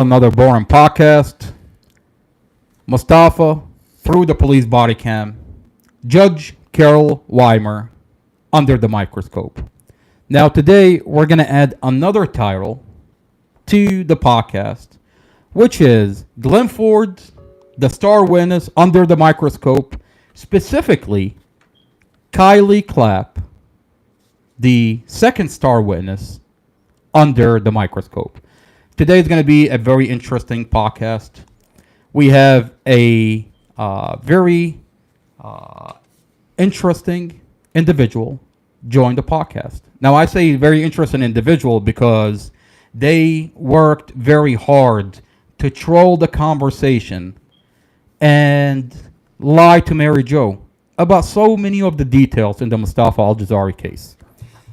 Another boring podcast. Mustafa through the police body cam. Judge Carol Weimer under the microscope. Now, today we're going to add another title to the podcast, which is Glenn Ford, the star witness under the microscope, specifically Kylie Clapp, the second star witness under the microscope. Today is going to be a very interesting podcast. We have a very interesting individual join the podcast. Now, I say very interesting individual because they worked very hard to troll the conversation and lie to Mary Jo about so many of the details in the Mustafa Al-Jazari case.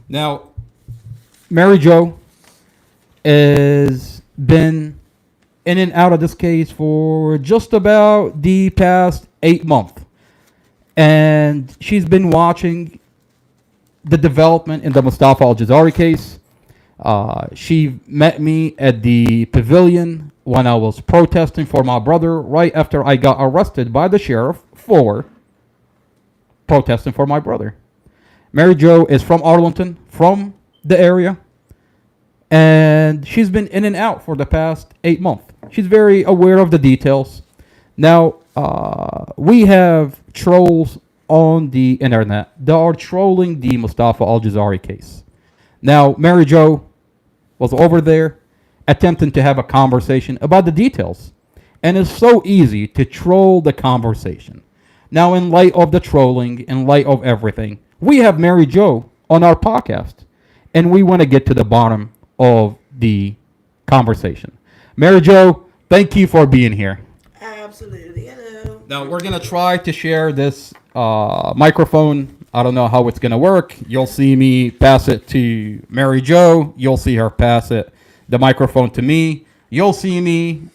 Now, Mary Jo has been in and out of this case for just about the past 8 months. And she's been watching the development in the Mustafa Al-Jazari case. She met me at the pavilion when I was protesting for my brother right after I got arrested by the sheriff for protesting for my brother. Mary Jo is from Arlington, from the area, and she's been in and out for the past 8 months. She's very aware of the details. Now, we have trolls on the internet that are trolling the Mustafa Al-Jazari case. Now, Mary Jo was over there attempting to have a conversation about the details. And it's so easy to troll the conversation. Now, in light of the trolling, in light of everything, we have Mary Jo on our podcast. And we want to get to the bottom of the conversation. Mary Jo, thank you for being here. Absolutely. Hello. Now, we're going to try to share this microphone. I don't know how it's going to work. You'll see me pass it to Mary Jo. You'll see her pass the microphone to me. You'll see me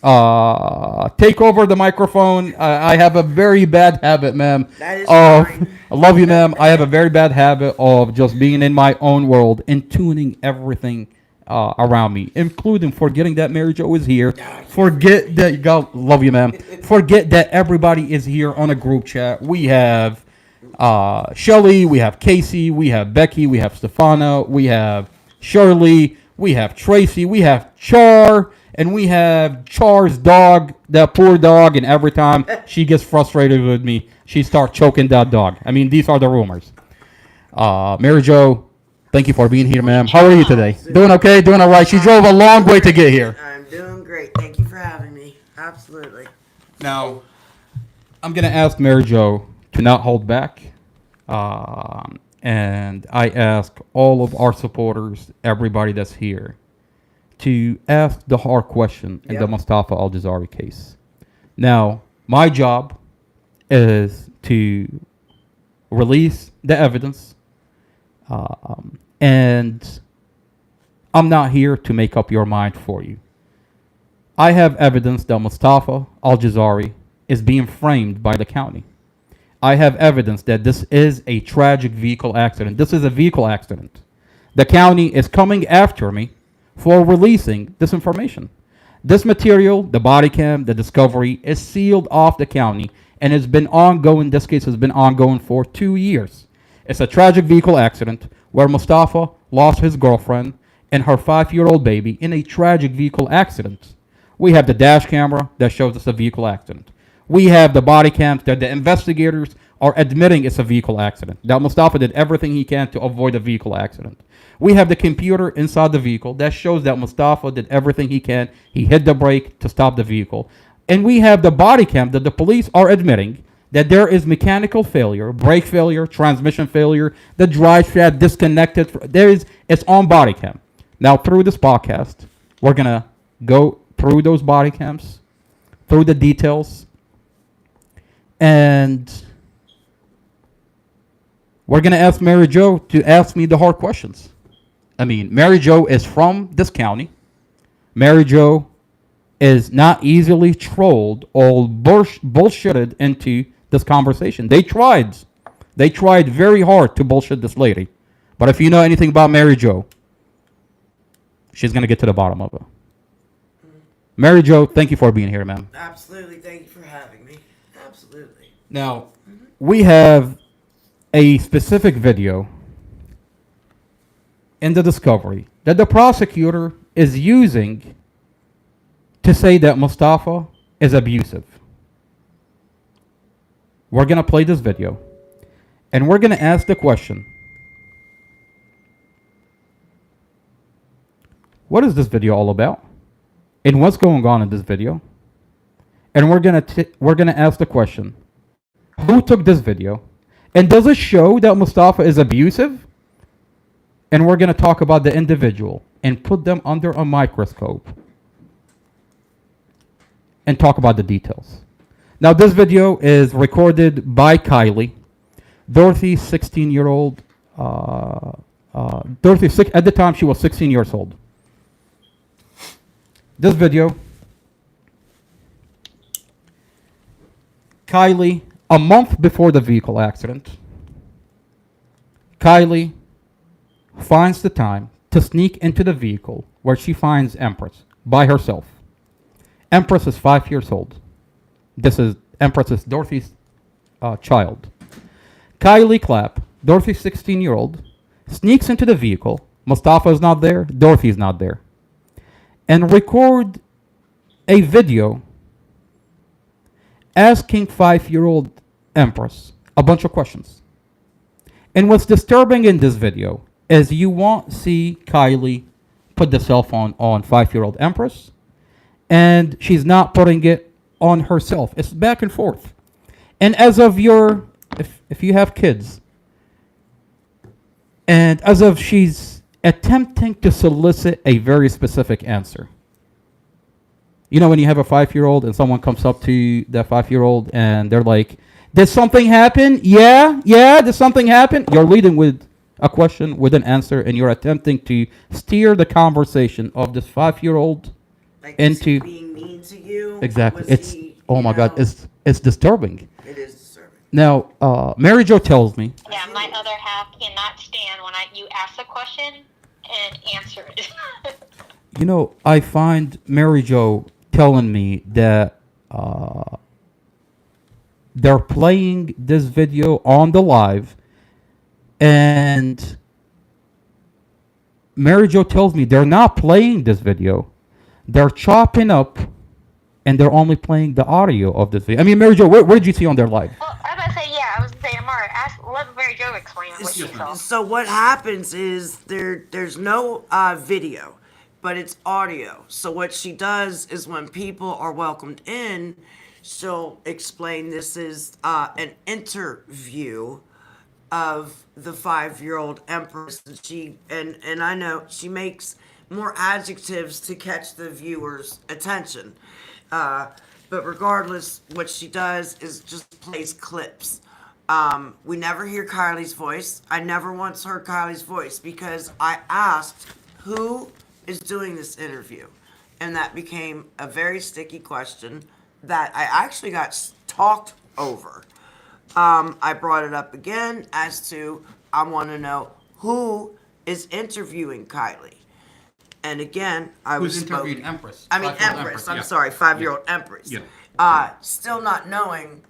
take over the microphone. I have a very bad habit, ma'am. That is fine. I love you, ma'am. I have a very bad habit of just being in my own world and tuning everything around me, including forgetting that Mary Jo is here. Forget that, God, love you, ma'am. Forget that everybody is here on a group chat. We have Shelly, we have Casey, we have Becky, we have Stefano, we have Shirley, we have Tracy, we have Char, and we have Char's dog, that poor dog, and every time she gets frustrated with me, she starts choking that dog. I mean, these are the rumors. Mary Jo, thank you for being here, ma'am. How are you today? Doing okay? Doing all right? She drove a long way to get here. I'm doing great. Thank you for having me. Absolutely. Now, I'm going to ask Mary Jo to not hold back. And I ask all of our supporters, everybody that's here, to ask the hard question in the Mustafa Al-Jazari case. Now, my job is to release the evidence, and I'm not here to make up your mind for you. I have evidence that Mustafa Al-Jazari is being framed by the county. I have evidence that this is a tragic vehicle accident. This is a vehicle accident. The county is coming after me for releasing this information. This material, the body cam, the discovery, is sealed off the county and has been ongoing. This case has been ongoing for 2 years. It's a tragic vehicle accident where Mustafa lost his girlfriend and her 5-year-old baby in a tragic vehicle accident. We have the dash camera that shows us a vehicle accident. We have the body cams that the investigators are admitting it's a vehicle accident. That Mustafa did everything he can to avoid a vehicle accident. We have the computer inside the vehicle that shows that Mustafa did everything he can. He hit the brake to stop the vehicle. And we have the body cam that the police are admitting that there is mechanical failure, brake failure, transmission failure, the drive shaft disconnected. It's on body cam. Now, through this podcast, we're going to go through those body cams, through the details, and we're going to ask Mary Jo to ask me the hard questions. I mean, Mary Jo is from this county. Mary Jo is not easily trolled or bullshitted into this conversation. They tried very hard to bullshit this lady. But if you know anything about Mary Jo, she's going to get to the bottom of it. Mary Jo, thank you for being here, ma'am. Absolutely. Thank you for having me. Absolutely. Now, we have a specific video in the discovery that the prosecutor is using to say that Mustafa is abusive. We're going to play this video and we're going to ask the question, what is this video all about? And what's going on in this video? And we're going to ask the question, who took this video? And does it show that Mustafa is abusive? And we're going to talk about the individual and put them under a microscope and talk about the details. Now, this video is recorded by Kylie, Dorothy's 16-year-old. Dorothy, at the time, she was 16 years old. This video, Kylie, a month before the vehicle accident, Kylie finds the time to sneak into the vehicle where she finds Empress by herself. Empress is 5 years old. Empress is Dorothy's child. Kylie Clapp, Dorothy's 16-year-old, sneaks into the vehicle. Mustafa is not there. Dorothy is not there. And record a video asking 5-year-old Empress a bunch of questions. And what's disturbing in this video is you won't see Kylie put the cell phone on 5-year-old Empress, and she's not putting it on herself. It's back and forth. And as of if you have kids, and as of she's attempting to solicit a very specific answer. You know, when you have a 5-year-old and someone comes up to that 5-year-old and they're like, did something happen? Yeah, did something happen? You're leading with a question with an answer, and you're attempting to steer the conversation of this 5-year-old Like, into is he being mean to you? exactly. Was It's he, oh you my God, know, it's disturbing. It is disturbing. Now, Mary Jo tells me, Yeah, my other half cannot stand when you ask a question and answer it. you know, I find Mary Jo telling me that they're playing this video on the live, and Mary Jo tells me they're not playing this video. They're chopping up, and they're only playing the audio of this video. I mean, Mary Jo, where did you see on their live? Well, I was about to say, yeah, I was going to say, Amara, let Mary Jo explain what she saw. So what happens is there's no video, but it's audio. So what she does is when people are welcomed in, she'll explain this is an interview of the 5-year-old Empress. And I know she makes more adjectives to catch the viewer's attention. But regardless, what she does is just plays clips. We never hear Kylie's voice. I never once heard Kylie's voice because I asked who is doing this interview. And that became a very sticky question that I actually got talked over. I brought it up again as to I want to know who is interviewing Kylie. And again, I was interviewing Empress? I mean, 5-year-old Empress. yeah. I'm sorry, 5-year-old Empress. Yeah. Still not knowing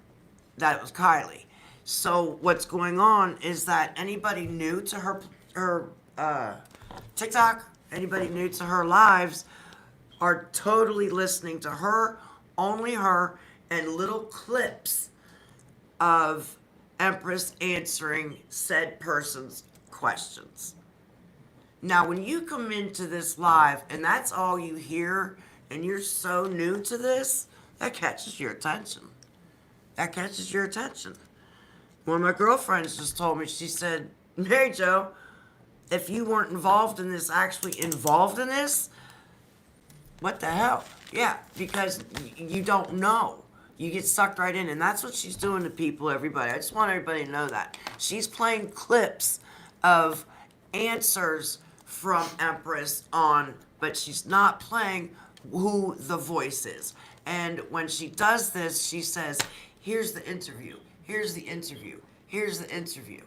that it was Kylie. So what's going on is that anybody new to her TikTok, anybody new to her lives, are totally listening to her, only her, and little clips of Empress answering said person's questions. Now, when you come into this live and that's all you hear, and you're so new to this, that catches your attention. That catches your attention. One of my girlfriends just told me, she said, Mary Jo, if you weren't actually involved in this, what the hell? Yeah, because you don't know. You get sucked right in, and that's what she's doing to people, everybody. I just want everybody to know that. She's playing clips of answers from Empress but she's not playing who the voice is. And when she does this, she says, here's the interview, here's the interview, here's the interview.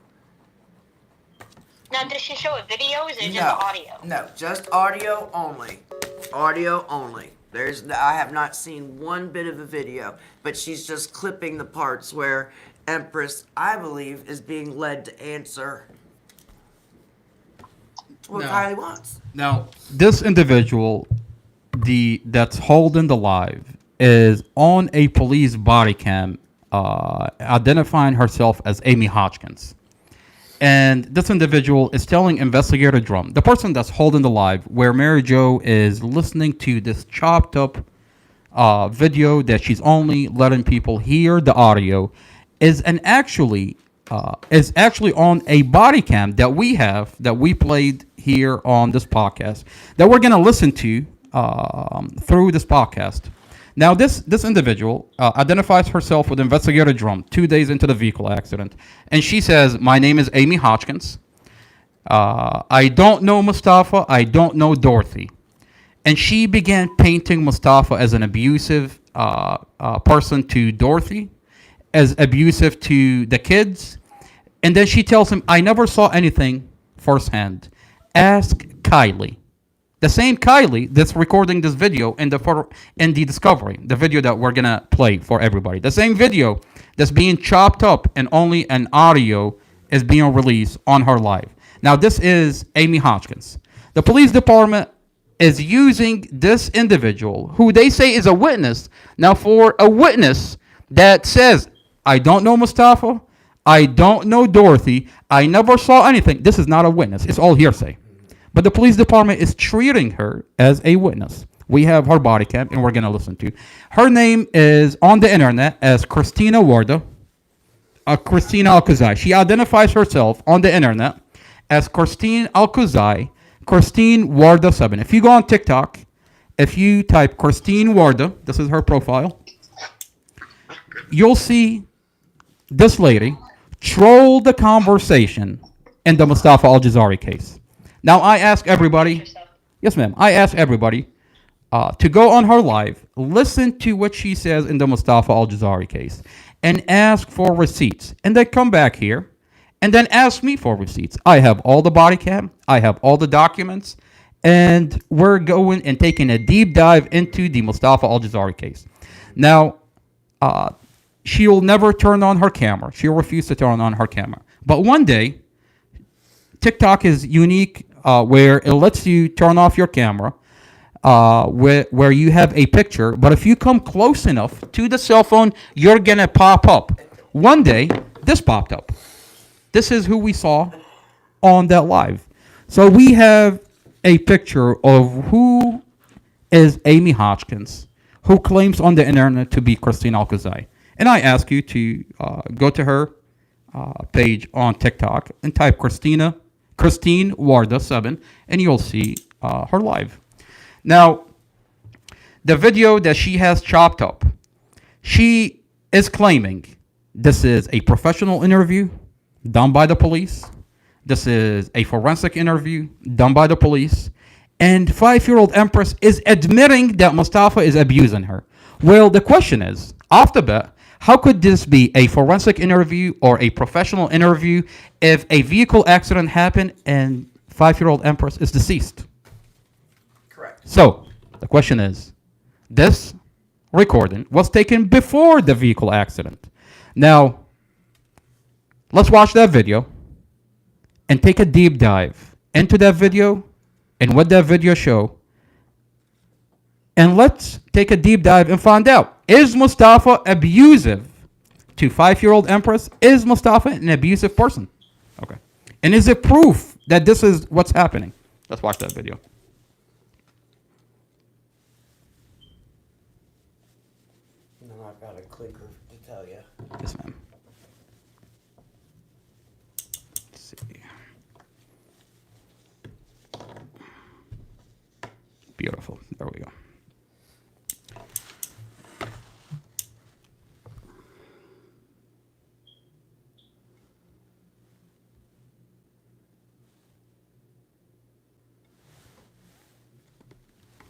Now, does she show a video, or is it just audio? No, just audio only. Audio only. I have not seen one bit of a video, but she's just clipping the parts where Empress, I believe, is being led to answer what No. Kylie wants. Now, this individual, that's holding the live, is on a police body cam, identifying herself as Amy Hodgkins. And this individual is telling Investigator Drum, the person that's holding the live, where Mary Jo is listening to this chopped up video that she's only letting people hear the audio, is actually on a body cam that we played here on this podcast that we're gonna listen to through this podcast. Now, this individual identifies herself with Investigator Drum 2 days into the vehicle accident, and she says, "My name is Amy Hodgkins. I don't know Mustafa. I don't know Dorothy." And she began painting Mustafa as an abusive person to Dorothy, as abusive to the kids. And then she tells him, "I never saw anything firsthand. Ask Kylie." The same Kylie that's recording this video in the Discovery, the video that we're gonna play for everybody. The same video that's being chopped up and only an audio is being released on her live. Now, this is Amy Hodgkins. The police department is using this individual, who they say is a witness. Now, for a witness that says, "I don't know Mustafa, I don't know Dorothy, I never saw anything," this is not a witness. It's all hearsay. But the police department is treating her as a witness. We have her body cam, and we're going to listen to. Her name is on the internet as Christina Warda, Christina Alcazai. She identifies herself on the internet as Christine Alcazai, Christine Warda 7. If you go on TikTok, if you type Christine Warda, this is her profile, you'll see this lady troll the conversation in the Mustafa Al-Jazari case. Now, I ask everybody, yes, ma'am, I ask everybody to go on her live, listen to what she says in the Mustafa Al-Jazari case, and ask for receipts. And then come back here, and then ask me for receipts. I have all the body cam, I have all the documents, and we're going and taking a deep dive into the Mustafa Al-Jazari case. Now, she will never turn on her camera. She'll refuse to turn on her camera. But one day, TikTok is unique where it lets you turn off your camera where you have a picture. But if you come close enough to the cell phone, you're going to pop up. One day, this popped up. This is who we saw on that live. So we have a picture of who is Amy Hodgkins, who claims on the internet to be Christine Alcazai. And I ask you to go to her page on TikTok and type Christine Warda 7, and you'll see her live. Now, the video that she has chopped up, she is claiming this is a professional interview done by the police. This is a forensic interview done by the police. And 5-year-old Empress is admitting that Mustafa is abusing her. Well, the question is, off the bat, how could this be a forensic interview or a professional interview if a vehicle accident happened and 5-year-old Empress is deceased? Correct. So, the question is, this recording was taken before the vehicle accident. Now, let's watch that video and take a deep dive into that video and what that video show. And let's take a deep dive and find out, is Mustafa abusive to 5-year-old Empress? Is Mustafa an abusive person? Okay. And is it proof that this is what's happening? Let's watch that video. And then I've got a clicker to tell you. Yes, ma'am. Let's see. Beautiful. There we go.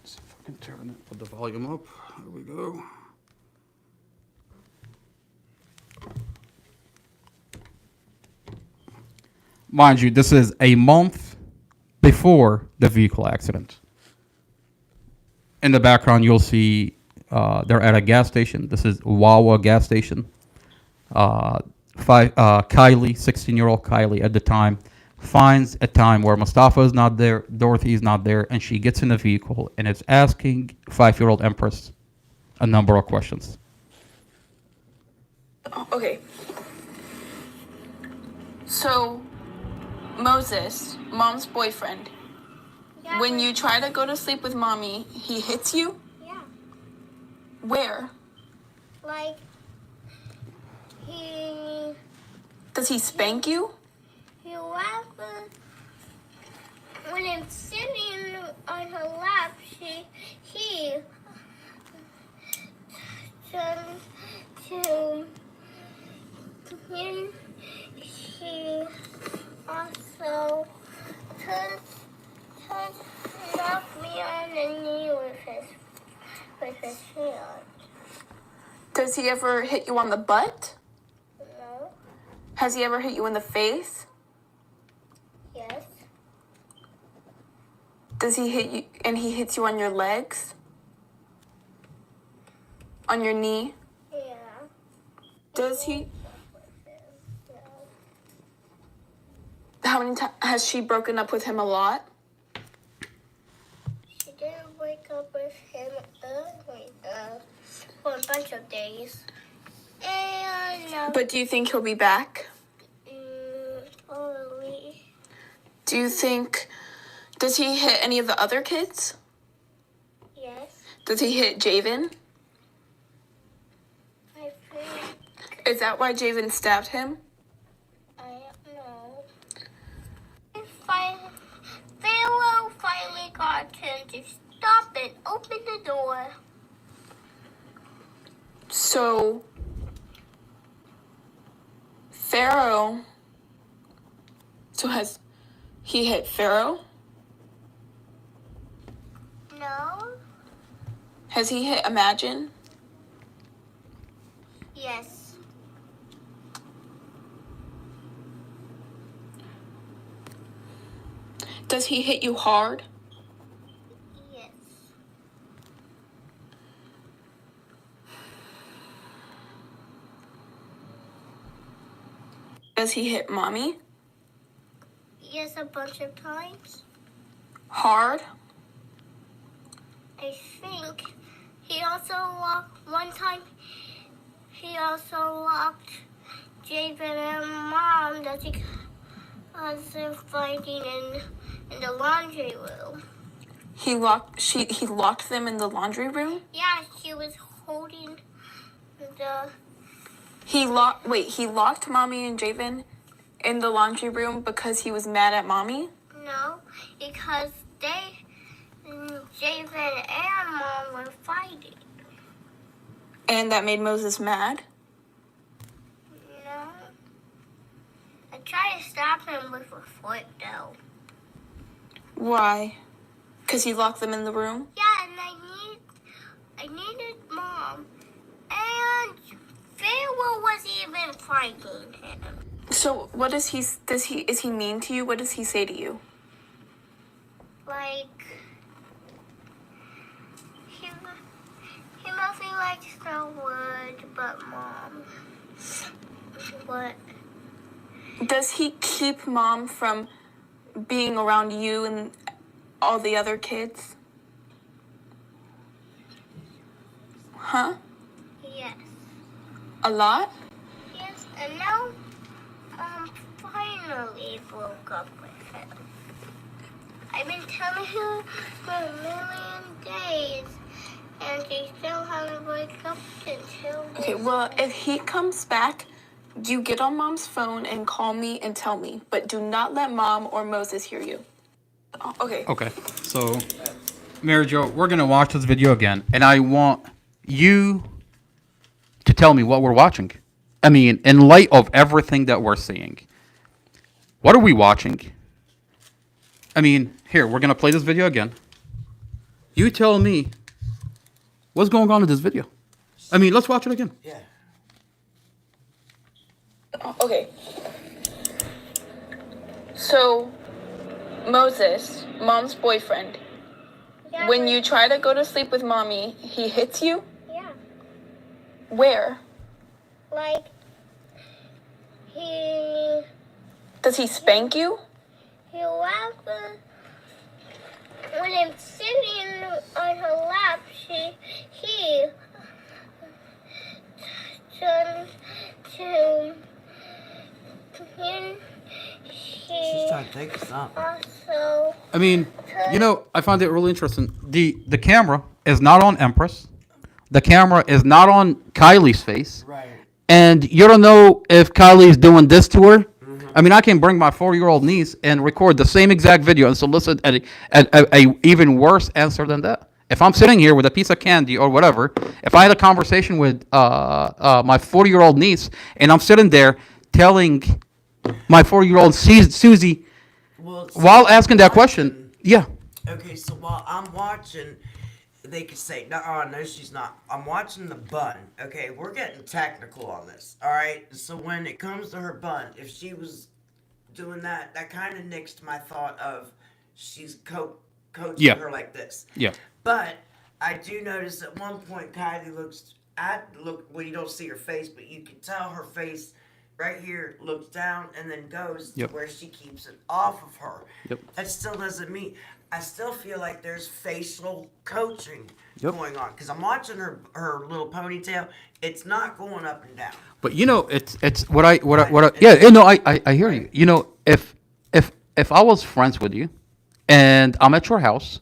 Let's see if I can turn it, put the volume up. There we go. Mind you, this is a month before the vehicle accident. In the background, you'll see they're at a gas station. This is Wawa gas station. Kylie, 16-year-old Kylie at the time, finds a time where Mustafa is not there, Dorothy is not there, and she gets in the vehicle and is asking 5-year-old Empress a number of questions. Okay. So, Moses, mom's boyfriend, Yeah, when you try to go to sleep with mommy, he hits you? yeah, Where? like he Does he spank you? rather when I'm sitting on her lap, he turns to him. He also turns to knock me on the knee with his hand. Does he ever hit you on the butt? No. Has he ever hit you in the face? Yes. Does he hit you, and he hits you on your legs? On your knee? Yeah. Does he? No. How many times has she broken up with him? A lot? She didn't wake up with him for a bunch of days. And But do you think he'll be back? probably Do you think, does he hit any of the other kids? yes. Does he hit Javen? I think Is that why Javen stabbed him? I don't know. Pharaoh finally got him to stop and open the door. So, Pharaoh, so has he hit Pharaoh? No. Has he hit Imagine? Yes. Does he hit you hard? Yes. Does he hit mommy? Yes, a bunch of times. Hard? I think he also locked one time. He also locked Javen and Mom that because they're fighting in the laundry room. He locked them in the laundry room? Yeah, she was holding the He locked mommy and Javen in the laundry room because he was mad at mommy? no because Javen and Mom were fighting. And that made Moses mad? No, I tried to stop him with a foot though. Why? Because he locked them in the room? Yeah, and I needed Mom. And Pharaoh was even fighting him. So what is he mean to you? What does he say to you? Like, he mostly likes the word, but Mom. What? Does he keep mom from being around you and all the other kids? Huh? Yes. A lot? Yes, and now, finally broke up with him. I've been telling her for a million days, and she still hasn't broke up until Okay, well, if he comes back, you get on mom's phone and call me and tell me, but do not let mom or Moses hear you. Oh, okay. Okay, so Mary Jo, we're gonna watch this video again, and I want you to tell me what we're watching. I mean, in light of everything that we're seeing, what are we watching? I mean, here, we're gonna play this video again. You tell me what's going on in this video. I mean, let's watch it again. Yeah. Okay. So, Moses, mom's boyfriend, Yeah, When but- you try to go to sleep with mommy, he hits you? Yeah. Where? Like, he Does he spank you? laughed when I'm sitting on her lap. He turned to him. She's He trying to think of something. also I mean, I find it really interesting. The camera is not on Empress. The camera is not on Kylie's face. Right. And you don't know if Kylie's doing this to her. I mean, I can bring my 4-year-old niece and record the same exact video and solicit a even worse answer than that. If I'm sitting here with a piece of candy or whatever, if I had a conversation with my 40-year-old niece and I'm sitting there telling my 4-year-old Susie Well, while asking that question, yeah, Okay, so while I'm watching, they could say, no, she's not. I'm watching the bun. Okay, we're getting technical on this. All right. So when it comes to her bun, if she was doing that, that kind of nixed my thought of she's coaching Yeah. her like this. yeah. But I do notice at one point Kylie well, you don't see her face, but you can tell her face right here looks down and then goes Yep. to where she keeps it off of her. Yep. That still doesn't mean. I still feel like there's facial coaching Yep. going on because I'm watching her little ponytail. It's not going up and down. But it's what I yeah, no, I hear you. If I was friends with you and I'm at your house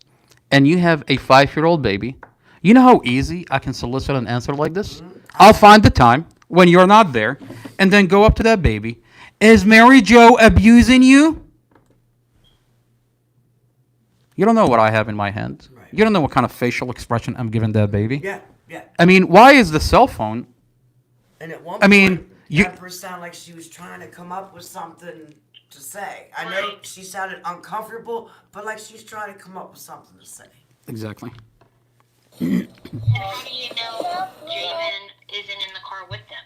and you have a 5-year-old baby, you know how easy I can solicit an answer like this? I'll find the time when you're not there and then go up to that baby. Is Mary Jo abusing you? You don't know what I have in my hand. Right. You don't know what kind of facial expression I'm giving that baby. Yeah, yeah. I mean, why is the cell phone? And at one I mean, point, you- Empress sounded like she was trying to come up with something to say. I know she sounded uncomfortable, but like she's trying to come up with something to say. Exactly. And how do you know Javen isn't in the car with them?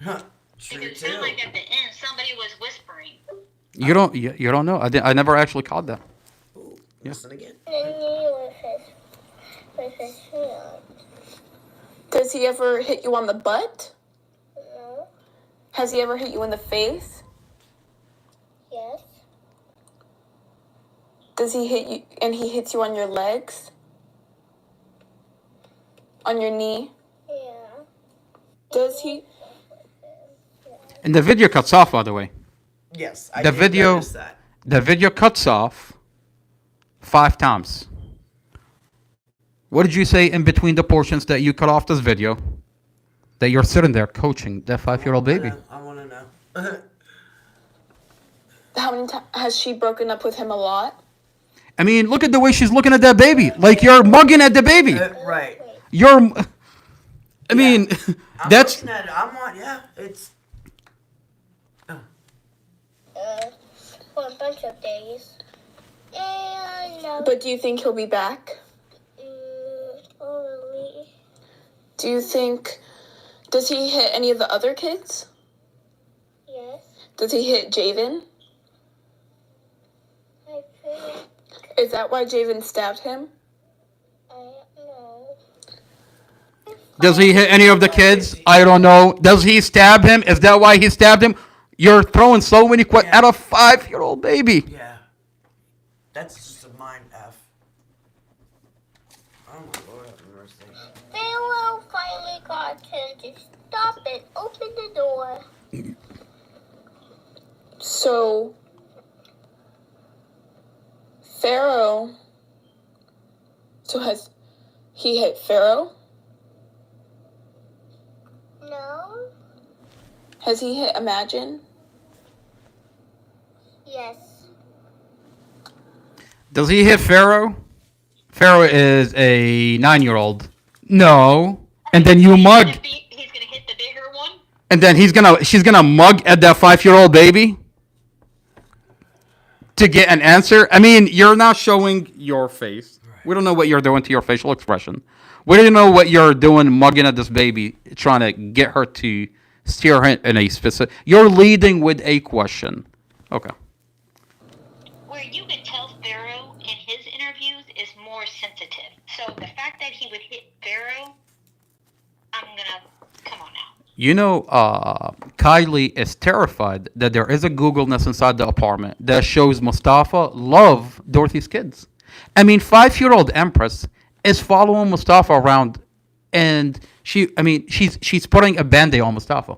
Huh. True Because it too. sounded like at the end somebody was whispering. You don't know. I never actually caught that. Ooh, listen again. and he with his hand. Does he ever hit you on the butt? No. Has he ever hit you in the face? Yes. Does he hit you and he hits you on your legs? On your knee? Yeah. Does he? And the video cuts off, by the way. Yes, I The did video- notice that. The video cuts off 5 times. What did you say in between the portions that you cut off this video? That you're sitting there coaching that 5-year-old baby. I want to know. How many times has she broken up with him? A lot. I mean, look at the way she's looking at that baby. Like you're mugging at the baby. Right. You're. I mean, I'm that's. looking at it. I'm on. Yeah, it's. For a bunch of days. And But do you think he'll be back? probably Do you think? Does he hit any of the other kids? yes. Does he hit Javen? I think Is that why Javen stabbed him? I don't know. Does he hit any of the kids? I don't know. Does he stab him? Is that why he stabbed him? You're throwing so many questions at a 5-year-old baby. Yeah. That's just a mind F. Oh my Lord, have mercy. Pharaoh finally got him to stop and open the door. So Pharaoh. So has he hit Pharaoh? No. Has he hit Imagine? Yes. Does he hit Pharaoh? Pharaoh is a 9-year-old. No. And then you mug. He's gonna hit the bigger one. And then she's gonna mug at that 5-year-old baby to get an answer. I mean, you're not showing your face. We don't know what you're doing to your facial expression. We don't know what you're doing mugging at this baby, trying to get her to steer her in a specific. You're leading with a question. Okay. Where you could tell Pharaoh in his interviews is more would hit Pharaoh, I'm gonna, come on now. You know, Kylie is terrified that there is a Google Nest inside the apartment that shows Mustafa love Dorothy's kids. I mean, 5-year-old Empress is following Mustafa around, and she's putting a band-aid on Mustafa.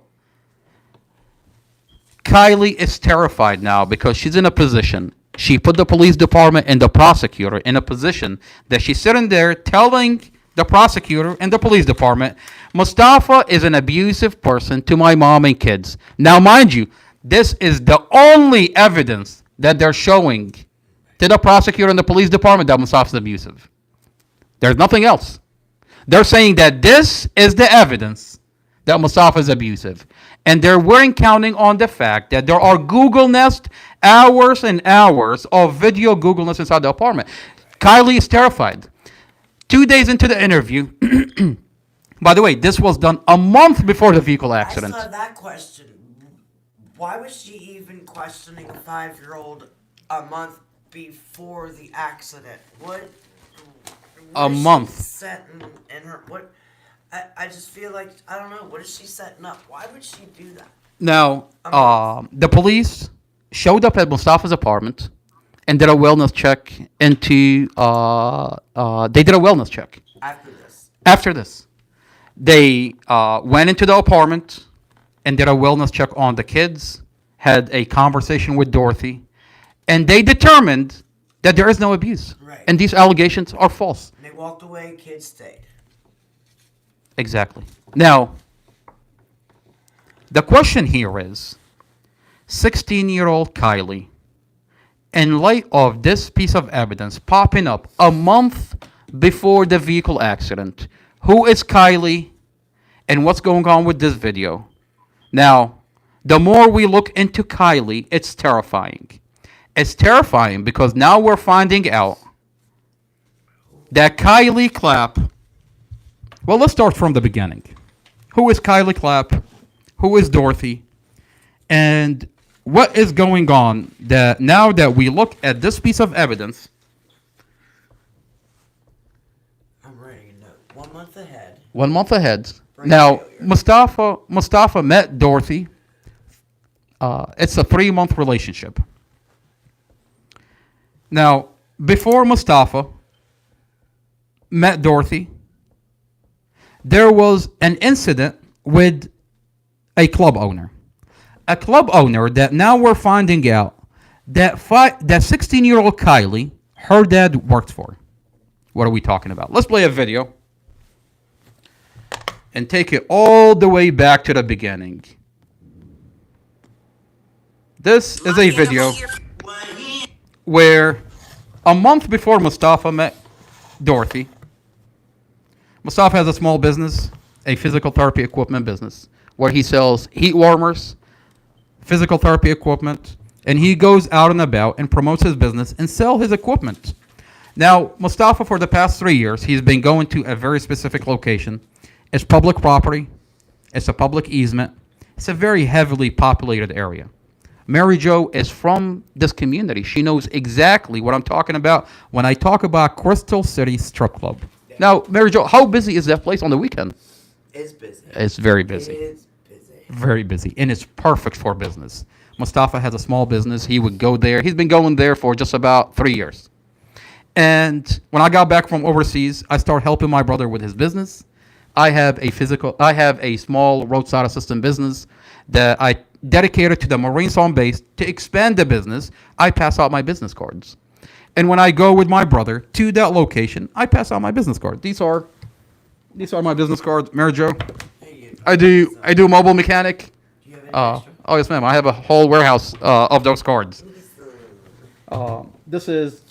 Kylie is terrified now because she's in a position. She put the police department and the prosecutor in a position that she's sitting there telling the prosecutor and the police department, Mustafa is an abusive person to my mom and kids. Now, mind you, this is the only evidence that they're showing to the prosecutor and the police department that Mustafa's abusive. There's nothing else. They're saying that this is the evidence that Mustafa is abusive. And they weren't counting on the fact that there are Google Nest, hours and hours of video Google Nest inside the apartment. Kylie is terrified. 2 days into the interview, by the way, this was done a month before the vehicle accident. I saw that question. Why was she even questioning a 5-year-old a month before the accident? What A is she month. setting in her what? I just feel like I don't know. What is she setting up? Why would she do that? Now, the police showed up at Mustafa's apartment and did a wellness check into, they did a wellness check. After this, they went into the apartment and did a wellness check on the kids, had a conversation with Dorothy, and they determined that there is no abuse. Right. And these allegations are false. And they walked away. Kids stayed. Exactly. Now, the question here is, 16-year-old Kylie, in light of this piece of evidence popping up a month before the vehicle accident, who is Kylie and what's going on with this video? Now, the more we look into Kylie, it's terrifying. It's terrifying because now we're finding out that Kylie Clapp. Well, let's start from the beginning. Who is Kylie Clapp? Who is Dorothy? And what is going on that now that we look at this piece of evidence? I'm writing a note. 1 month ahead. 1 month ahead. Now, Mustafa met Dorothy. It's a 3-month relationship. Now, before Mustafa met Dorothy, there was an incident with a club owner. A club owner that now we're finding out that 16-year-old Kylie, her dad worked for. What are we talking about? Let's play a video and take it all the way back to the beginning. This is a video where a month before Mustafa met Dorothy, Mustafa has a small business, a physical therapy equipment business, where he sells heat warmers, physical therapy equipment, and he goes out and about and promotes his business and sell his equipment. Now, Mustafa, for the past 3 years, he's been going to a very specific location. It's public property. It's a public easement. It's a very heavily populated area. Mary Jo is from this community. She knows exactly what I'm talking about when I talk about Crystal City Strip Club. Now, Mary Jo, how busy is that place on the weekend? It's busy. It's very busy. It's busy. Very busy. And it's perfect for business. Mustafa has a small business. He would go there. He's been going there for just about 3 years. And when I got back from overseas, I started helping my brother with his business. I have a small roadside assistant business that I dedicated to the Marine Zone base. To expand the business, I pass out my business cards. And when I go with my brother to that location, I pass out my business cards. These are my business cards, Mary Jo. I do mobile mechanic. Do you have any extra? Oh yes, ma'am. I have a whole warehouse of those cards. This is.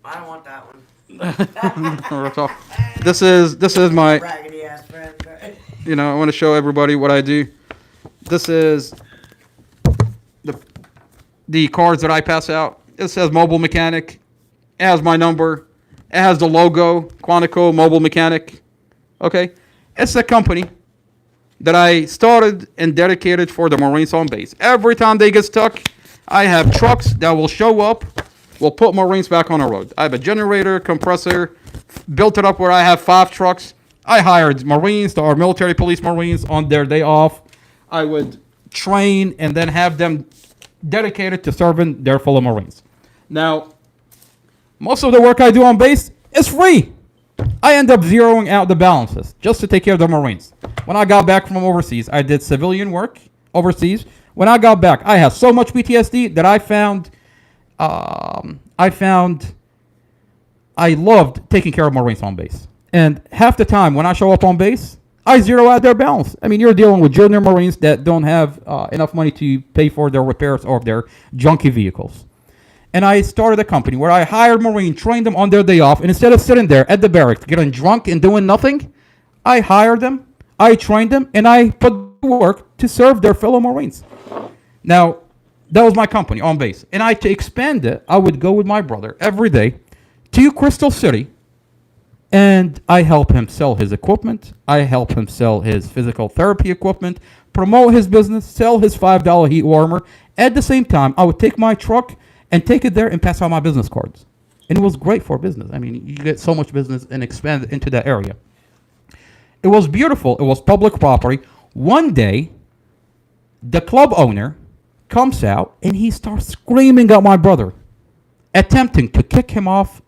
I don't want that one. This is my. Raggedy ass friend. I want to show everybody what I do. This is the cards that I pass out. It says mobile mechanic. It has my number. It has the logo, Quantico Mobile Mechanic. Okay? It's a company that I started and dedicated for the Marine Zone base. Every time they get stuck, I have trucks that will show up will put Marines back on the road. I have a generator, compressor, built it up where I have 5 trucks. I hired Marines, our military police Marines, on their day off. I would train and then have them dedicated to serving their fellow Marines. Now, most of the work I do on base is free. I end up zeroing out the balances just to take care of the Marines. When I got back from overseas, I did civilian work overseas. When I got back, I had so much PTSD that I loved taking care of Marines on base. And half the time when I show up on base, I zero out their balance. I mean, you're dealing with junior Marines that don't have enough money to pay for their repairs of their junky vehicles. And I started a company where I hired Marines, trained them on their day off, and instead of sitting there at the barracks getting drunk and doing nothing, I hired them, I trained them, and I put to work to serve their fellow Marines. Now, that was my company on base. And to expand it, I would go with my brother every day to Crystal City, and I help him sell his equipment. I help him sell his physical therapy equipment, promote his business, sell his $5 heat warmer. At the same time, I would take my truck and take it there and pass out my business cards. And it was great for business. I mean, you get so much business and expand it into that area. It was beautiful. It was public property. One day, the club owner comes out and he starts screaming at my brother, attempting to kick him off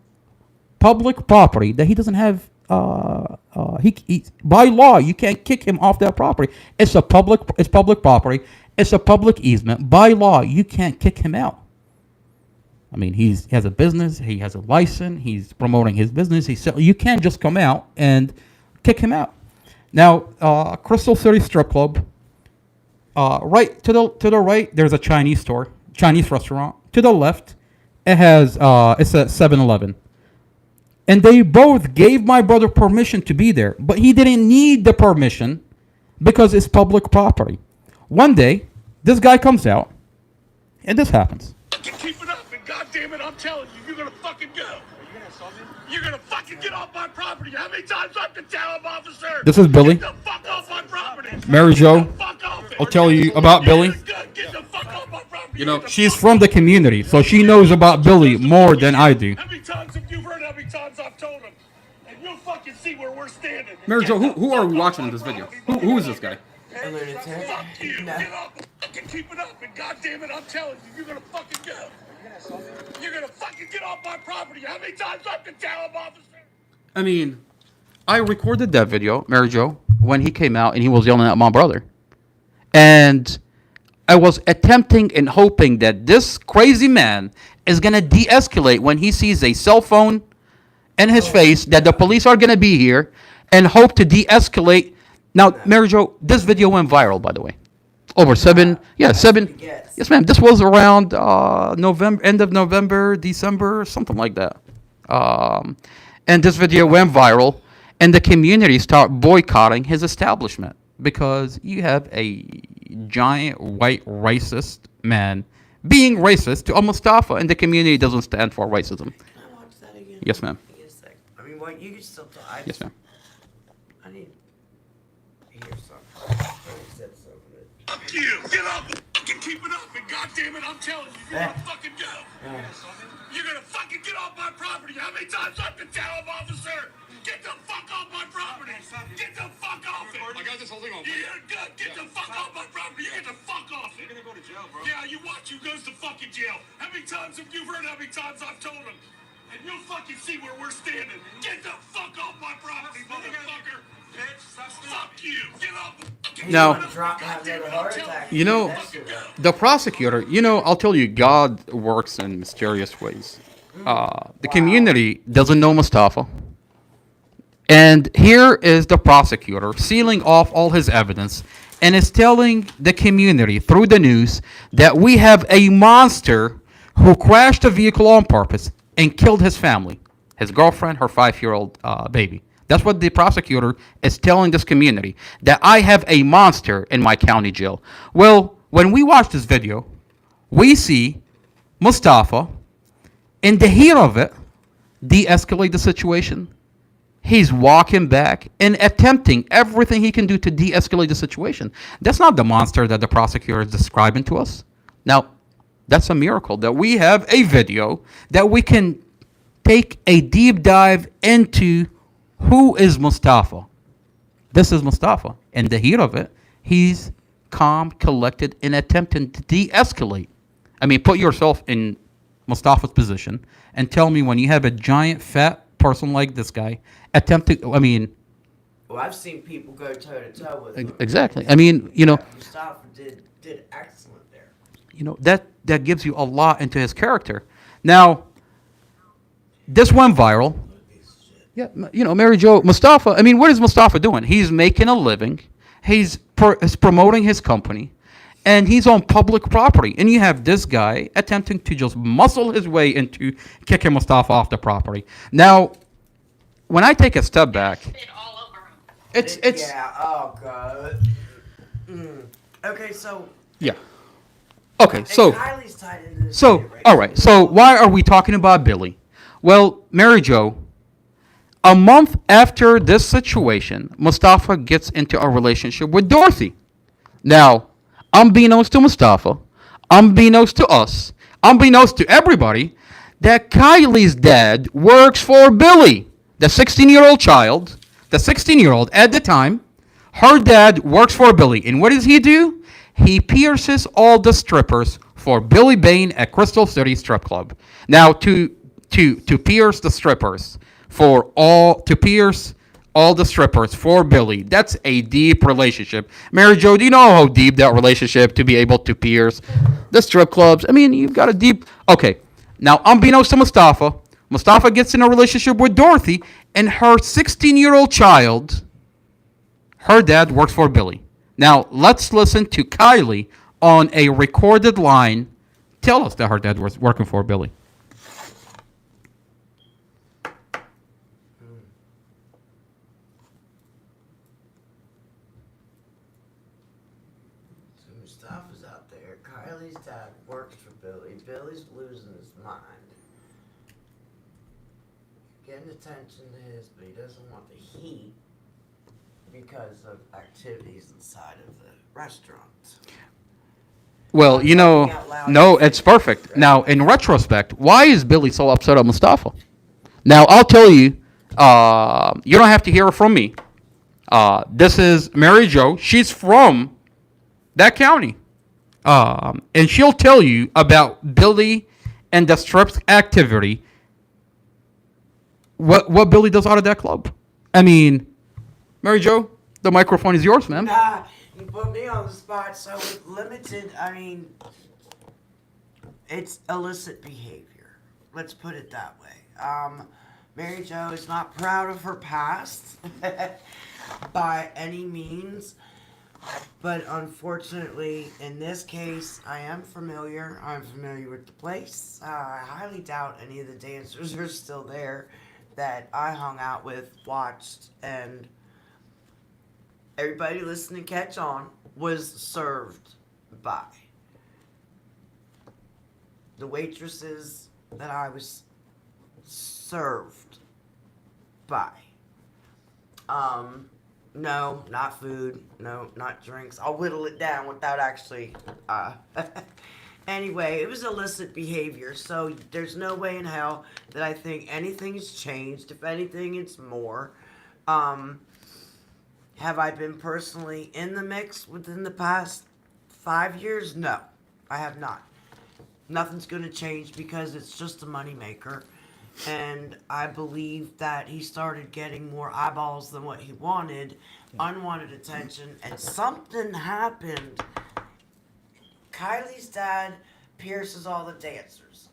public property that he doesn't have. By law, you can't kick him off that property. It's public property. It's a public easement. By law, you can't kick him out. I mean, he has a business. He has a license. He's promoting his business. You can't just come out and kick him out. Now, Crystal City Strip Club. Right to the right, there's a Chinese store, Chinese restaurant. To the left, it's a 7-Eleven. And they both gave my brother permission to be there, but he didn't need the permission because it's public property. One day, this guy comes out, and this happens. Keep it up, and goddamn it, I'm telling you, you're gonna fucking go. Are you gonna assault me? You're gonna fucking get off my property. How many times I have to tell him, officer? This is Billy. Get the fuck off my property. Mary Jo, Get the fuck off it. I'll tell you about Billy. Get the fuck off my property. You know, she's from the community, so she knows about Billy more than I do. How many times have you heard how many times I've told him? And you'll fucking see where we're standing. Mary Jo, Get the who are fuck we off watching my in this video? property, Who is this guy? A lunatic. Fuck you. No. Get up. Fucking keep it up, and goddamn it, I'm telling you, you're gonna fucking go. You're gonna fucking get off my property. How many times I have to tell him, officer? I mean, I recorded that video, Mary Jo, when he came out and he was yelling at my brother. And I was attempting and hoping that this crazy man is going to de-escalate when he sees a cell phone in his face, that the police are going to be here, and hope to de-escalate. Now, Mary Jo, this video went viral, by the way. Over 7. Yes, ma'am. This was around November, end of November, December, something like that. And this video went viral, and the community started boycotting his establishment because you have a giant white racist man being racist to Mustafa, and the community doesn't stand for racism. Can I watch that again? Yes, ma'am. I mean, what you can still talk. Yes, ma'am. I need to hear something. You said something. Fuck you! Get up! Fucking keep it up, and goddamn it, I'm telling you, you're gonna fucking go. You're gonna fucking get off my property. How many times I have to tell him, officer? Get the fuck off my property. Get the fuck off it. I got this whole thing on. You're good. Get the fuck off my property. You get the fuck off it. You're gonna go to jail, bro. Yeah, you watch who goes to fucking jail. How many times have you heard how many times I've told him? And you'll fucking see where we're standing. Get the fuck off my property, motherfucker. Fuck you. Get up. Now, Have another heart attack. you know, the prosecutor, I'll tell you, God works in mysterious ways. The community doesn't know Mustafa. And here is the prosecutor sealing off all his evidence and is telling the community through the news that we have a monster who crashed a vehicle on purpose and killed his family, his girlfriend, her 5-year-old baby. That's what the prosecutor is telling this community, that I have a monster in my county jail. Well, when we watch this video, we see Mustafa, in the heat of it, de-escalate the situation. He's walking back and attempting everything he can do to de-escalate the situation. That's not the monster that the prosecutor is describing to us. Now, That's a miracle that we have a video that we can take a deep dive into who is Mustafa. This is Mustafa. In the heat of it, he's calm, collected, and attempting to de-escalate. I mean, put yourself in Mustafa's position and tell me when you have a giant, fat person like this guy attempting. I mean, Well, I've seen people go toe to toe with him. exactly. I mean, Mustafa did excellent there. that gives you a lot into his character. Now, this went viral. Yeah, Mary Jo, Mustafa. I mean, what is Mustafa doing? He's making a living. He's promoting his company, and he's on public property. And you have this guy attempting to just muscle his way into kicking Mustafa off the property. Now, when I take a step back, Spit all over him. it's Yeah, oh god. Okay, so yeah. Okay, so. and Kylie's tied into this So, too, right? all right. So, why are we talking about Billy? Well, Mary Jo, a month after this situation, Mustafa gets into a relationship with Dorothy. Now, unbeknownst to Mustafa, unbeknownst to us, unbeknownst to everybody, that Kylie's dad works for Billy, the 16-year-old child, the 16-year-old at the time. Her dad works for Billy. And what does he do? He pierces all the strippers for Billy Bain at Crystal City Strip Club. Now, to pierce the strippers to pierce all the strippers for Billy, that's a deep relationship. Mary Jo, do you know how deep that relationship to be able to pierce the strip clubs? I mean, you've got a deep. Okay, now unbeknownst to Mustafa gets in a relationship with Dorothy, and her 16-year-old child, her dad works for Billy. Now, let's listen to Kylie on a recorded line tell us that her dad was working for Billy. So Mustafa's out there. Kylie's dad works for Billy. Billy's losing his mind. Getting attention to his, but he doesn't want the heat because of activities inside of the restaurant. Well, you know, no, it's perfect. Now, in retrospect, why is Billy so upset at Mustafa? Now, I'll tell you, you don't have to hear it from me. This is Mary Jo. She's from that county. And she'll tell you about Billy and the strips activity. What Billy does out of that club. I mean, Mary Jo, the microphone is yours, ma'am. Nah, you put me on the spot. So with limited, I mean, it's illicit behavior. Let's put it that way. Mary Jo is not proud of her past by any means. But unfortunately, in this case, I am familiar. I'm familiar with the place. I highly doubt any of the dancers are still there that I hung out with, watched, and everybody listening, catch on, was served by. The waitresses that I was served by. No, not food. No, not drinks. I'll whittle it down without actually, Anyway, it was illicit behavior, so there's no way in hell that I think anything's changed. If anything, it's more. Have I been personally in the mix within the past 5 years? No, I have not. Nothing's going to change because it's just a moneymaker. And I believe that he started getting more eyeballs than what he wanted, unwanted attention, and something happened. Kylie's dad pierces all the dancers.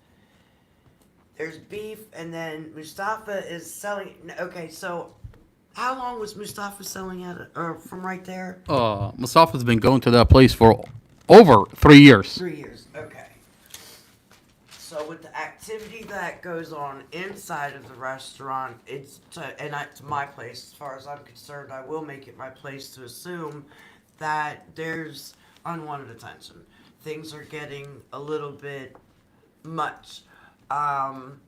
There's beef, and then Mustafa is selling. Okay, so how long was Mustafa selling at it, or from right there? Mustafa's been going to that place for over 3 years. 3 years. Okay. So with the activity that goes on inside of the restaurant, it's my place. As far as I'm concerned, I will make it my place to assume that there's unwanted attention. Things are getting a little bit much. I'm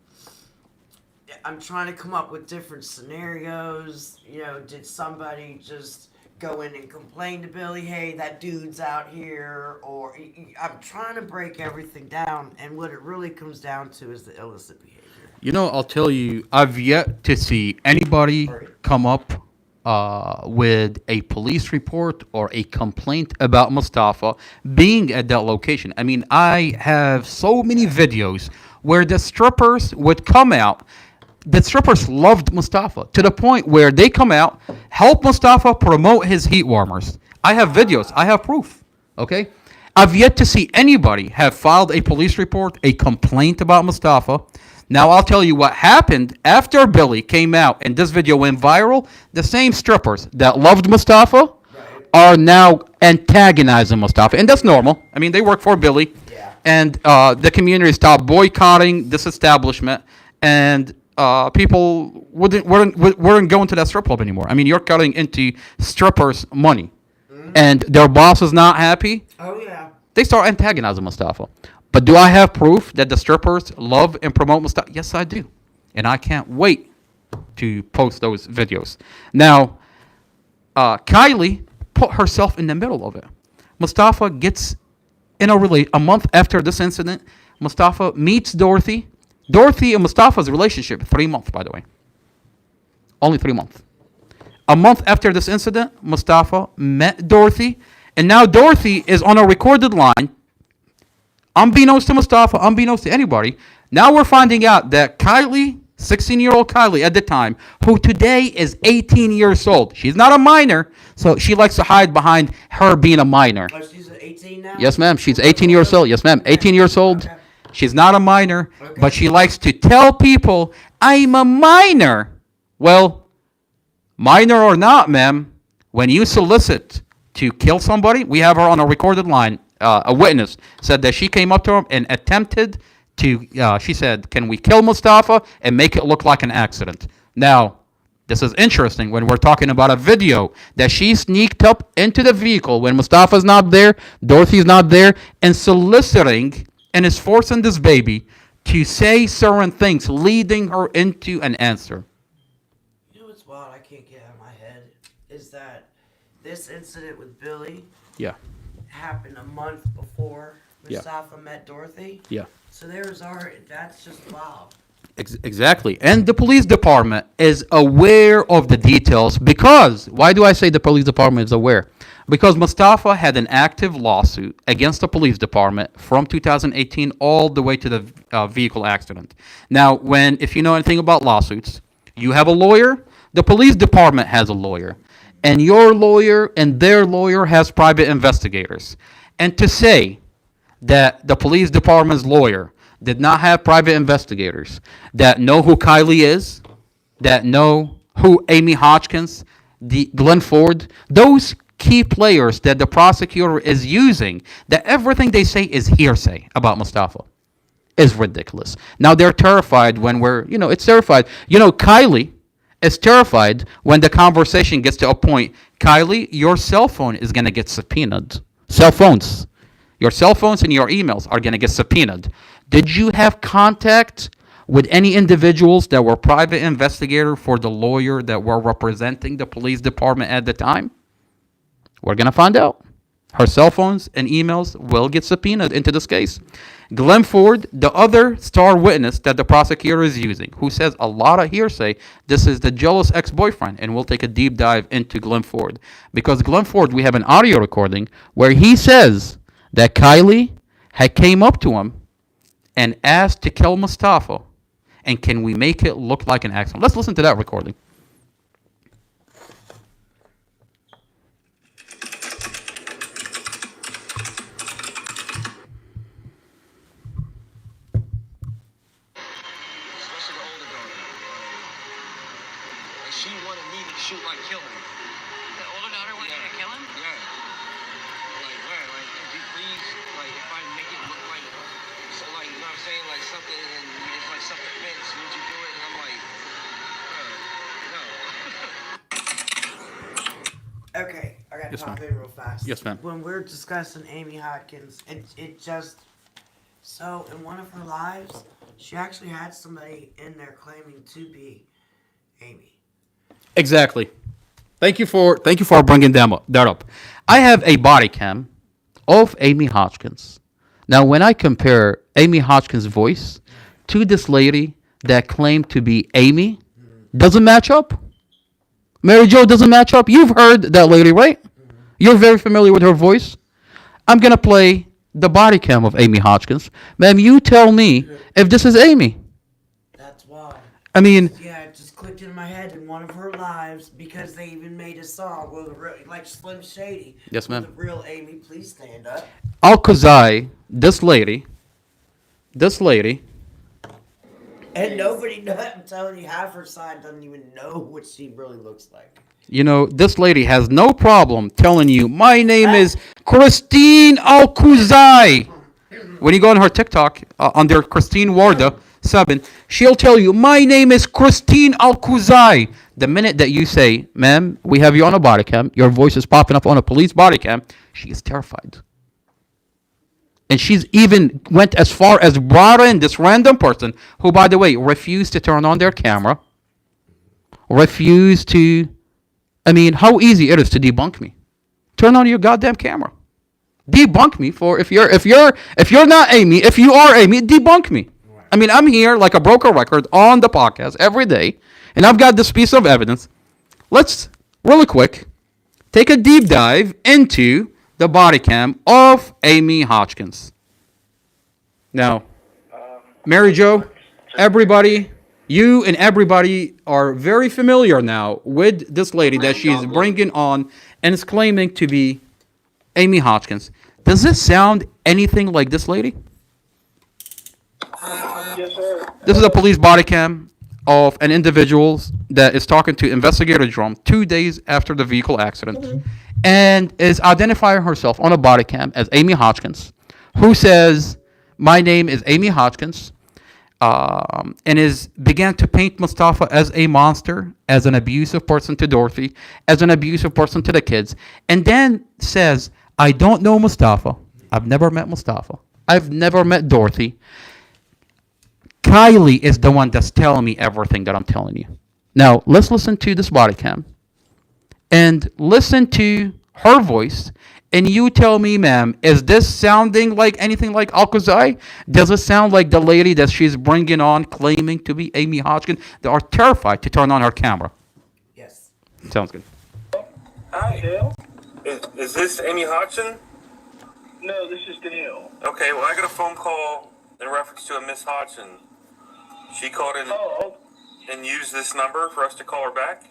trying to come up with different scenarios. You know, did somebody just go in and complain to Billy, hey, that dude's out here, or I'm trying to break everything down, and what it really comes down to is the illicit behavior. You know, I'll tell you, I've yet to see anybody come up with a police report or a complaint about Mustafa being at that location. I mean, I have so many videos where the strippers would come out. The strippers loved Mustafa to the point where they come out, help Mustafa promote his heat warmers. I have videos, I have proof. Okay? I've yet to see anybody have filed a police report, a complaint about Mustafa. Now I'll tell you what happened after Billy came out and this video went viral. The same strippers that loved Mustafa are now antagonizing Mustafa, and that's normal. I mean, they work for Billy, Yeah. and the community stopped boycotting this establishment, and people weren't going to that strip club anymore. I mean, you're cutting into strippers' money, and their boss is not happy. Oh, yeah. They start antagonizing Mustafa. But do I have proof that the strippers love and promote Mustafa? Yes, I do. And I can't wait to post those videos. Now, Kylie put herself in the middle of it. Mustafa gets in a month after this incident. Mustafa meets Dorothy. Dorothy and Mustafa's relationship, 3 months, by the way. Only 3 months. A month after this incident, Mustafa met Dorothy. And now Dorothy is on a recorded line. Unbeknownst to Mustafa, unbeknownst to anybody, now we're finding out that Kylie, 16-year-old Kylie at the time, who today is 18 years old, she's not a minor, so she likes to hide behind her being a minor. Oh, she's 18 now? Yes, ma'am, she's 18 years old. Yes, ma'am, 18 years old. Okay. She's not a minor, Okay. but she likes to tell people, I'm a minor. Well, minor or not, ma'am, when you solicit to kill somebody, we have her on a recorded line. A witness said that she came up to him and attempted to, she said, can we kill Mustafa and make it look like an accident? Now, this is interesting when we're talking about a video that she sneaked up into the vehicle when Mustafa's not there, Dorothy's not there, and soliciting and is forcing this baby to say certain things, leading her into an answer. You know what's wild I can't get out of my head? Is that this incident with Billy Yeah, happened a month before Yeah. Mustafa met Dorothy. yeah. So there's already, that's just wild. Exactly. And the police department is aware of the details because, why do I say the police department is aware? Because Mustafa had an active lawsuit against the police department from 2018 all the way to the vehicle accident. Now, if you know anything about lawsuits, you have a lawyer, the police department has a lawyer, and your lawyer and their lawyer has private investigators. And to say that the police department's lawyer did not have private investigators that know who Kylie is, that know who Amy Hodgkins, Glenn Ford, those key players that the prosecutor is using, that everything they say is hearsay about Mustafa, is ridiculous. Now they're terrified when it's terrified. Kylie is terrified when the conversation gets to a point. Kylie, your cell phone is going to get subpoenaed. Cell phones. Your cell phones and your emails are going to get subpoenaed. Did you have contact with any individuals that were private investigator for the lawyer that were representing the police department at the time? We're going to find out. Her cell phones and emails will get subpoenaed into this case. Glenn Ford, the other star witness that the prosecutor is using, who says a lot of hearsay, this is the jealous ex-boyfriend, and we'll take a deep dive into Glenn Ford. Because Glenn Ford, we have an audio recording where he says that Kylie had came up to him and asked to kill Mustafa, and can we make it look like an accident? Let's listen to that recording. Especially the older daughter. Like, she wanted me to shoot, like, kill him. The older daughter wanted you to kill him? Yeah. Like, man, like, could you please, like, if I make it look like, so, like, you know what I'm saying? Like, something, and it's like self-defense, would you do it? And I'm like, no. Okay, I gotta Yes, pop ma'am. in real fast. Yes, ma'am. When we're discussing Amy Hodgkins, it just, so in one of her lives, she actually had somebody in there claiming to be Amy. Exactly. Thank you for bringing that up. I have a body cam of Amy Hodgkins. Now, when I compare Amy Hodgkins' voice to this lady that claimed to be Amy, doesn't match up. Mary Jo doesn't match up. You've heard that lady, right? You're very familiar with her voice. I'm gonna play the body cam of Amy Hodgkins. Ma'am, you tell me if this is Amy. That's why. I mean, Yeah, it just clicked in my head in one of her lives because they even made a song with like Slim Shady. Yes, ma'am. With the real Amy, please stand up. Al Quzai, this lady, And nobody knows. I'm telling you, half her side doesn't even know what she really looks like. you know, this lady has no problem telling you, my name is Christine Al Quzai. When you go on her TikTok, under Christine Warda 7, she'll tell you, my name is Christine Al Quzai. The minute that you say, ma'am, we have you on a body cam, your voice is popping up on a police body cam, she is terrified. And she's even went as far as brought in this random person who, by the way, refused to turn on their camera, refused to. I mean, how easy it is to debunk me. Turn on your goddamn camera. Debunk me for if you're not Amy, if you are Amy, debunk me. I mean, I'm here like a broken record on the podcast every day, and I've got this piece of evidence. Let's really quick take a deep dive into the body cam of Amy Hodgkins. Now, Mary Jo, everybody, you and everybody are very familiar now with this lady that she's bringing on and is claiming to be Amy Hodgkins. Does this sound anything like this lady? Yes, sir. This is a police body cam of an individual that is talking to Investigator Drum 2 days after the vehicle accident and is identifying herself on a body cam as Amy Hodgkins, who says, my name is Amy Hodgkins, and began to paint Mustafa as a monster, as an abusive person to Dorothy, as an abusive person to the kids, and then says, I don't know Mustafa. I've never met Mustafa. I've never met Dorothy. Kylie is the one that's telling me everything that I'm telling you. Now, let's listen to this body cam and listen to her voice. And you tell me, ma'am, is this sounding like anything like Al Quzai? Does it sound like the lady that she's bringing on claiming to be Amy Hodgkins? They are terrified to turn on her camera. Yes. Sounds good. Hi, Dale. Is this Amy Hodgson? No, this is Dale. Okay, well, I got a phone call in reference to a Miss Hodgson. She called in Oh, and used this number for us to call her back.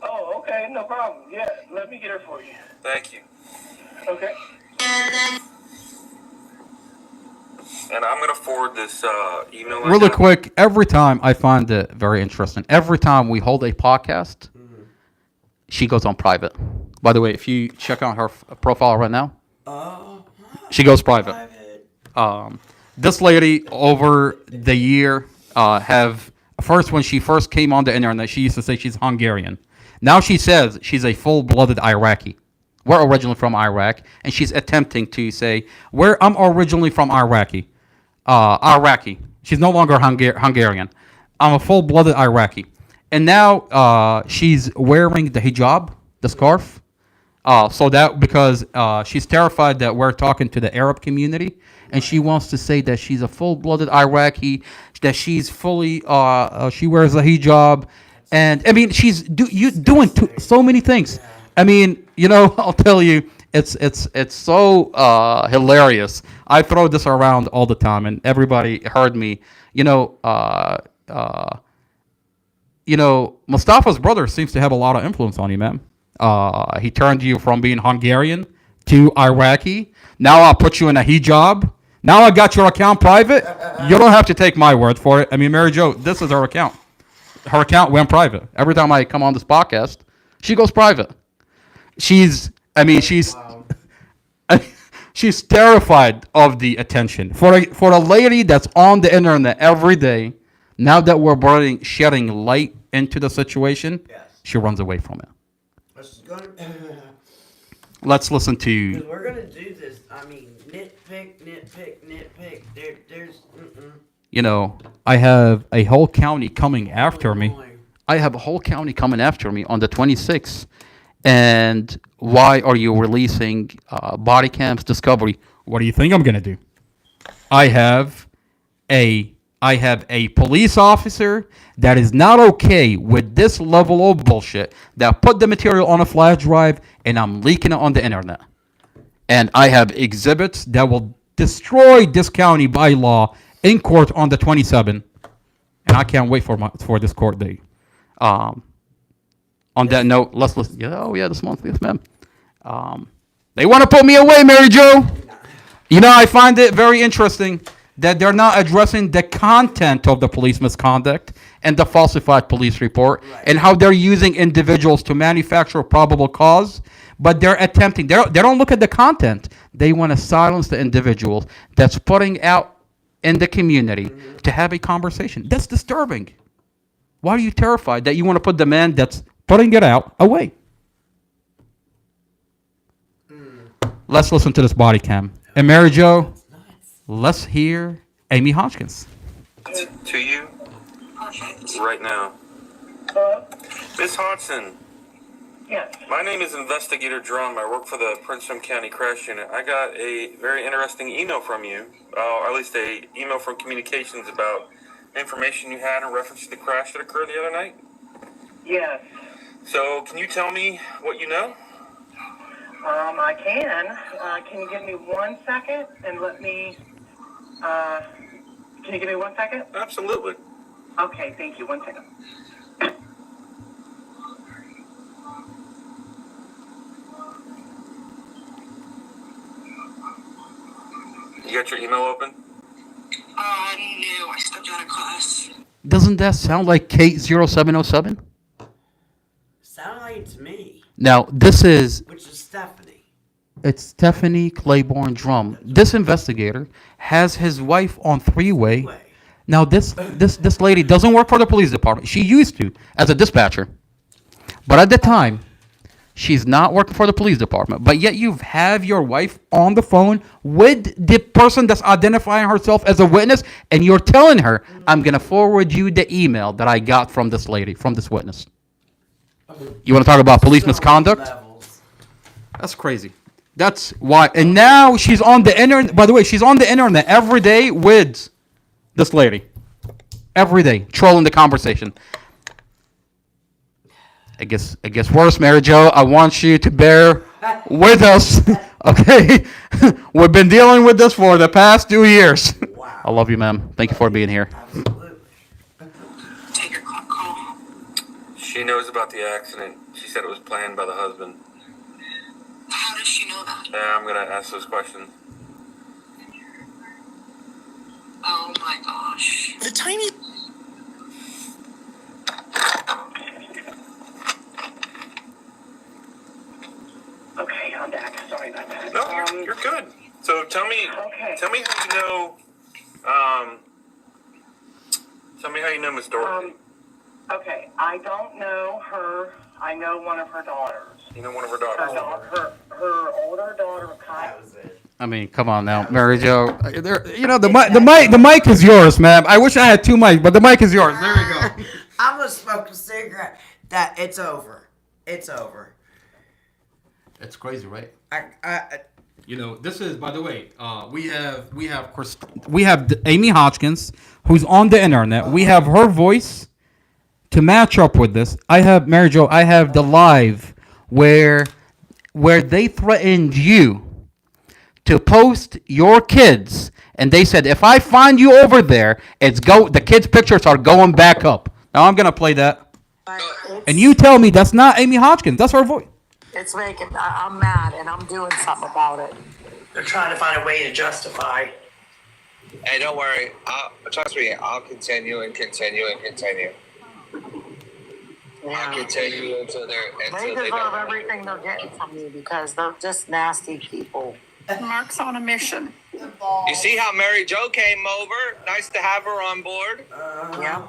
oh, okay, no problem. Yeah, let me get her for you. Thank you. Okay. And I'm going to forward this email. I Really got. quick, every time I find it very interesting. Every time we hold a podcast, she goes on private. By the way, if you check out her profile right now, she goes private. This lady over the year when she first came on the internet, she used to say she's Hungarian. Now she says she's a full-blooded Iraqi. We're originally from Iraq, and she's attempting to say, I'm originally from Iraqi. She's no longer Hungarian. I'm a full-blooded Iraqi. And now she's wearing the hijab, the scarf. So that because she's terrified that we're talking to the Arab community, and she wants to say that she's a full-blooded Iraqi, that she's fully she wears a hijab, and I mean she's doing so many things. I mean, I'll tell you, it's so hilarious. I throw this around all the time, and everybody heard me. Mustafa's brother seems to have a lot of influence on you, man. He turned you from being Hungarian to Iraqi. Now I'll put you in a hijab. Now I got your account private. You don't have to take my word for it. I mean, Mary Jo, this is her account. Her account went private. Every time I come on this podcast, she goes private. She's terrified of the attention. For a lady that's on the internet every day, now that we're shedding light into the situation, she runs away from it. Let's listen to. We're gonna do this. I mean, nitpick. There's. I have a whole county coming after me. I have a whole county coming after me on the 26th. And why are you releasing body cams discovery? What do you think I'm going to do? I have a police officer that is not okay with this level of bullshit, that put the material on a flash drive and I'm leaking it on the internet. And I have exhibits that will destroy this county by law in court on the 27th. And I can't wait for this court date. On that note, let's listen. Yeah, oh yeah, this month, yes, ma'am. They want to put me away, Mary Jo. You know, I find it very interesting that they're not addressing the content of the police misconduct and the falsified police report, and how they're using individuals to manufacture a probable cause, but they're attempting, they don't look at the content. They want to silence the individual that's putting out in the community to have a conversation. That's disturbing. Why are you terrified that you want to put the man that's putting it out away? Let's listen to this body cam. And Mary Jo, let's hear Amy Hodgkins. To you, right now. Miss Hodgson, Yes. my name is Investigator Drum. I work for the Prince William County Crash Unit. I got a very interesting email from you, or at least a email from communications about information you had in reference to the crash that occurred the other night. Yes. So, can you tell me what you know? I can. Can you give me 1 second and let me, can you give me 1 second? Absolutely. Okay, thank you. 1 second. You got your email open? No, I stepped out of class. Doesn't that sound like Kate 0707? Sounded like it to me, Now, this is, which is Stephanie. it's Stephanie Claiborne Drum. This investigator has his wife on three-way. Now, this lady doesn't work for the police department. She used to as a dispatcher. But at the time, she's not working for the police department. But yet you have your wife on the phone with the person that's identifying herself as a witness, and you're telling her, I'm going to forward you the email that I got from this lady, from this witness. You want to talk about police misconduct? Levels. That's crazy. That's why. And now she's on the internet. By the way, she's on the internet every day with this lady. Every day, trolling the conversation. It gets worse, Mary Jo. I want you to bear with us, okay? We've been dealing with this for the past 2 years. Wow. I love you, ma'am. Thank you for being here. Absolutely. Take your call. She knows about the accident. She said it was planned by the husband. How does she know that? Yeah, I'm going to ask those questions. Oh my gosh. The tiny... Okay, I'm back. Sorry about that. No, you're good. So tell me how you know, tell me how you know Miss Dorothy. Okay, I don't know her. I know one of her daughters. You know one of her daughters. Her older daughter, Kai. That was it. I mean, come on now, Mary Jo. You know, the mic is yours, ma'am. I wish I had two mics, but the mic is yours. There you go. I'm gonna smoke a cigarette. That it's over. It's over. It's crazy, right? I You know, this is, by the way, we have Amy Hodgkins, who's on the internet. We have her voice to match up with this. I have Mary Jo. I have the live where they threatened you to post your kids, and they said if I find you over there, the kids' pictures are going back up. Now I'm gonna play that, and you tell me that's not Amy Hodgkins. That's her voice. It's making, I'm mad and I'm doing something about it. They're trying to find a way to justify. Hey, don't worry. Trust me, I'll continue and continue and continue. I'll continue until They they deserve don't. everything they're getting from me because they're just nasty people. Mark's on a mission. You see how Mary Jo came over? Nice to have her on board. Yeah.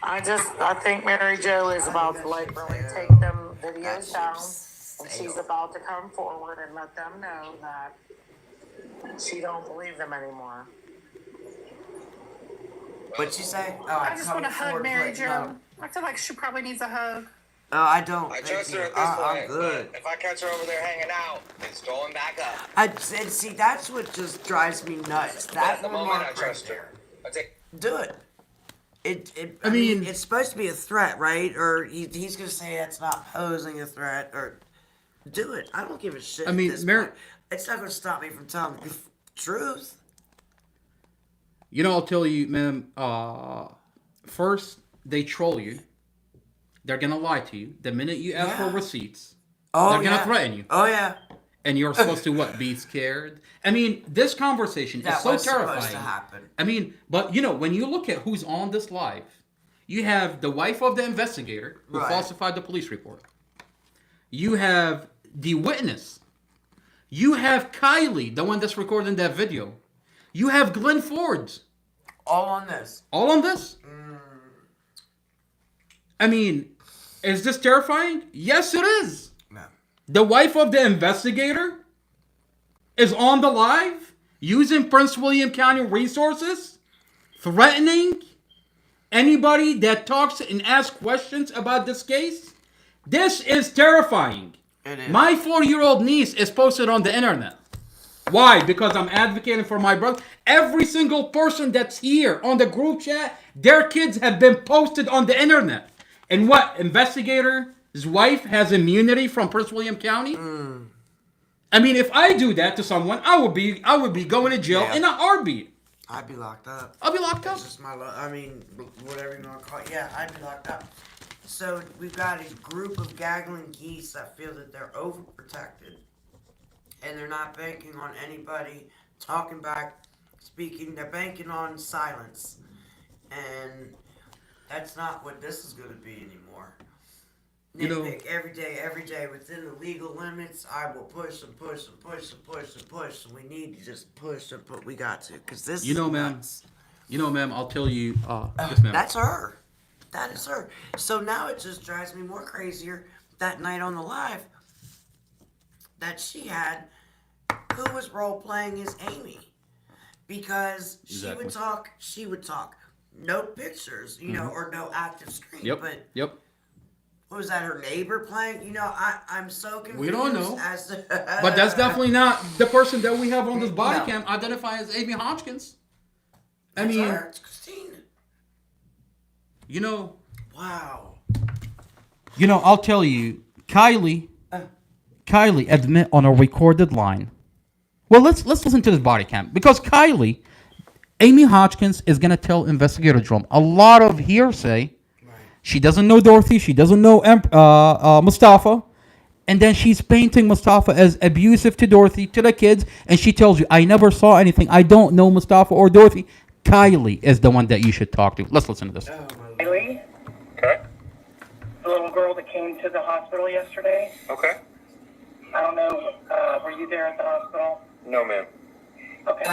I think Mary Jo is about to like really take them videos down. And she's about to come forward and let them know that she don't believe them anymore. What'd she say? Oh, I just want to hug Mary Jo. I feel like she probably needs a hug. I don't. I Thank trust you. her at this point. I'm good. If I catch her over there hanging out, it's going back up. And see, that's what just drives me nuts. That At the remark moment, I right trust there. her. I take. Do it. I mean, it's supposed to be a threat, right? Or he's gonna say that's not posing a threat, or do it. I don't give a shit. I mean, at this point. It's not gonna stop me from telling the truth. You know, I'll tell you, ma'am. First, they troll you. They're gonna lie to you. The minute you ask for receipts, they're gonna threaten you. Oh yeah. And you're supposed to what? Be scared. I mean, this conversation is so was terrifying. supposed to happen. I mean, but you know, when you look at who's on this live, you have the wife of the investigator who falsified the police report. You have the witness. You have Kylie, the one that's recording that video. You have Glenn Ford. All on this. All on this? I mean, is this terrifying? Yes, it is. No. The wife of the investigator is on the live using Prince William County resources, threatening anybody that talks and asks questions about this case. This is terrifying. It is. My 4-year-old niece is posted on the internet. Why? Because I'm advocating for my brother. Every single person that's here on the group chat, their kids have been posted on the internet. And what? Investigator's wife has immunity from Prince William County? I mean, if I do that to someone, I would be going to jail in a heartbeat. I'd be locked up. I'll be locked up. That's just my I mean, whatever you want to call it. Yeah, I'd be locked up. So we've got a group of gaggling geese that feel that they're overprotected. And they're not banking on anybody talking back, speaking. They're banking on silence. And that's not what this is going to be anymore. You know, Nitpick every day, within the legal limits. I will push and push and push and push and push. And we need to just push and put. We got to, because this. You know, is ma'am. nuts. You know, ma'am. I'll tell you. Yes, ma'am. That's her. That is her. So now it just drives me more crazier. That night on the live, that she had, who was role playing as Amy, because Exactly. she would talk. No pictures, you know, or no active screen. Yep. But Yep. what was that, her neighbor playing? You know, I'm so confused. We don't know. As to But that's definitely not the person that we have on this body No. cam identified as Amy Hodgkins. I That's mean, her. It's Christine. you know. Wow. You know, I'll tell you, Kylie admit on a recorded line. Well, let's listen to this body cam, because Amy Hodgkins is gonna tell investigator Jerome a lot of hearsay. She doesn't know Dorothy. She doesn't know Mustafa. And then she's painting Mustafa as abusive to Dorothy, to the kids. And she tells you, I never saw anything. I don't know Mustafa or Dorothy. Kylie is the one that you should talk to. Let's listen to this. Haley, Okay. the little girl that came to the hospital yesterday. Okay. I don't know, were you there at the hospital? No, ma'am. Okay.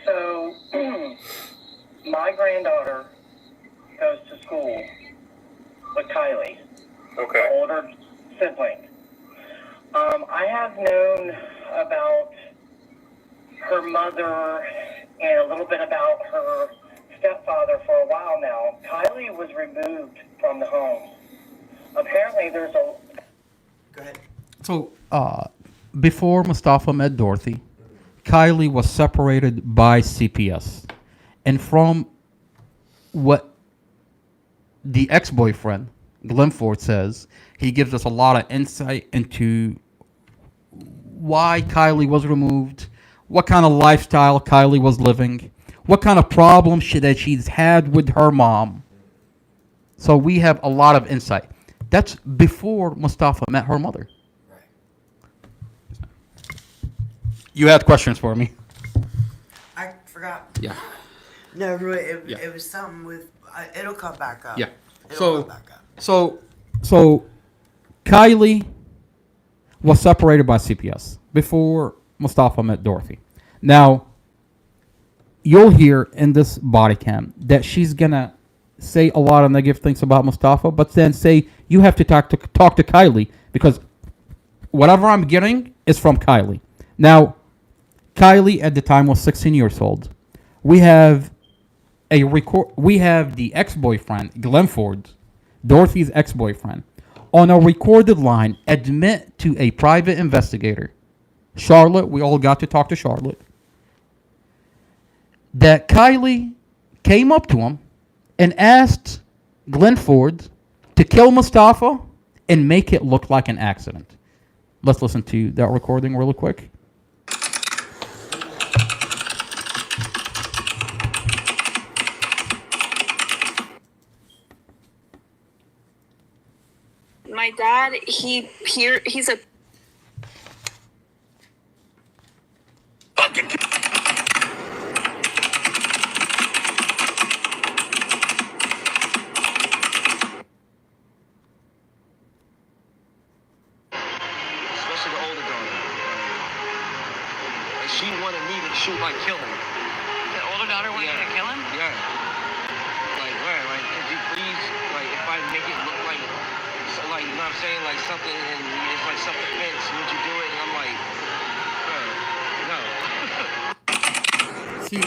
So, my granddaughter goes to school with Kylie, Okay. the older sibling. I have known about her mother and a little bit about her stepfather for a while now. Kylie was removed from the home. Apparently, there's a... Go ahead. So, before Mustafa met Dorothy, Kylie was separated by CPS. And from what the ex-boyfriend, Glenn Ford, says, he gives us a lot of insight into why Kylie was removed, what kind of lifestyle Kylie was living, what kind of problems that she's had with her mom. So we have a lot of insight. That's before Mustafa met her mother. You had questions for me. I forgot. Yeah. No, really, Yeah. it was something with. It'll come back up. Yeah. It'll come back up. So Kylie was separated by CPS before Mustafa met Dorothy. Now, you'll hear in this body cam that she's gonna say a lot of negative things about Mustafa, but then say you have to talk to Kylie, because whatever I'm getting is from Kylie. Now, Kylie at the time was 16 years old. We have We have the ex-boyfriend, Glenn Ford, Dorothy's ex-boyfriend, on a recorded line admit to a private investigator, Charlotte. We all got to talk to Charlotte. That Kylie came up to him and asked Glenn Ford to kill Mustafa and make it look like an accident. Let's listen to that recording really quick. My dad, he's a Especially the older daughter. Like, she wanted me to shoot, like, kill him. The older daughter wanted you to kill him? Yeah. Like, right, like, could you please, like, if I make it look like, so, like, you know what I'm saying? Like, something, and it's like self-defense, would you do it? And I'm like, no. See,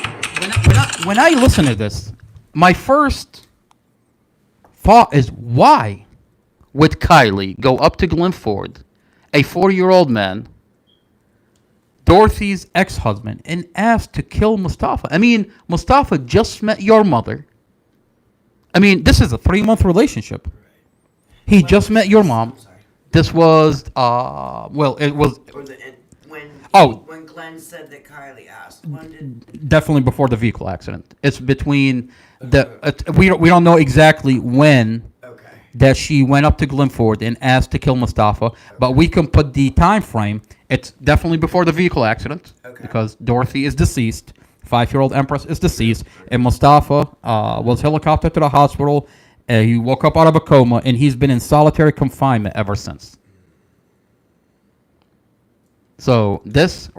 when I listen to this, my first thought is, why would Kylie go up to Glenn Ford, a 40-year-old man, Dorothy's ex-husband, and ask to kill Mustafa? I mean, Mustafa just met your mother. I mean, this is a 3-month relationship. He just met your mom. This was, it was... When Glenn said that Kylie asked. Definitely before the vehicle accident. It's between we don't know exactly when that she went up to Glenn Ford and asked to kill Mustafa, but we can put the time frame. It's definitely before the vehicle accident because Dorothy is deceased. 5-year-old Empress is deceased, and Mustafa was helicoptered to the hospital. He woke up out of a coma, and he's been in solitary confinement ever since. So this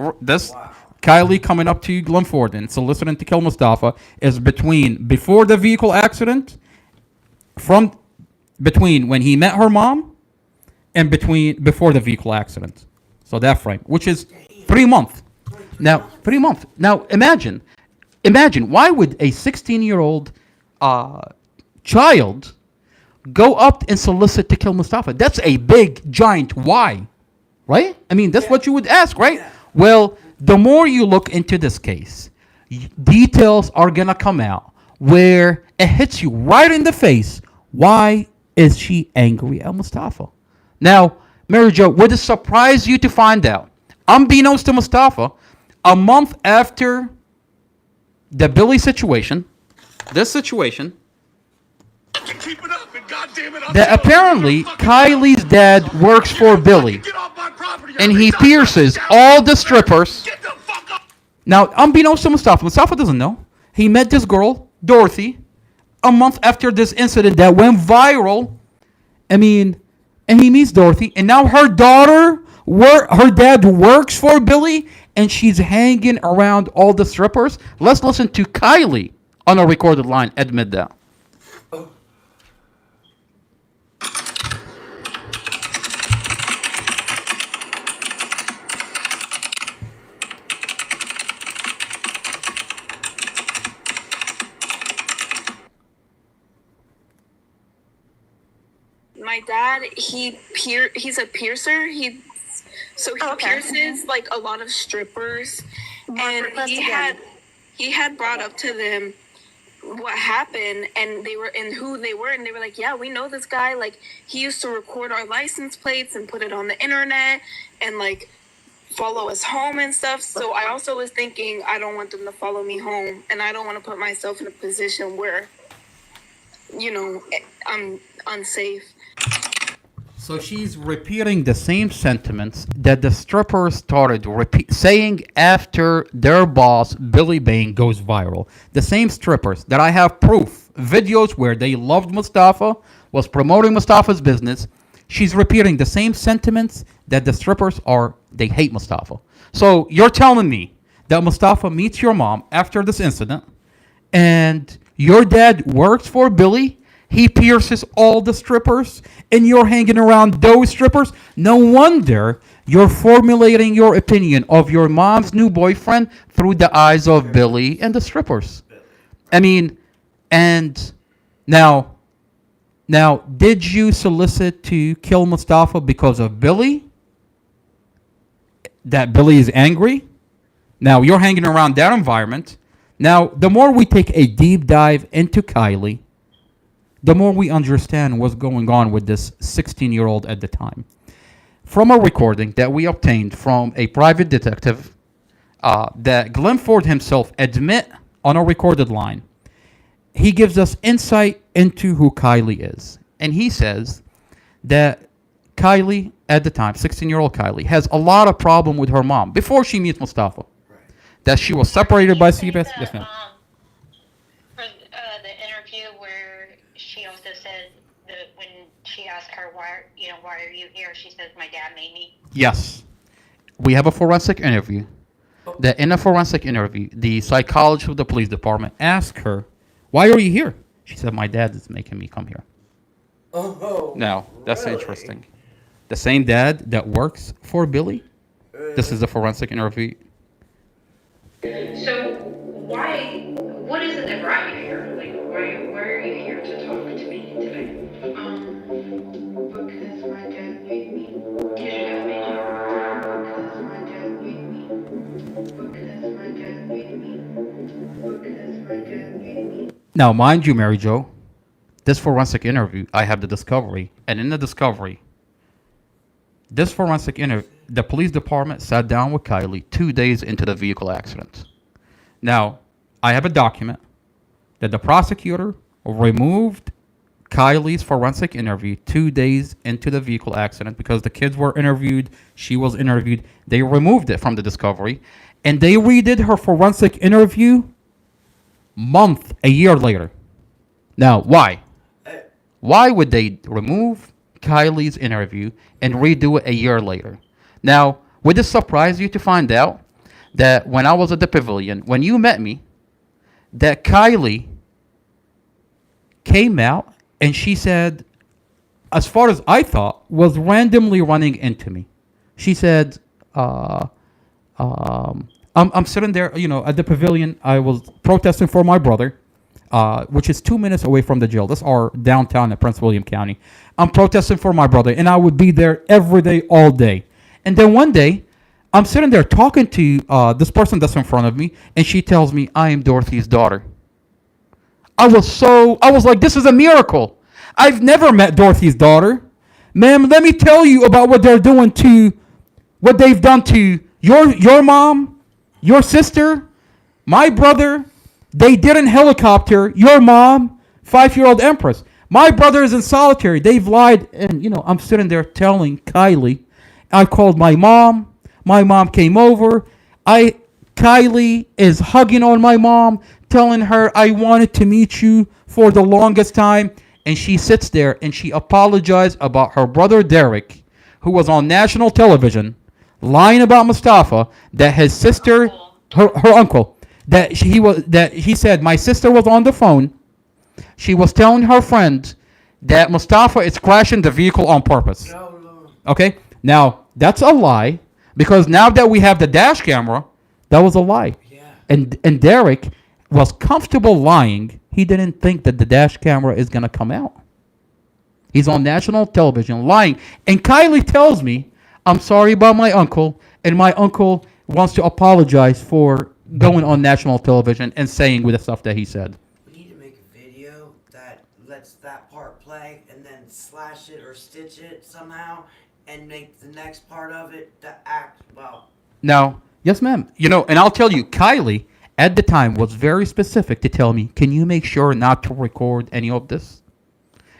Kylie coming up to Glenn Ford and soliciting to kill Mustafa is before the vehicle accident, between when he met her mom, and before the vehicle accident. So that frame, which is 3 months. Now 3 months. Now imagine, why would a 16-year-old child go up and solicit to kill Mustafa? That's a big giant why. Right? I mean, that's what you would ask, right? Yeah. Well, the more you look into this case, details are going to come out where it hits you right in the face. Why is she angry at Mustafa? Now, Mary Jo, would it surprise you to find out, unbeknownst to Mustafa, a month after the Billy situation, that apparently Kylie's dad works for Billy, and he pierces all the strippers. Now, unbeknownst to Mustafa doesn't know. He met this girl, Dorothy, a month after this incident that went viral. I mean, and he meets Dorothy, and now her dad works for Billy, and she's hanging around all the strippers. Let's listen to Kylie on a recorded line admit that. My dad, he's a piercer. He pierces like a lot of strippers, and he had brought up to them what happened, and they were and who they were, and they were like, yeah, we know this guy. Like, he used to record our license plates and put it on the internet and like follow us home and stuff. So I also was thinking, I don't want them to follow me home, and I don't want to put myself in a position where, you know, I'm unsafe. So she's repeating the same sentiments that the strippers started saying after their boss, Billy Bain, goes viral. The same strippers that I have proof, videos where they loved Mustafa, was promoting Mustafa's business. She's repeating the same sentiments that the strippers they hate Mustafa. So you're telling me that Mustafa meets your mom after this incident, and your dad works for Billy? He pierces all the strippers, and you're hanging around those strippers? No wonder you're formulating your opinion of your mom's new boyfriend through the eyes of Billy and the strippers. I mean, And now, did you solicit to kill Mustafa because of Billy? That Billy is angry? Now, you're hanging around that environment. Now, the more we take a deep dive into Kylie, the more we understand what's going on with this 16-year-old at the time. From a recording that we obtained from a private detective that Glenn Ford himself admit on a recorded line, he gives us insight into who Kylie is. And he says that Kylie, at the time, 16-year-old Kylie, has a lot of problem with her mom before she meets Mustafa. Right. That she was separated by CBS. Yes, ma'am. For the interview where she also said that when she asked her why are you here, she says my dad made me. Yes. We have a forensic interview. That in a forensic interview, the psychologist of the police department asked her, "Why are you here?" She said, "My dad is making me come here." Oh. Now, that's interesting. The same dad that works for Billy. This is a forensic interview. So what is it that brought you here? Like, why are you here to talk to me today? Because my dad made me. Because your dad made you? Because my dad made me. Because my dad made me. Because my dad made me. Now, mind you, Mary Jo, this forensic interview, I have the discovery. And in the discovery, this forensic interview, the police department sat down with Kylie 2 days into the vehicle accident. Now, I have a document that the prosecutor removed Kylie's forensic interview 2 days into the vehicle accident because the kids were interviewed, she was interviewed. They removed it from the discovery, and they redid her forensic interview a year later. Now, why? Why would they remove Kylie's interview and redo it a year later? Now, would this surprise you to find out that when I was at the pavilion, when you met me, that Kylie came out and she said, as far as I thought, was randomly running into me. She said, I'm sitting there, at the pavilion. I was protesting for my brother, which is 2 minutes away from the jail. That's our downtown in Prince William County. I'm protesting for my brother, and I would be there every day, all day. And then one day, I'm sitting there talking to this person that's in front of me, and she tells me, I am Dorothy's daughter. I was like, this is a miracle. I've never met Dorothy's daughter. Ma'am, let me tell you about what they've done to your mom, your sister, my brother. They didn't helicopter your mom, 5-year-old Empress. My brother is in solitary. They've lied. And, I'm sitting there telling Kylie, I called my mom. My mom came over. Kylie is hugging on my mom, telling her, I wanted to meet you for the longest time. And she sits there and she apologized about her brother Derek, who was on national television, lying about Mustafa, that his sister, her uncle, that he said, my sister was on the phone. She was telling her friend that Mustafa is crashing the vehicle on purpose. Okay? Now, that's a lie, because now that we have the dash camera, that was a lie. Yeah. And Derek was comfortable lying. He didn't think that the dash camera is going to come out. He's on national television lying. And Kylie tells me, I'm sorry about my uncle, and my uncle wants to apologize for going on national television and saying with the stuff that he said. We need to make a video that lets that part play and then slash it or stitch it somehow and make the next part of it the act well. Now, yes, ma'am. And I'll tell you, Kylie at the time was very specific to tell me, can you make sure not to record any of this?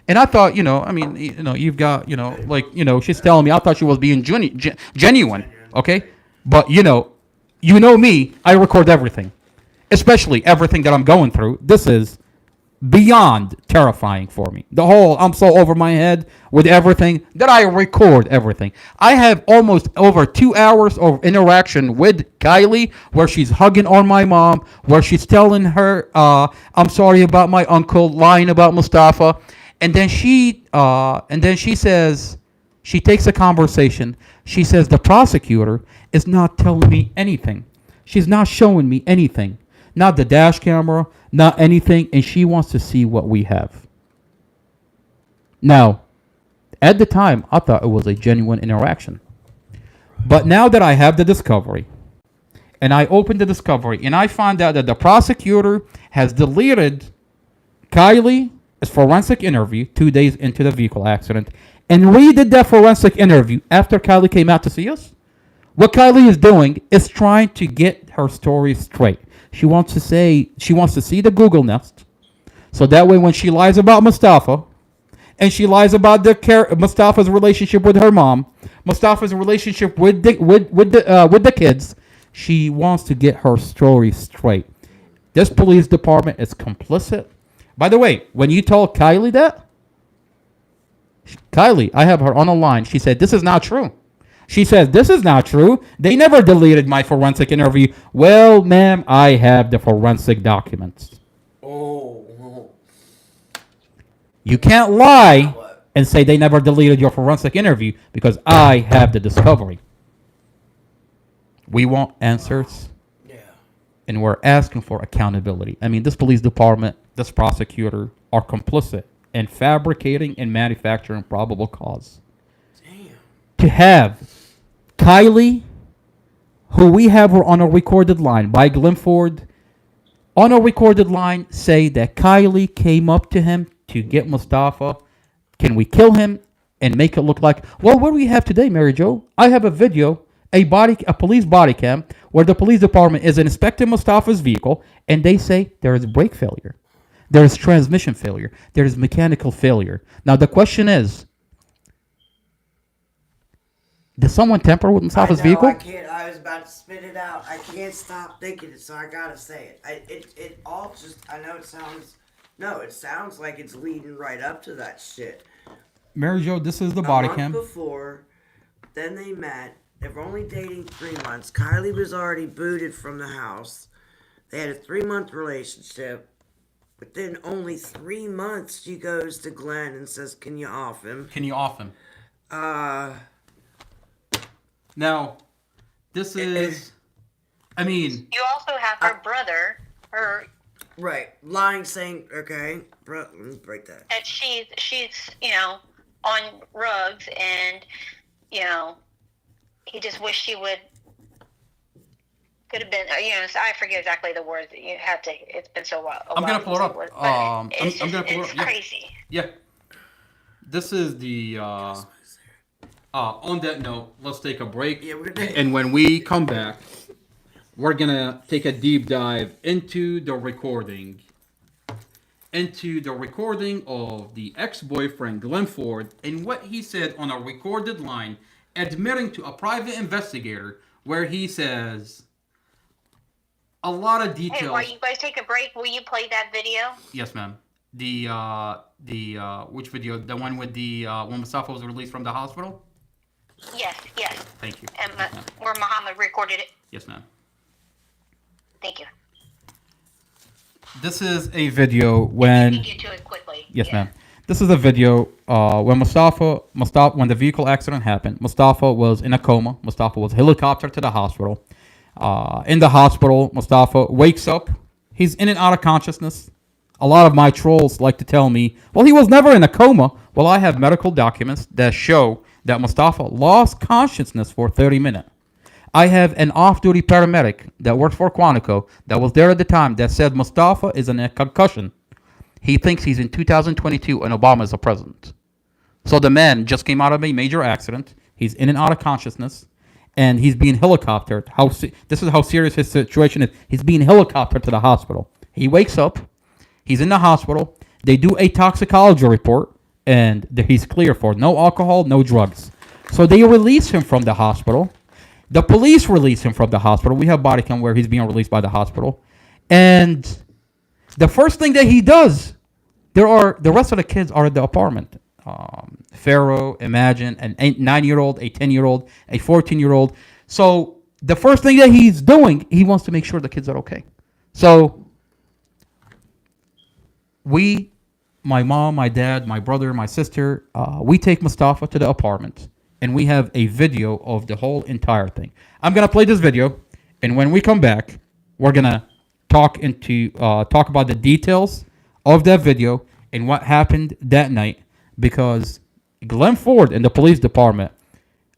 And I thought, you've got, she's telling me, I thought she was being genuine, okay? But, me, I record everything, especially everything that I'm going through. This is beyond terrifying for me. I'm so over my head with everything that I record everything. I have almost over 2 hours of interaction with Kylie where she's hugging on my mom, where she's telling her, I'm sorry about my uncle, lying about Mustafa. And then she says, she takes a conversation. She says, the prosecutor is not telling me anything. She's not showing me anything. not the dash camera, not anything, and she wants to see what we have. Now, at the time, I thought it was a genuine interaction. But now that I have the discovery, and I opened the discovery, and I found out that the prosecutor has deleted Kylie forensic interview 2 days into the vehicle accident and redid that forensic interview after Kylie came out to see us. What Kylie is doing is trying to get her story straight. She wants to see the Google Nest, so that way when she lies about Mustafa, and she lies about Mustafa's relationship with her mom, Mustafa's relationship with the kids, she wants to get her story straight. This police department is complicit. By the way, when you told Kylie that, Kylie, I have her on the line. She said, this is not true. She says, this is not true. They never deleted my forensic interview. Well, ma'am, I have the forensic documents. Oh. You can't lie and say they never deleted your forensic interview because I have the discovery. We want answers. And we're asking for accountability. I mean, this police department, this prosecutor are complicit in fabricating and manufacturing probable cause. Damn. To have Kylie, who we have her on a recorded line by Glenford, on a recorded line say that Kylie came up to him to get Mustafa. Can we kill him and make it look like, well, what do we have today, Mary Jo? I have a video, a police body cam where the police department is inspecting Mustafa's vehicle and they say there is brake failure, there is transmission failure, there is mechanical failure. Now the question is, did someone tamper with Mustafa's vehicle? I was about to spit it out. I can't stop thinking it, so I gotta say it. It all just, I know it sounds like it's leading right up to that shit. Mary Jo, this is the body cam. A month before, then they met. They were only dating 3 months. Kylie was already booted from the house. They had a 3-month relationship. Within only 3 months, she goes to Glenn and says, can you off him? Can you off him? Now, this is, I mean... You also have her brother, Right, lying, saying, okay, let me break that. And she's, on rugs and, he just wished she could have been, so I forget exactly the words that you had to, it's been so while. I'm going to pull it up. I'm going to pull it up. It's crazy. Yeah. This is the, on that note, let's take a break. Yeah, we're gonna... And when we come back, we're going to take a deep dive into the recording of the ex-boyfriend Glenford and what he said on a recorded line, admitting to a private investigator where he says a lot of details. Hey, while you guys take a break, will you play that video? Yes, ma'am. Which video? The one with when Mustafa was released from the hospital? Yes. Thank you. And where Muhammad recorded it? Yes, ma'am. Thank you. This is a video when... You can get to it quickly. Yes, ma'am. This is a video when Mustafa, when the vehicle accident happened, Mustafa was in a coma. Mustafa was helicoptered to the hospital. In the hospital, Mustafa wakes up. He's in and out of consciousness. A lot of my trolls like to tell me, well, he was never in a coma. Well, I have medical documents that show that Mustafa lost consciousness for 30 minutes. I have an off-duty paramedic that works for Quantico that was there at the time that said Mustafa is in a concussion. He thinks he's in 2022 and Obama is the president. So the man just came out of a major accident. He's in and out of consciousness, and he's being helicoptered. This is how serious his situation is. He's being helicoptered to the hospital. He wakes up. He's in the hospital. They do a toxicology report, and he's clear for no alcohol, no drugs. So they release him from the hospital. The police release him from the hospital. We have body cam where he's being released by the hospital. And the first thing that he does, the rest of the kids are at the apartment. Pharaoh, Imagine, an 9-year-old, a 10-year-old, a 14-year-old. So the first thing that he's doing, he wants to make sure the kids are okay. So my mom, my dad, my brother, my sister, we take Mustafa to the apartment. And we have a video of the whole entire thing. I'm going to play this video. And when we come back, we're going to talk about the details of that video and what happened that night, because Glenn Ford and the police department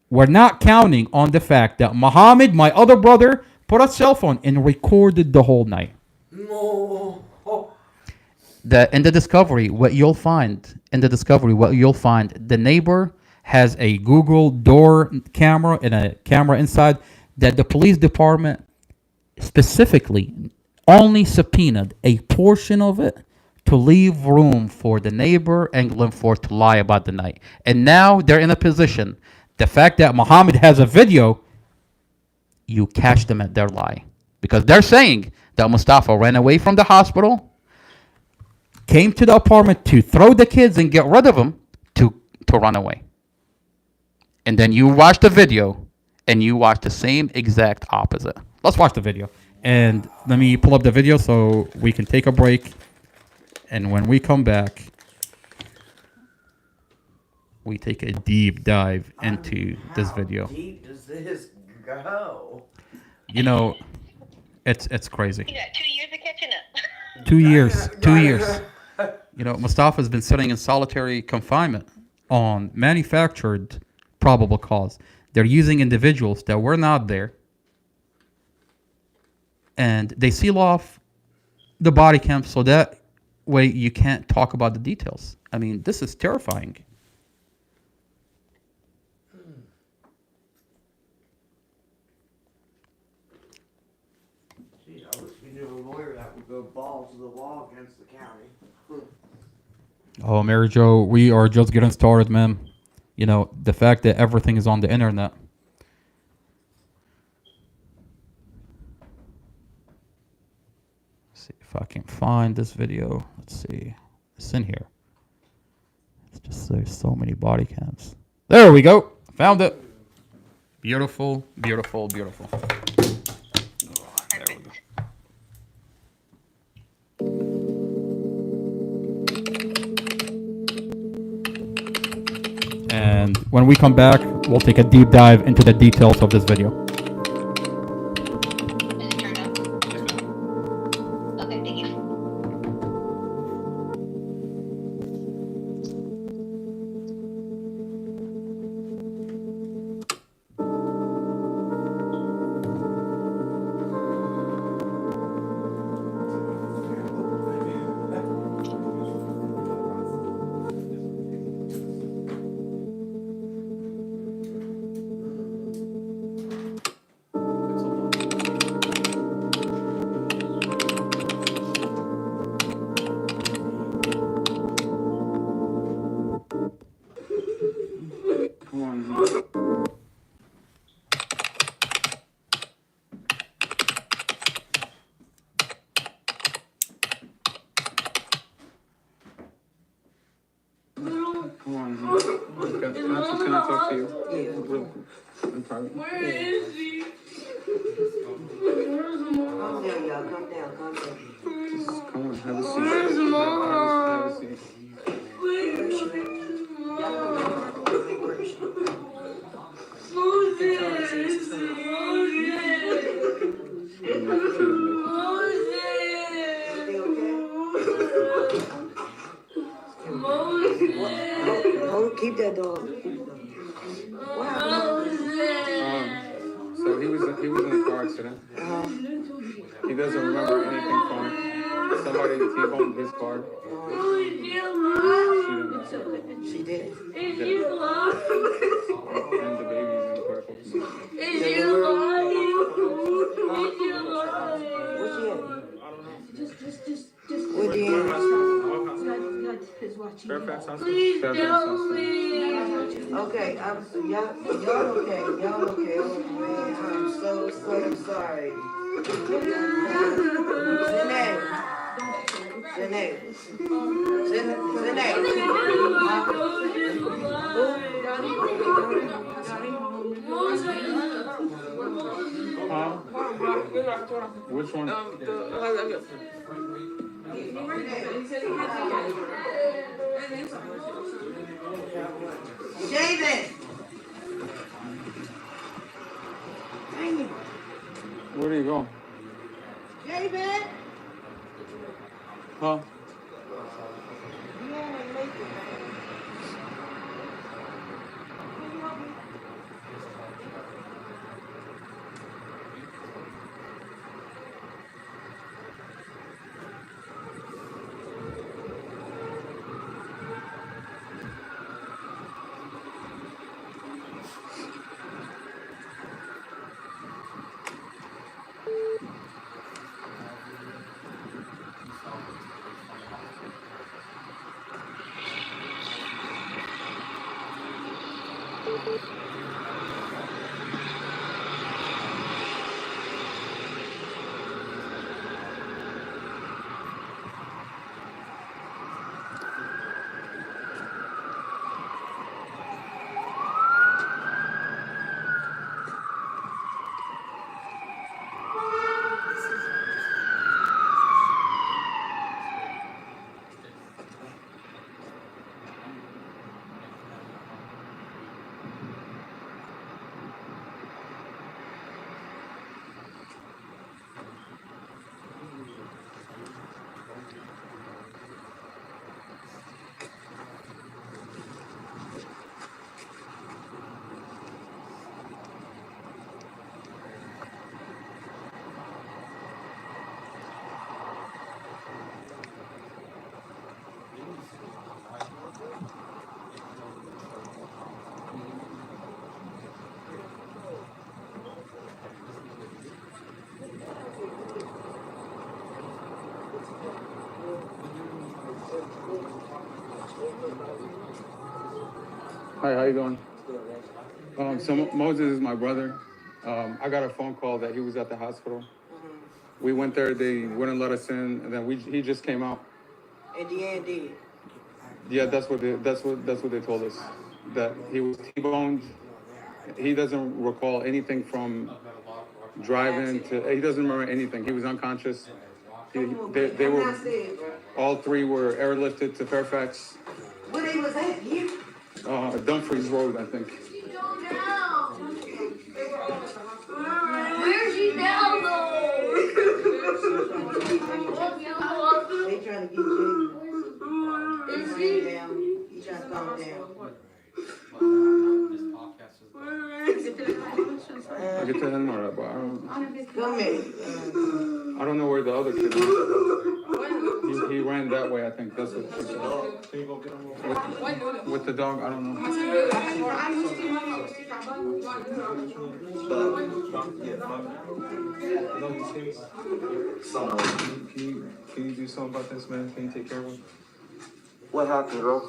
were not counting on the fact that Muhammad, my other brother, put a cell phone and recorded the whole night. No. In the discovery, what you'll find, the neighbor has a Google door camera and a camera inside that the police department specifically only subpoenaed a portion of it to leave room for the neighbor and Glenn Ford to lie about the night. And now they're in a position, the fact that Muhammad has a video, you catch them at their lie. Because they're saying that Mustafa ran away from the hospital, came to the apartment to throw the kids and get rid of them, to run away. And then you watch the video and you watch the same exact opposite. Let's watch the video. And let me pull up the video so we can take a break. And when we come back, we take a deep dive into this video. How deep does this go? You know, it's crazy. You got 2 years of catching up. 2 years. 2 years. You know, Mustafa's been sitting in solitary confinement on manufactured probable cause. They're using individuals that were not there. And they seal off the body cam so that way you can't talk about the details. I mean, this is terrifying. Gee, I wish we knew a lawyer that would go balls to the wall against the county. Oh, Mary Jo, we are just getting started, man. You know, the fact that everything is on the internet. Let's see if I can find this video. Let's see. It's in here. It's just, there's so many body cams. There we go. Found it. Beautiful, beautiful, beautiful. There we go. And when we come back, we'll take a deep dive into the details of this video. Is it turned on? Okay, thank you. Can I talk to you? In private. Where is he? Where's mom? Calm down, y'all. Calm down. Just come on, have a seat. Where's mom? Have a seat. Where's mom? Moses! Oh, keep that dog. So he was in a car accident. He doesn't remember anything from it. Somebody T-boned his car. She did. Is you alive? And the baby's in critical condition. Is you alive? Is you alive? Where's she at? Just. Where Deanna? Fairfax Hospital. Please Fairfax tell Hospital. Okay, me. y'all okay. Y'all okay. Oh, man, I'm so sorry. Which one? David! Where are you going? David! Huh? Hi, how you doing? So Moses is my brother. I got a phone call that he was at the hospital. We went there, they wouldn't let us in, and then he just came out. And Deanne did. Yeah, that's what they told us. That he was T-boned. He doesn't recall anything from driving to. He doesn't remember anything. He was unconscious. They were. All three were airlifted to Fairfax. Where they was at? Here? Dumfries Road, I think. Where's she now, though? They trying to get you. Is he? He trying to calm down. I get to him or but I don't. Come here. I don't know where the other kid is. He ran that way, I think. That's what she said. With the dog, I don't know. Can you do something about this, man? Can you take care of him? What happened, bro?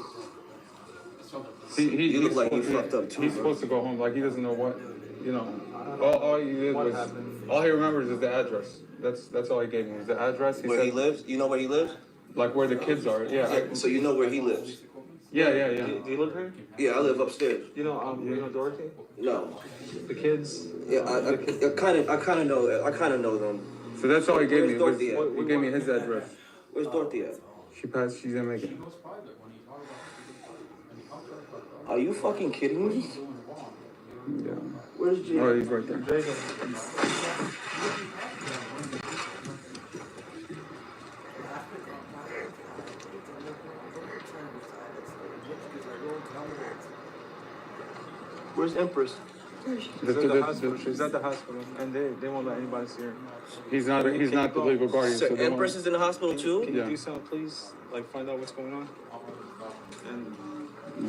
He look like you fucked up too. He's supposed to go home. Like he doesn't know what, you know. All he did was, all he remembers is the address. That's all he gave me was the address. Where he lives? You know where he lives? Like where the kids are. Yeah. So you know where he lives? Yeah. Do you live here? Yeah, I live upstairs. You know Dorothy? No. The kids? Yeah, I kind of know them. So that's all he gave me. Where's Dorothy at? He gave me his address. Where's Dorothy at? She passed. She didn't make it. Are you fucking kidding me? Yeah. Where's Jay? Oh, he's right there. Where's Empress? She's at the hospital, and they won't let anybody see her. He's not the legal guardian. So Empress is in the hospital too? Can you do something, please? Like find out what's going on. And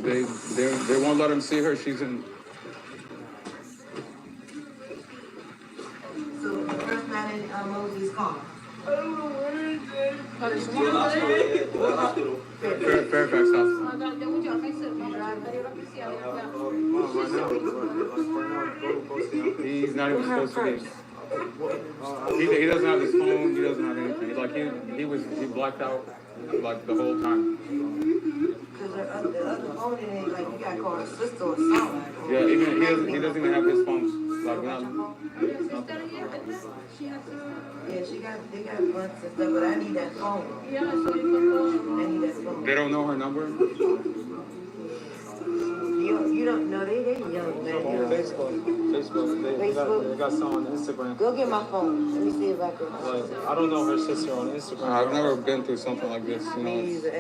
they won't let him see her. She's in. So the first man in Mosey's car. Fairfax Hospital. He's not even supposed to be. He doesn't have his phone. He doesn't have anything. Like he blacked out like the whole time. Because the other phone ain't like you got to call her sister or something. Yeah, he doesn't even have his phone. Like Yeah, they got blunts and stuff, but I need that phone. I need that phone. They don't know her number. You don't know, they young, man. Facebook. Facebook. They got some on Instagram. Go get my phone. Let me see if I can. Like, I don't know her sister on Instagram. I've never been through something like this. You know. Me either.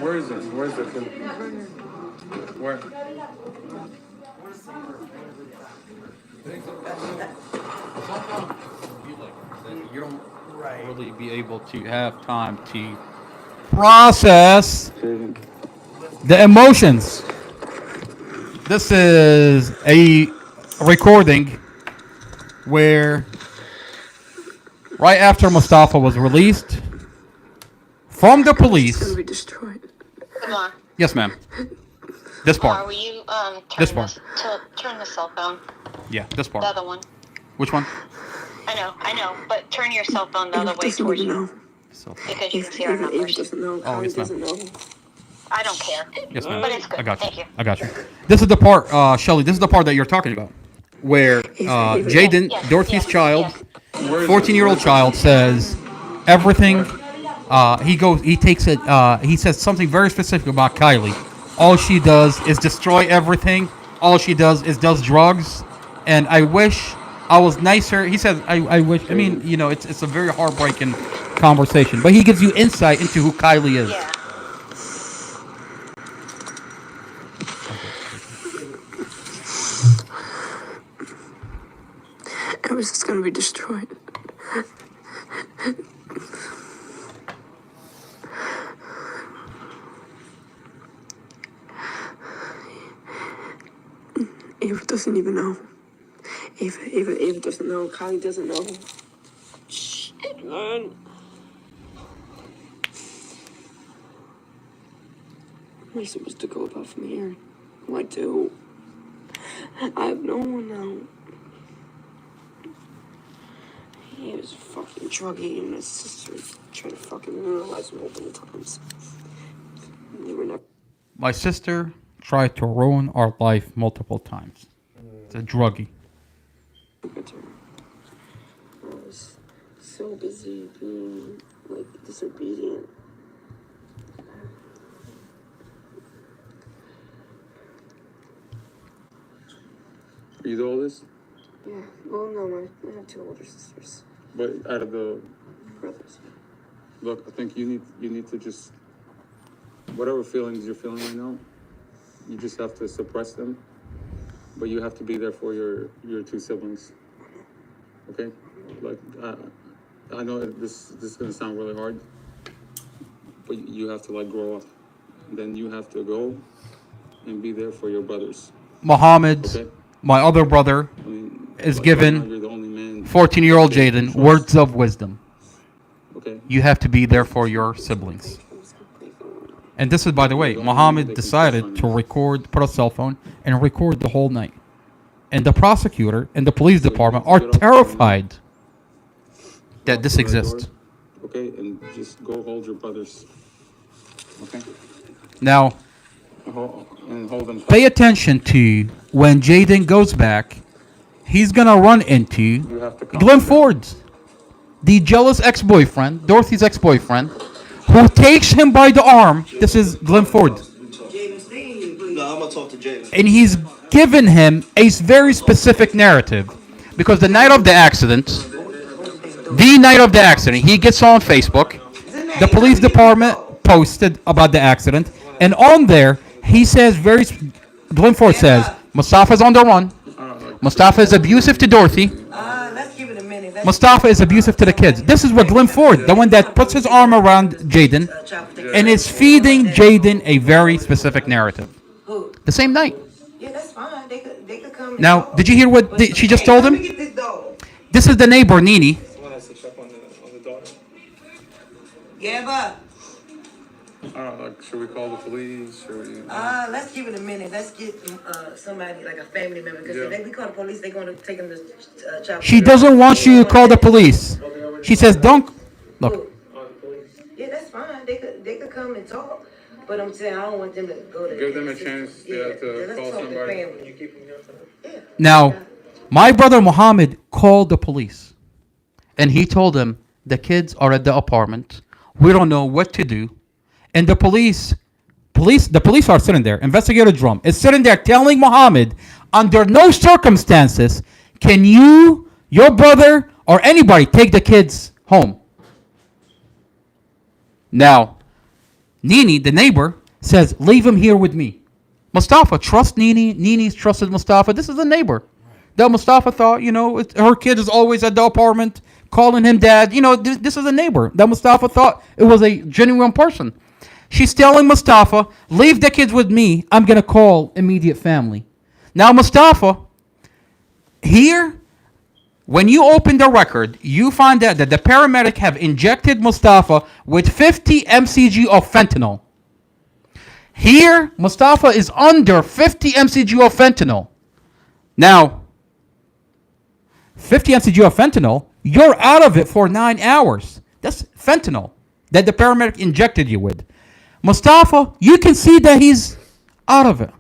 Where is it? Where's the kid? Where? You don't really be able to have time to process the emotions. This is a recording where right after Mustafa was released from the police. Come on. Yes, ma'am. This part. Will you This part. turn the cell phone? Yeah, this The part. other one. Which one? I know, but turn your cell phone the other way towards you. Because you can see our numbers. Oh, yes, ma'am. I don't care. Yes, ma'am. But it's good. I got you. Thank you. I got you. This is the part, Shelly. This is the part that you're talking about, where Jaden, Dorothy's child, 14-year-old child, says everything. He takes it. He says something very specific about Kylie. All she does is destroy everything. All she does is does drugs. And I wish I was nicer. He says, I wish. I mean, you know, it's a very heartbreaking conversation. But he gives you insight into who Kylie is. Yeah. Everything's gonna be destroyed. Ava doesn't even know. Ava doesn't know. Kylie doesn't know. Shit, man. Am I supposed to go about from here? What do? I have no one now. He was fucking druggy and his sister tried to fucking neutralize him multiple times. They were never. My sister tried to ruin our life multiple times. It's a druggie. I was so busy being like disobedient. Are you the oldest? Yeah. Well, no, I have two older sisters. But out of the Brothers. look, I think you need to just whatever feelings you're feeling right now, you just have to suppress them. But you have to be there for your two siblings. Okay? Like I know this is gonna sound really hard, but you have to like grow up. Then you have to go and be there for your brothers. Muhammad, Okay? my other brother, I mean, is like, given right now, you're the only man 14-year-old they can Jaden trust. words of wisdom. Okay? You have to be there for your siblings. And this is, by the way, Muhammad decided to put a cell phone and record the whole night. And the prosecutor and the police department are terrified that this exists. Okay, and just go hold your brothers. Okay? Now, And hold them. pay attention to when Jaden goes back, he's going to run into Glenn Ford, the jealous ex-boyfriend, Dorothy's ex-boyfriend, who takes him by the arm. This is Glenn Ford. No, I'm gonna talk to Jaden. And he's given him a very specific narrative. Because the night of the accident, he gets on Facebook. The police department posted about the accident. And on there, he says Glenn Ford says, Mustafa's on the run. Mustafa is abusive to Dorothy. Let's give it a minute. Mustafa is abusive to the kids. This is what Glenn Ford, the one that puts his arm around Jaden and is feeding Jaden a very specific narrative. The same night. Yeah, that's fine. They could come. Now, did you hear what she just told him? This is the neighbor, Nini. Yeah, but I don't know, like, should we call the police? Should we? let's give it a minute. Let's get somebody like a family member because if we call the police, they're gonna take them to child. She doesn't want you to call the police. She says, don't. Look, Yeah, that's fine. They could come and talk. But I'm saying I don't want them to go to. Give them a chance to let's call talk to somebody. family. Now, my brother Muhammad called the police, and he told them the kids are at the apartment. We don't know what to do, and the police are sitting there. Investigator Drum is sitting there telling Muhammad, under no circumstances can you, your brother, or anybody take the kids home. Now, Nini, the neighbor, says, leave him here with me. Mustafa trusts Nini. Nini's trusted Mustafa. This is a neighbor. That Mustafa thought, her kid is always at the apartment, calling him dad. This is a neighbor. That Mustafa thought it was a genuine person. She's telling Mustafa, leave the kids with me. I'm going to call immediate family. Now, Mustafa, here, when you open the record, you find out that the paramedic have injected Mustafa with 50 mcg of fentanyl. Here, Mustafa is under 50 mcg of fentanyl. Now, 50 mcg of fentanyl, you're out of it for 9 hours. That's fentanyl that the paramedic injected you with. Mustafa, you can see that he's out of it.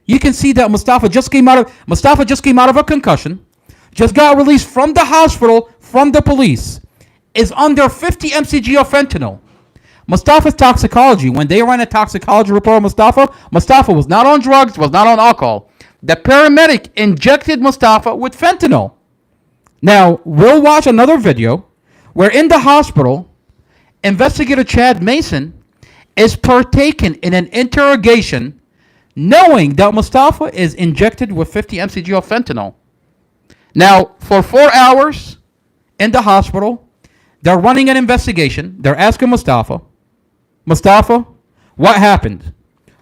You can see that Mustafa just came out of a concussion, just got released from the hospital from the police, is under 50 mcg of fentanyl. Mustafa's toxicology, when they ran a toxicology report on Mustafa was not on drugs, was not on alcohol. The paramedic injected Mustafa with fentanyl. Now, we'll watch another video where in the hospital, investigator Chad Mason is partaking in an interrogation knowing that Mustafa is injected with 50 mcg of fentanyl. Now, for 4 hours in the hospital, they're running an investigation. They're asking Mustafa, what happened?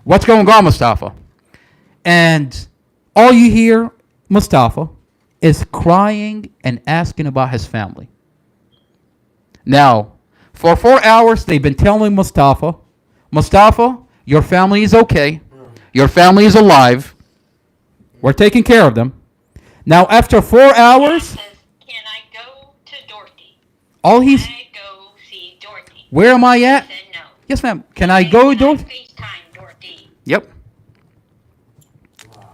What's going on, Mustafa? And all you hear, Mustafa, is crying and asking about his family. Now, for 4 hours, they've been telling Mustafa, your family is okay. Your family is alive. We're taking care of them. Now, after 4 hours, Can I go to Dorothy? all he's... Can I go see Dorothy? Where am I at? He said no. Yes, ma'am. Can I go, Dorothy? FaceTime Dorothy. Yep.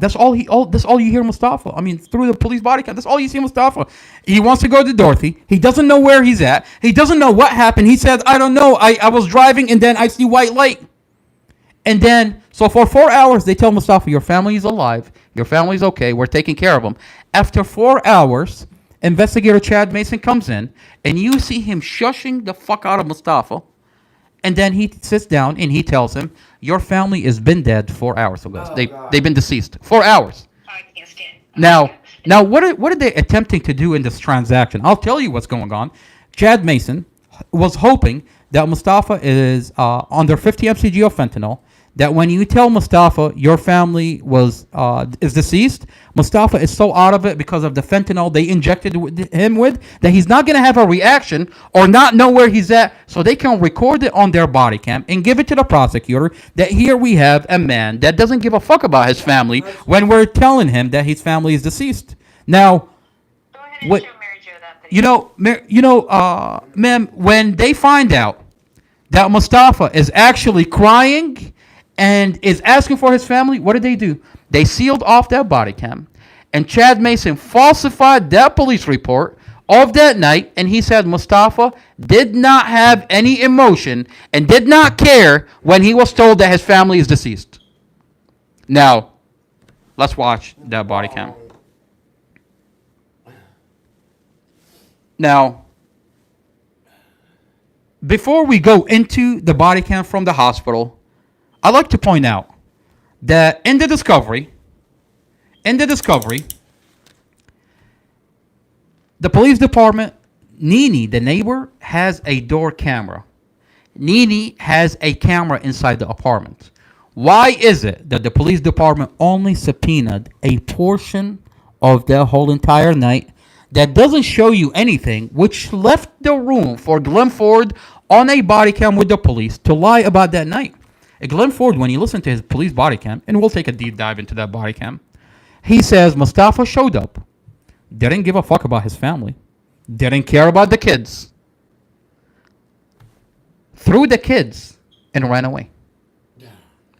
That's all you hear Mustafa. I mean, through the police body cam, that's all you see Mustafa. He wants to go to Dorothy. He doesn't know where he's at. He doesn't know what happened. He says, I don't know. I was driving and then I see white light. And then, so for 4 hours, they tell Mustafa, your family is alive. Your family's okay. We're taking care of them. After 4 hours, investigator Chad Mason comes in, and you see him shushing the fuck out of Mustafa. And then he sits down and he tells him, your family has been dead 4 hours ago. They've been deceased. 4 hours. I can't stand. Now, what are they attempting to do in this transaction? I'll tell you what's going on. Chad Mason was hoping that Mustafa is under 50 mcg of fentanyl, that when you tell Mustafa your family is deceased, Mustafa is so out of it because of the fentanyl they injected him with that he's not going to have a reaction or not know where he's at, so they can record it on their body cam and give it to the prosecutor that here we have a man that doesn't give a fuck about his family when we're telling him that his family is deceased. Now, what, ma'am, when they find out that Mustafa is actually crying and is asking for his family, what do? They sealed off that body cam. And Chad Mason falsified that police report of that night. And he said Mustafa did not have any emotion and did not care when he was told that his family is deceased. Now, let's watch that body cam. Now, before we go into the body cam from the hospital, I'd like to point out that in the discovery, the police department, Nini, the neighbor, has a door camera. Nini has a camera inside the apartment. Why is it that the police department only subpoenaed a portion of the whole entire night that doesn't show you anything, which left the room for Glenn Ford on a body cam with the police to lie about that night? Glenn Ford, when you listen to his police body cam, and we'll take a deep dive into that body cam, he says Mustafa showed up, didn't give a fuck about his family, didn't care about the kids, threw the kids, and ran away.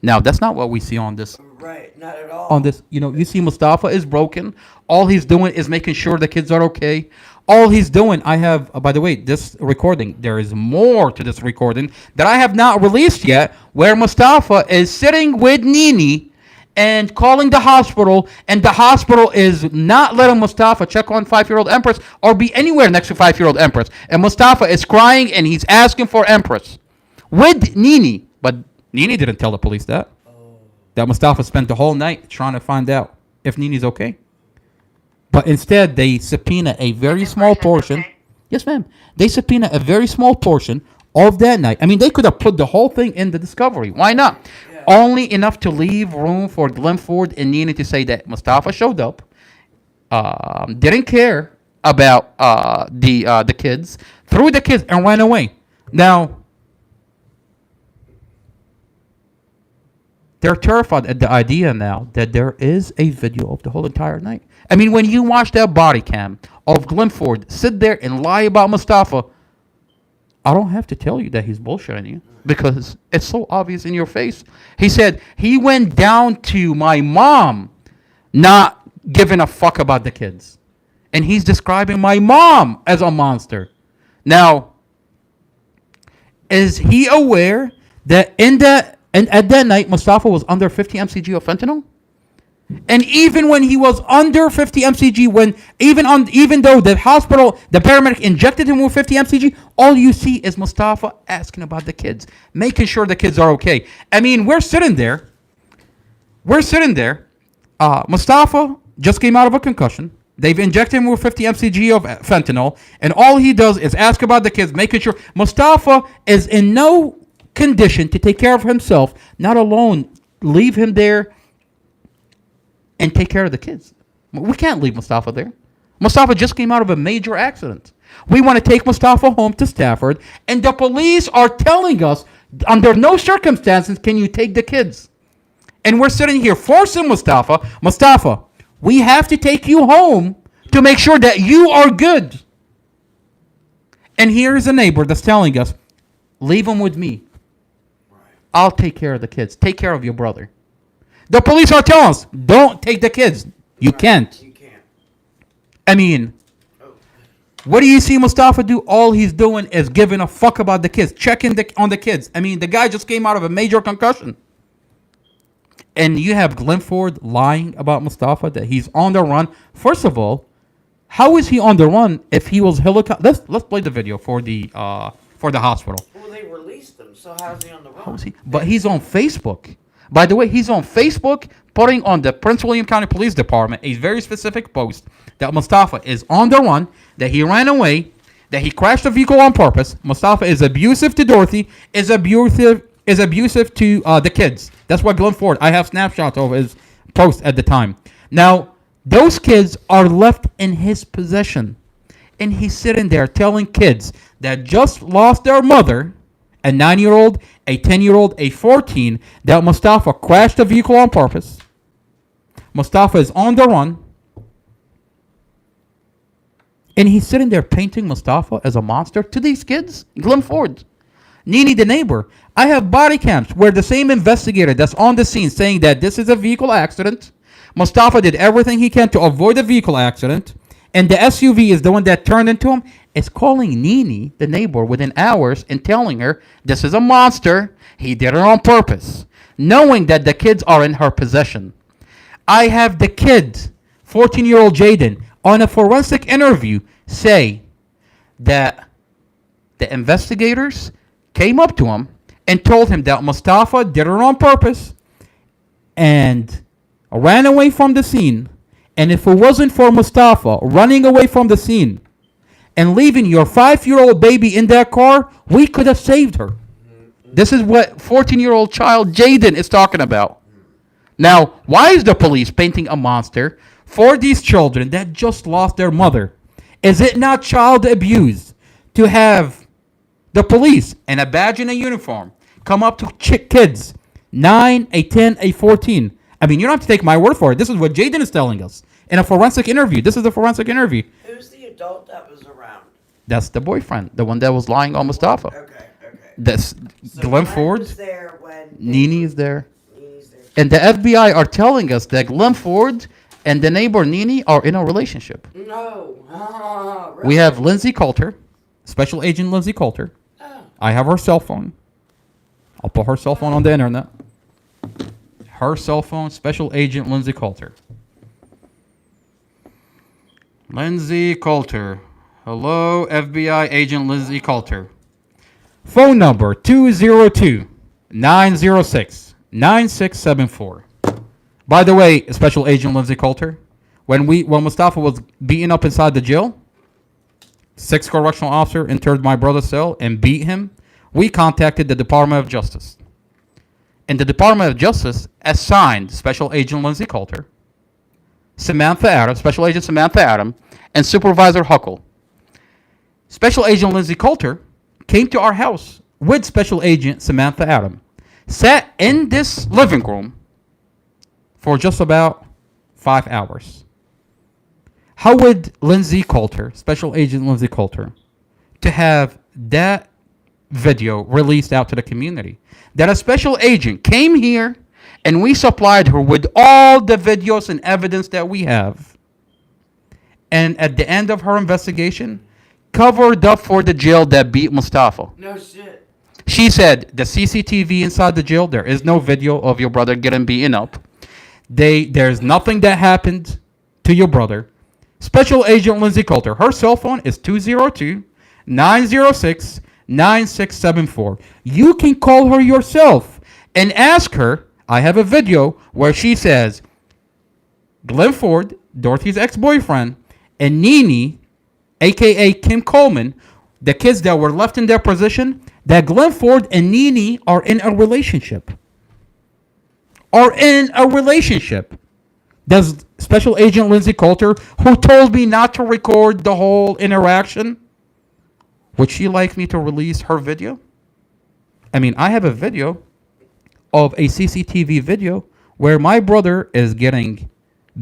Now, that's not what we see on this. Right, not at all. On this, you see Mustafa is broken. All he's doing is making sure the kids are okay. All he's doing, I have, by the way, this recording, there is more to this recording that I have not released yet, where Mustafa is sitting with Nini and calling the hospital, and the hospital is not letting Mustafa check on 5-year-old Empress or be anywhere next to 5-year-old Empress. And Mustafa is crying and he's asking for Empress with Nini. But Nini didn't tell the police that. That Mustafa spent the whole night trying to find out if Nini's okay. But instead, they subpoena a very small portion. Yes, ma'am. They subpoena a very small portion of that night. I mean, they could have put the whole thing in the discovery. Why not? Only enough to leave room for Glenn Ford and Nini to say that Mustafa showed up, didn't care about the kids, threw the kids and ran away. Now, they're terrified at the idea now that there is a video of the whole entire night. I mean, when you watch that body cam of Glenn Ford sit there and lie about Mustafa, I don't have to tell you that he's bullshitting you because it's so obvious in your face. He said he went down to my mom not giving a fuck about the kids. And he's describing my mom as a monster. Now, is he aware that at that night, Mustafa was under 50 mcg of fentanyl? And even when he was under 50 mcg, even though the hospital, the paramedic injected him with 50 mcg, all you see is Mustafa asking about the kids, making sure the kids are okay. I mean, we're sitting there. Mustafa just came out of a concussion. They've injected him with 50 mcg of fentanyl, and all he does is ask about the kids, making sure Mustafa is in no condition to take care of himself, not alone leave him there and take care of the kids. We can't leave Mustafa there. Mustafa just came out of a major accident. We want to take Mustafa home to Stafford, and the police are telling us under no circumstances can you take the kids. And we're sitting here forcing Mustafa, we have to take you home to make sure that you are good. And here is a neighbor that's telling us, leave him with me. I'll take care of the kids. Take care of your brother. The police are telling us, don't take the kids. You can't. I mean, what do you see Mustafa do? All he's doing is giving a fuck about the kids, checking on the kids. I mean, the guy just came out of a major concussion. And you have Glenn Ford lying about Mustafa, that he's on the run. First of all, how is he on the run if he was helicopter? Let's play the video for the hospital. Well, they released him, so how's he on the run? How is he? But he's on Facebook. By the way, he's on Facebook putting on the Prince William County Police Department a very specific post that Mustafa is on the run, that he ran away, that he crashed a vehicle on purpose. Mustafa is abusive to Dorothy, is abusive to the kids. That's what Glenn Ford. I have snapshots of his post at the time. Now, those kids are left in his possession, and he's sitting there telling kids that just lost their mother, a 9-year-old, a 10-year-old, a 14, that Mustafa crashed a vehicle on purpose. Mustafa is on the run. And he's sitting there painting Mustafa as a monster to these kids. Glenn Ford. Nini, the neighbor. I have body cams where the same investigator that's on the scene saying that this is a vehicle accident. Mustafa did everything he can to avoid a vehicle accident. And the SUV is the one that turned into him. Is calling Nini, the neighbor, within hours and telling her this is a monster. He did it on purpose, knowing that the kids are in her possession. I have the kid, 14-year-old Jaden, on a forensic interview say that the investigators came up to him and told him that Mustafa did it on purpose and ran away from the scene. And if it wasn't for Mustafa running away from the scene and leaving your 5-year-old baby in that car, we could have saved her. This is what 14-year-old child Jaden is talking about. Now, why is the police painting a monster for these children that just lost their mother? Is it not child abuse to have the police in a badge and a uniform come up to kids, 9, a 10, a 14? I mean, you don't have to take my word for it. This is what Jaden is telling us in a forensic interview. This is a forensic interview. Who's the adult that was around? That's the boyfriend, the one that was lying on Mustafa. Okay. That's So Glenn Glenn Ford. was there when Nini is there. And the FBI are telling us that Glenn Ford and the neighbor Nene are in a relationship. No. We have Lindsay Coulter, Special Agent Lindsay Coulter. I have her cell phone. I'll put her cell phone on the internet. Her cell phone, Special Agent Lindsay Coulter. Lindsay Coulter. Hello, FBI Agent Lindsay Coulter. Phone number 202-906-9674. By the way, Special Agent Lindsay Coulter, when Mustafa was beaten up inside the jail, 6 correctional officer entered my brother's cell and beat him. We contacted the Department of Justice. And the Department of Justice assigned Special Agent Lindsay Coulter, Samantha Adams, Special Agent Samantha Adams, and Supervisor Huckle. Special Agent Lindsay Coulter came to our house with Special Agent Samantha Adams, sat in this living room for just about 5 hours. How would Lindsay Coulter, Special Agent Lindsay Coulter, to have that video released out to the community? That a special agent came here and we supplied her with all the videos and evidence that we have. And at the end of her investigation, covered up for the jail that beat Mustafa. No shit. She said the CCTV inside the jail, there is no video of your brother getting beaten up. There's nothing that happened to your brother. Special Agent Lindsay Coulter, her cell phone is 202-906-9674. You can call her yourself and ask her. I have a video where she says Glenn Ford, Dorothy's ex-boyfriend, and Nene, a.k.a. Kim Coleman, the kids that were left in their position, that Glenn Ford and Nene are in a relationship. Does Special Agent Lindsay Coulter, who told me not to record the whole interaction, would she like me to release her video? I mean, I have a video of a CCTV video where my brother is getting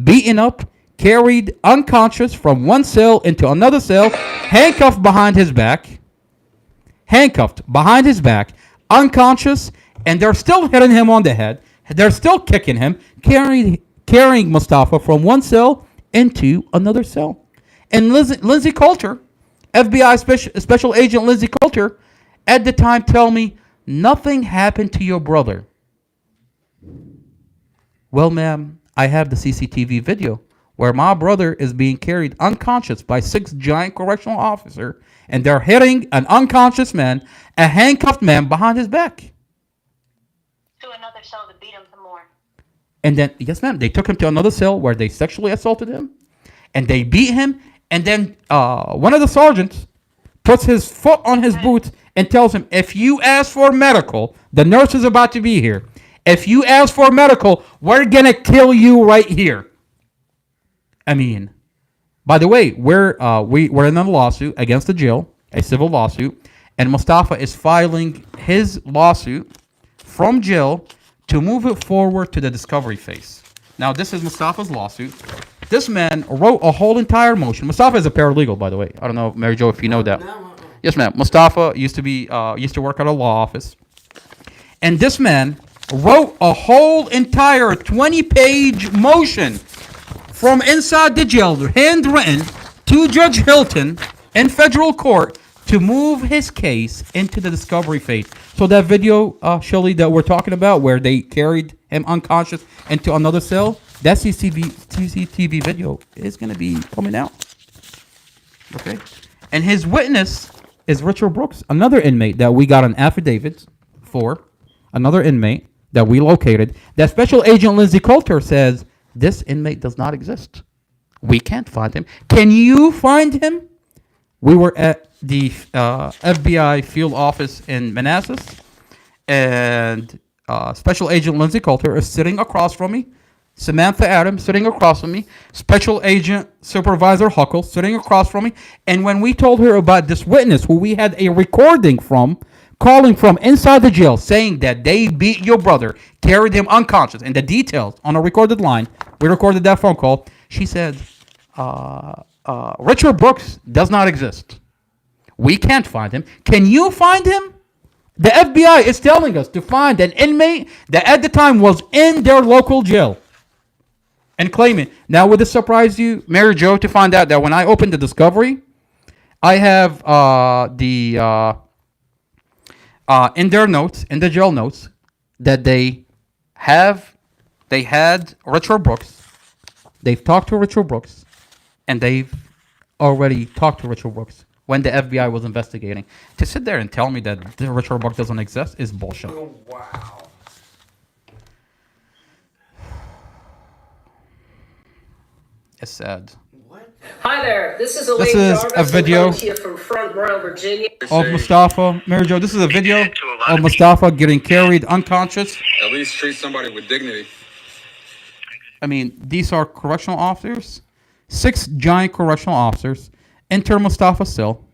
beaten up, carried unconscious from one cell into another cell, handcuffed behind his back, unconscious, and they're still hitting him on the head. They're still kicking him, carrying Mustafa from one cell into another cell. And Lindsay Coulter, FBI Special Agent Lindsay Coulter, at the time tell me, nothing happened to your brother. Well, ma'am, I have the CCTV video where my brother is being carried unconscious by 6 giant correctional officers, and they're hitting an unconscious man, a handcuffed man behind his back. To another cell to beat him some more. And then, yes, ma'am, they took him to another cell where they sexually assaulted him, and they beat him, and then one of the sergeants puts his foot on his boot and tells him, if you ask for medical, the nurse is about to be here. If you ask for medical, we're going to kill you right here. I mean, by the way, we're in a lawsuit against the jail, a civil lawsuit, and Mustafa is filing his lawsuit from jail to move it forward to the discovery phase. Now, this is Mustafa's lawsuit. This man wrote a whole entire motion. Mustafa is a paralegal, by the way. I don't know, Mary Jo, if you know that. Yes, ma'am. Mustafa used to work at a law office, and this man wrote a whole entire 20-page motion from inside the jail, handwritten, to Judge Hilton in federal court to move his case into the discovery phase. So that video, Shirley, that we're talking about, where they carried him unconscious into another cell, that CCTV video is going to be coming out. Okay? And his witness is Richard Brooks, another inmate that we got an affidavit for, another inmate that we located, that Special Agent Lindsay Coulter says, this inmate does not exist. We can't find him. Can you find him? We were at the FBI field office in Manassas, and Special Agent Lindsay Coulter is sitting across from me. Samantha Adams sitting across from me. Special Agent Supervisor Huckle sitting across from me. And when we told her about this witness, who we had a recording from, calling from inside the jail, saying that they beat your brother, carried him unconscious, and the details on a recorded line, we recorded that phone call. She said, Richard Brooks does not exist. We can't find him. Can you find him? The FBI is telling us to find an inmate that at the time was in their local jail and claim it. Now, would this surprise you, Mary Jo, to find out that when I opened the discovery, I have in their notes, in the jail notes, that they had Richard Brooks. They've talked to Richard Brooks, and they've already talked to Richard Brooks when the FBI was investigating. To sit there and tell me that the Richard Brooks doesn't exist is bullshit. Oh, wow. It's sad. Hi there, this is This Elaine is Jarvis a video here from Front Royal, Virginia. of Mustafa. Mary Jo, this is a video of Mustafa getting carried unconscious. At least treat somebody with dignity. I mean, these are correctional officers. 6 giant correctional officers enter Mustafa's cell.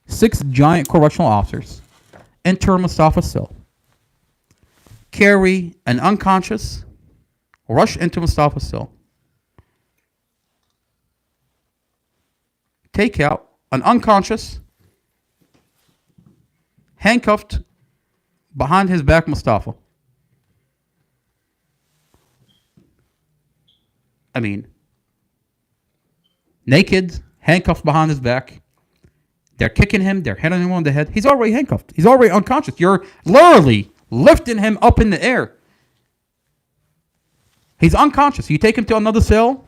Six giant correctional officers enter Mustafa's cell. Carry an unconscious, rush into Mustafa's cell. Take out an unconscious, handcuffed behind his back Mustafa. I mean, naked, handcuffed behind his back. They're kicking him. They're hitting him on the head. He's already handcuffed. He's already unconscious. You're literally lifting him up in the air. He's unconscious. You take him to another cell,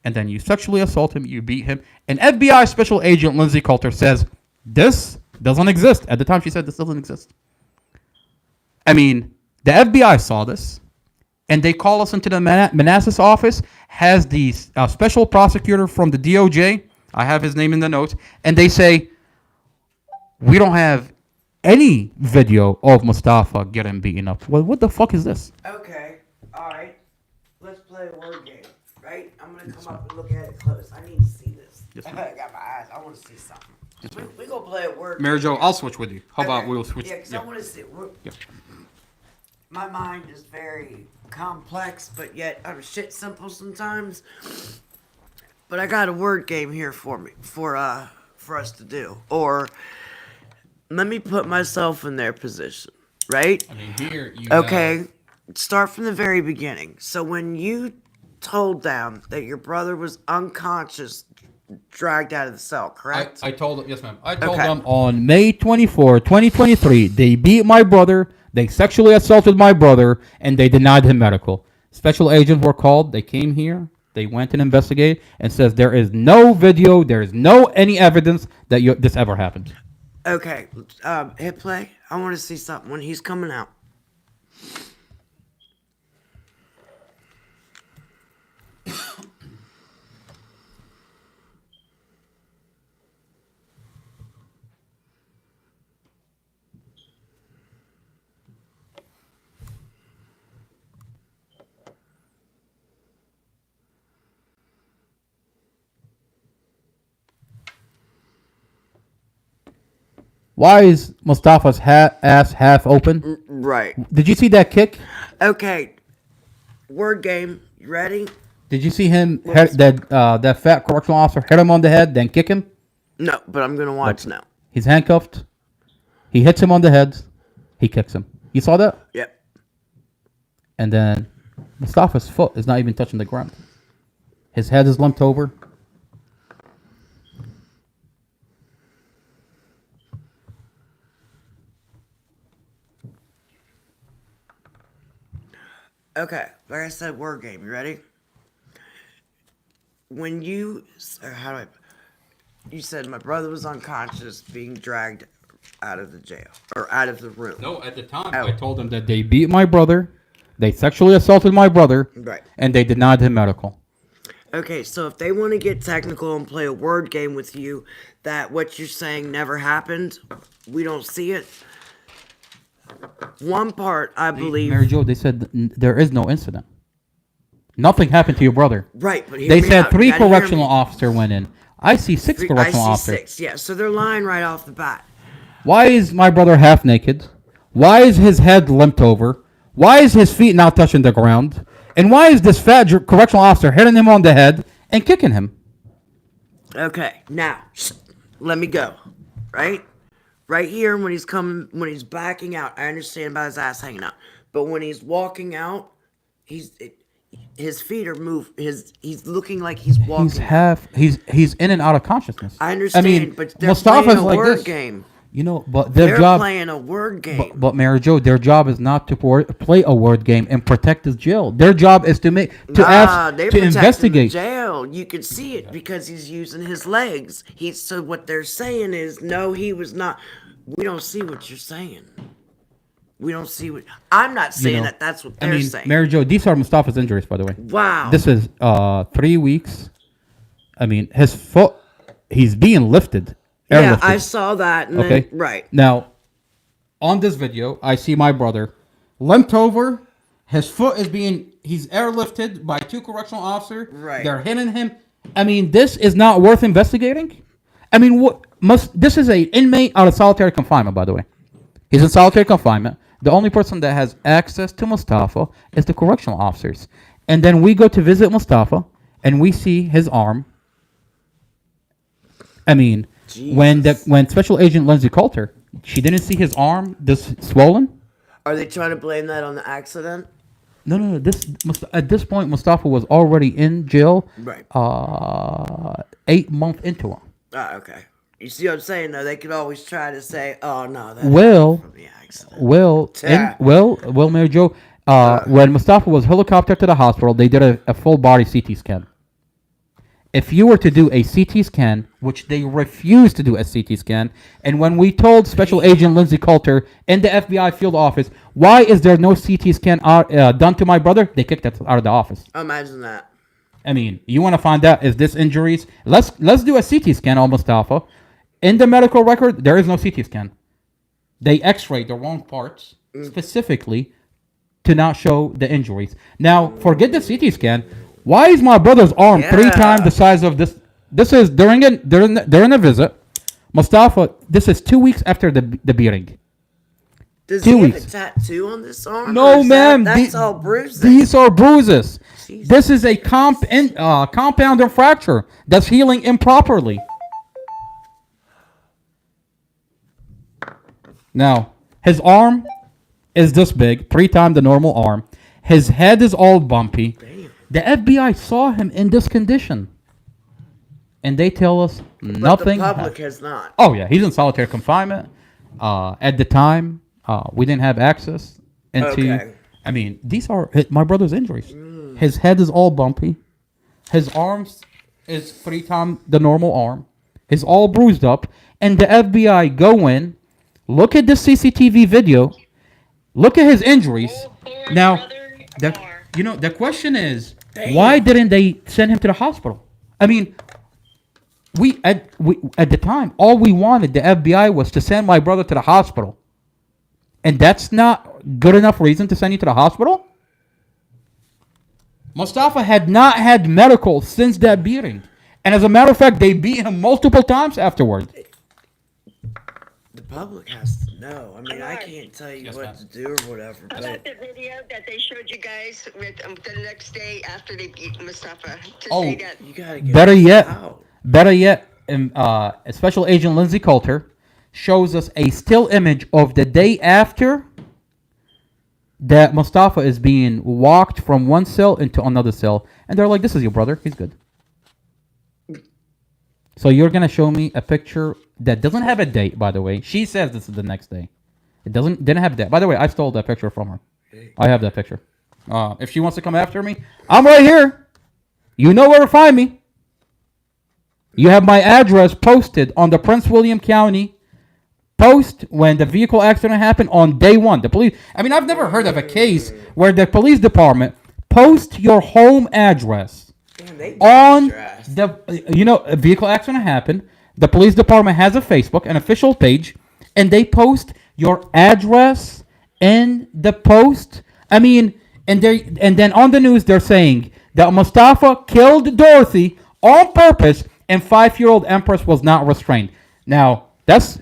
and then you sexually assault him. You beat him. And FBI Special Agent Lindsay Coulter says, this doesn't exist. At the time, she said this doesn't exist. I mean, the FBI saw this, and they call us into the Manassas office, has the special prosecutor from the DOJ. I have his name in the notes. And they say, we don't have any video of Mustafa getting beaten up. Well, what the fuck is this? Okay, alright. Let's play a word game, right? I'm gonna come up and look at it close. I need to see this. Yes, I ma'am. got my eyes. I want to see something. Yes, ma'am. We gonna play a word Mary game. Jo, I'll switch with you. How about Okay. we'll switch? Yeah, because I want to see. Yeah. My mind is very complex, but yet I'm shit simple sometimes. But I got a word game here for us to do. Or let me put myself in their position, right? I mean, here you Okay, start from the very beginning. So when you told them that your brother was unconscious, dragged out of the cell, correct? I told them, yes, ma'am. I told Okay. them on May 24, 2023, they beat my brother, they sexually assaulted my brother, and they denied him medical. Special agents were called. They came here. They went and investigated and says there is no video, there is no any evidence that this ever happened. Okay, hit play. I want to see something when he's coming out. Why is Mustafa's ass half open? Right. Did you see that kick? Okay, word game. You ready? Did you see him that fat correctional officer hit him on the head, then kick him? No, but I'm gonna watch now. He's handcuffed. He hits him on the head. He kicks him. You saw that? Yep. And then Mustafa's foot is not even touching the ground. His head is lumped over. Okay, like I said, word game. You ready? When you, or how do I? You said my brother was unconscious, being dragged out of the jail or out of the room. No, at the time I told them that they beat my brother, they sexually assaulted my brother, Right. and they denied him medical. Okay, so if they want to get technical and play a word game with you, that what you're saying never happened, we don't see it. One part, I believe. Mary Jo, they said there is no incident. Nothing happened to your brother. Right, but hear they me said out. You 3 gotta hear correctional me. officers went in. I see 6 correctional I see officers. 6, yeah. So they're lying right off the bat. Why is my brother half naked? Why is his head limped over? Why is his feet not touching the ground? And why is this fat correctional officer hitting him on the head and kicking him? Okay, now let me go. Right here when he's backing out, I understand about his ass hanging out, but when he's walking out, his feet are moved. He's looking like he's walking. He's in and out of consciousness. I understand, I mean, but they're Mustafa's playing a like word this. game. You know, but their They're job. playing a word game. But Mary Jo, their job is not to play a word game and protect his jail. Their job is to They're protecting investigate. the jail. You could see it because he's using his legs. So what they're saying is, no, he was not. We don't see what you're saying. We don't see what. I'm not saying that. That's what they're saying. Mary Jo, these are Mustafa's injuries, by the way. Wow. This is 3 weeks. I mean, his foot. He's being lifted. Yeah, airlifted. I saw that. And Okay. then, right. Now, on this video, I see my brother limped over. His foot is he's airlifted by 2 correctional officers. Right. They're hitting him. I mean, this is not worth investigating. I mean, this is a inmate out of solitary confinement, by the way. He's in solitary confinement. The only person that has access to Mustafa is the correctional officers. And then we go to visit Mustafa, and we see his arm. I mean, when Special Agent Lindsay Coulter, she didn't see his arm this swollen. Are they trying to blame that on the accident? No. At this point, Mustafa was already in jail. Right. 8 months into it. Ah, okay. You see what I'm saying, though? They could always try to say, "Oh no, that Well, from the accident." Mary Jo, when Mustafa was helicoptered to the hospital, they did a full body CT scan. If you were to do a CT scan, which they refused to do a CT scan, and when we told Special Agent Lindsay Coulter in the FBI field office, why is there no CT scan done to my brother? They kicked us out of the office. Imagine that. I mean, you want to find out is this injuries? Let's do a CT scan on Mustafa. In the medical record, there is no CT scan. They X-rayed the wrong parts specifically to not show the injuries. Now, forget the CT scan. Why is my brother's arm 3 times the size of this? This is during a visit. Mustafa, this is 2 weeks after the beating. Does 2 he have weeks. a tattoo on this arm? No, Or is ma'am. That's all bruises. These are bruises. This is a compound fracture that's healing improperly. Now, his arm is this big, 3 times the normal arm. His head is all bumpy. The FBI saw him in this condition. And they tell us nothing. But the public has not. Oh, yeah. He's in solitary confinement. At the time, we didn't have access into... Okay. I mean, these are my brother's injuries. His head is all bumpy. His arms is 3 times the normal arm. He's all bruised up. And the FBI go in, look at the CCTV video, look at his injuries. Now, the question is, why didn't they send him to the hospital? I mean, at the time, all we wanted, the FBI, was to send my brother to the hospital. And that's not good enough reason to send you to the hospital? Mustafa had not had medical since that beating. And as a matter of fact, they beat him multiple times afterward. The public has to know. I mean, I can't tell you what to do or whatever. How about the video that they showed you guys with the next day after they beat Mustafa? To say that you gotta get Better yet, Special Agent Lindsay Coulter shows us a still image of the day after that Mustafa is being walked from one cell into another cell. And they're like, this is your brother. He's good. So you're going to show me a picture that doesn't have a date, by the way. She says this is the next day. It didn't have a date. By the way, I stole that picture from her. I have that picture. If she wants to come after me, I'm right here. You know where to find me. You have my address posted on the Prince William County post when the vehicle accident happened on day 1. The police. I mean, I've never heard of a case where the police department post your home address on the. A vehicle accident happened. The police department has a Facebook, an official page, and they post your address in the post. I mean, and then on the news they're saying that Mustafa killed Dorothy on purpose, and 5-year-old Empress was not restrained. Now that's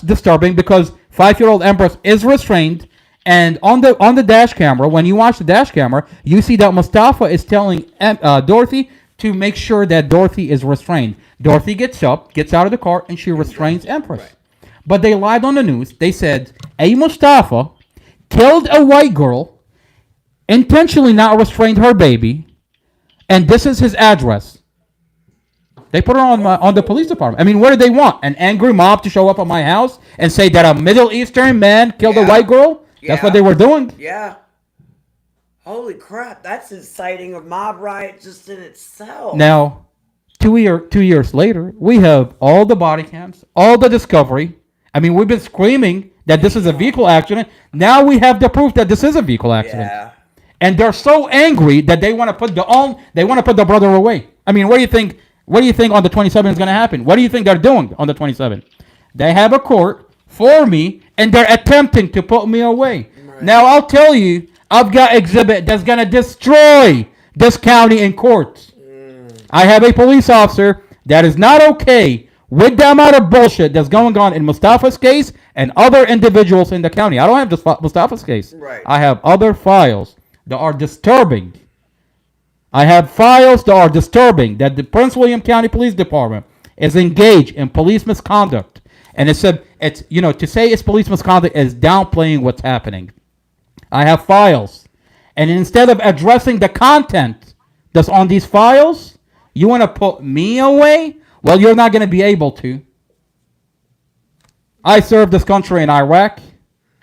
disturbing because 5-year-old Empress is restrained, and on the dash camera, when you watch the dash camera, you see that Mustafa is telling Dorothy to make sure that Dorothy is restrained. Dorothy gets up, gets out of the car, and she restrains Empress. But they lied on the news. They said a Mustafa killed a white girl, intentionally not restrained her baby, and this is his address. They put her on the police department. I mean, what do they want? An angry mob to show up at my house and say that a Middle Eastern man killed a white girl? That's what they were doing? Yeah. Holy crap, that's inciting a mob riot just in itself. Now, 2 years later, we have all the body cams, all the discovery. I mean, we've been screaming that this is a vehicle accident. Now we have the proof that this is a vehicle accident. Yeah. And they're so angry that they want to put the brother away. I mean, what do you think? What do you think on the 27th is going to happen? What do you think they're doing on the 27th? They have a court for me, and they're attempting to put me away. Right. Now, I'll tell you, I've got exhibit that's going to destroy this county in court. I have a police officer that is not okay with the amount of bullshit that's going on in Mustafa's case and other individuals in the county. I don't have just Mustafa's case. Right. I have other files that are disturbing. I have files that are disturbing that the Prince William County Police Department is engaged in police misconduct. And to say it's police misconduct is downplaying what's happening. I have files. And instead of addressing the content that's on these files, you want to put me away? Well, you're not going to be able to. I served this country in Iraq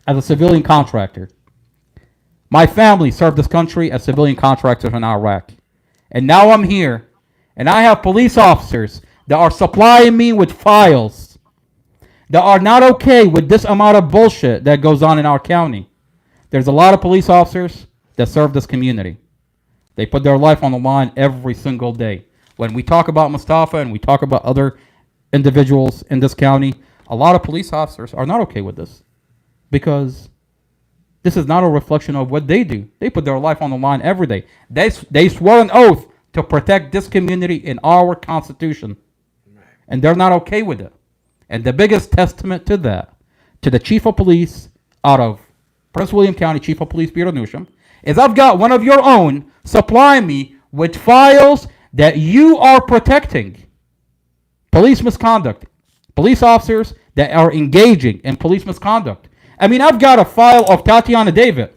as a civilian contractor. My family served this country as civilian contractors in Iraq. And now I'm here, and I have police officers that are supplying me with files that are not okay with this amount of bullshit that goes on in our county. There's a lot of police officers that serve this community. They put their life on the line every single day. When we talk about Mustafa and we talk about other individuals in this county, a lot of police officers are not okay with this because this is not a reflection of what they do. They put their life on the line every day. They swore an oath to protect this community in our Constitution. And they're not okay with it. And the biggest testament to that, to the Chief of Police out of Prince William County, Chief of Police Peter Newsham, is I've got one of your own supplying me with files that you are protecting. Police misconduct. Police officers that are engaging in police misconduct. I mean, I've got a file of Tatiana David.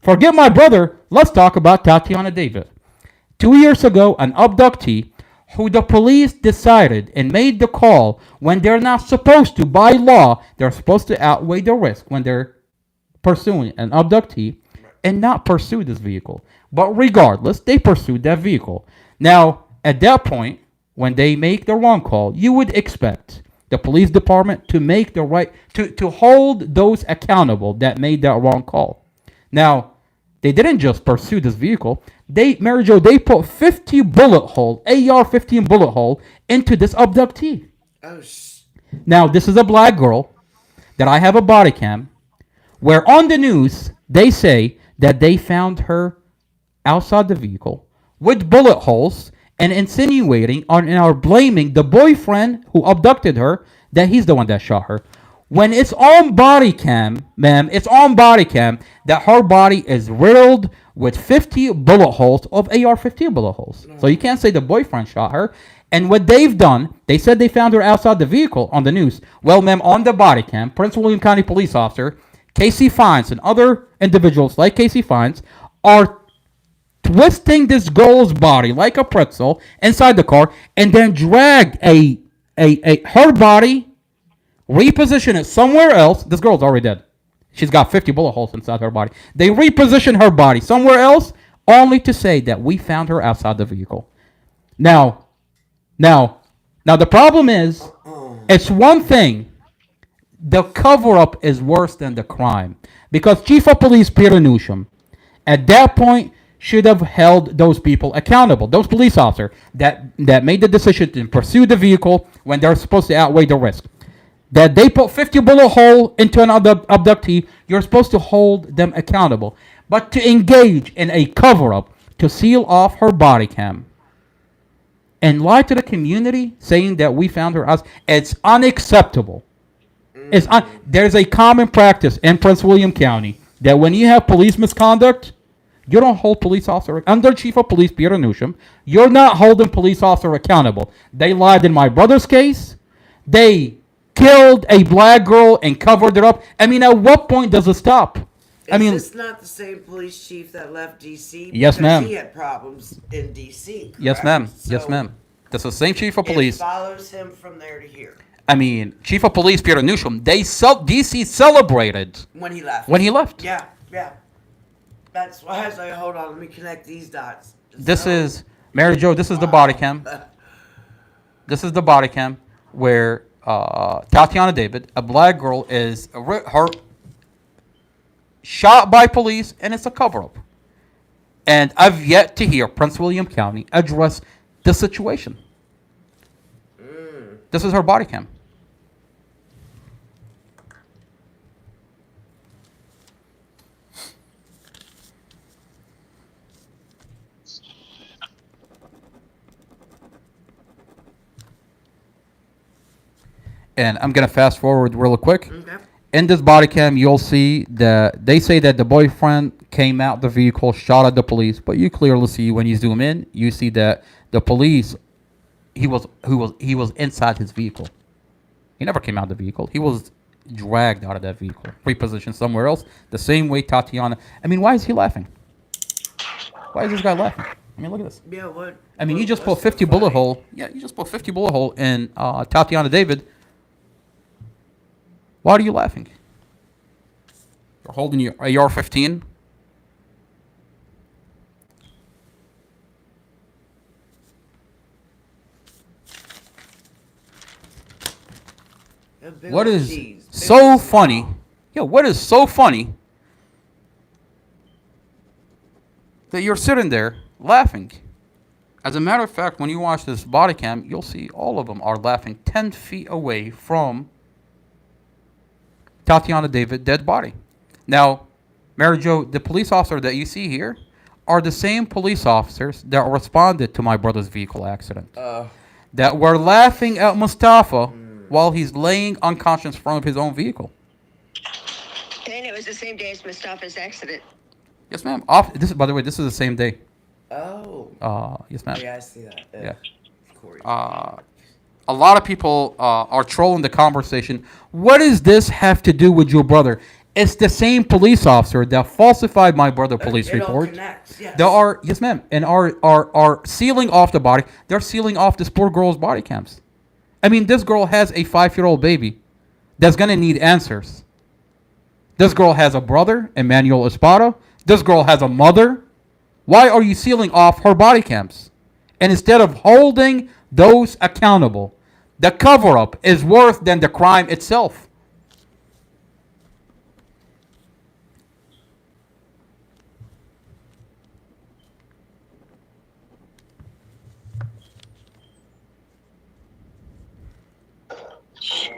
Forget my brother. Let's talk about Tatiana David. 2 years ago, an abductee who the police decided and made the call when they're not supposed to, by law, they're supposed to outweigh the risk when they're pursuing an abductee and not pursue this vehicle. But regardless, they pursued that vehicle. Now, at that point, when they make the wrong call, you would expect the police department to make the right, to hold those accountable that made that wrong call. Now, they didn't just pursue this vehicle. Mary Jo, they put 50 bullet hole, AR-15 bullet hole into this abductee. Now, this is a black girl that I have a body cam where on the news, they say that they found her outside the vehicle with bullet holes and insinuating and are blaming the boyfriend who abducted her that he's the one that shot her. When it's on body cam, ma'am, it's on body cam that her body is riddled with 50 bullet holes of AR-15 bullet holes. So you can't say the boyfriend shot her. And what they've done, they said they found her outside the vehicle on the news. Well, ma'am, on the body cam, Prince William County police officer Casey Fines and other individuals like Casey Fines are twisting this girl's body like a pretzel inside the car and then drag her body, reposition it somewhere else. This girl's already dead. She's got 50 bullet holes inside her body. They reposition her body somewhere else only to say that we found her outside the vehicle. Now the problem is, it's one thing. The cover-up is worse than the crime. Because Chief of Police Peter Newsham, at that point, should have held those people accountable. Those police officers that made the decision to pursue the vehicle when they're supposed to outweigh the risk. That they put 50 bullet hole into an abductee, you're supposed to hold them accountable. But to engage in a cover-up to seal off her body cam and lie to the community saying that we found her house, it's unacceptable. There's a common practice in Prince William County that when you have police misconduct, You don't hold police officer under Chief of Police Peter Newsham. You're not holding police officer accountable. They lied in my brother's case. They killed a black girl and covered it up. I mean, at what point does it stop? I mean, is this not the same police chief that left D.C.? Yes, Because ma'am. He had problems in D.C. Yes, correct? ma'am. Yes, So ma'am. That's the same chief of police. It follows him from there to here I mean, Chief of Police Peter Newsham. DC celebrated when he left. when he left. Yeah, yeah. That's why I was like, hold on, let me connect these dots. This is Mary Jo. This is the body cam. This is the body cam where Tatiana David, a black girl, is her shot by police, and it's a cover-up. And I've yet to hear Prince William County address the situation. This is her body cam. And I'm going to fast forward real quick. Okay. In this body cam, you'll see that they say that the boyfriend came out the vehicle, shot at the police, but you clearly see when you zoom in, you see that the police, he was inside his vehicle. He never came out of the vehicle. He was dragged out of that vehicle, repositioned somewhere else. The same way Tatiana. I mean, why is he laughing? Why is this guy laughing? I mean, look at this. Yeah, what? I mean, you just put 50 bullet hole. Yeah, you just put 50 bullet hole in Tatiana David. Why are you laughing? You're holding your AR-15. What is so funny? Yeah, what is so funny that you're sitting there laughing? As a matter of fact, when you watch this body cam, you'll see all of them are laughing 10 feet away from Tatiana David dead body. Now, Mary Jo, the police officer that you see here are the same police officers that responded to my brother's vehicle accident. That were laughing at Mustafa while he's laying unconscious in front of his own vehicle. And it was the same day as Mustafa's accident. Yes, ma'am. This, by the way, this is the same day. Oh. Yes, ma'am. Yeah, I see that. Yeah. A lot of people are trolling the conversation. What does this have to do with your brother? It's the same police officer that falsified my brother police It all report. connects, yes. There are, yes, ma'am, and are sealing off the body. They're sealing off this poor girl's body cams. I mean, this girl has a 5-year-old baby that's gonna need answers. This girl has a brother, Emmanuel Espada. This girl has a mother. Why are you sealing off her body cams? And instead of holding those accountable, the cover-up is worse than the crime itself.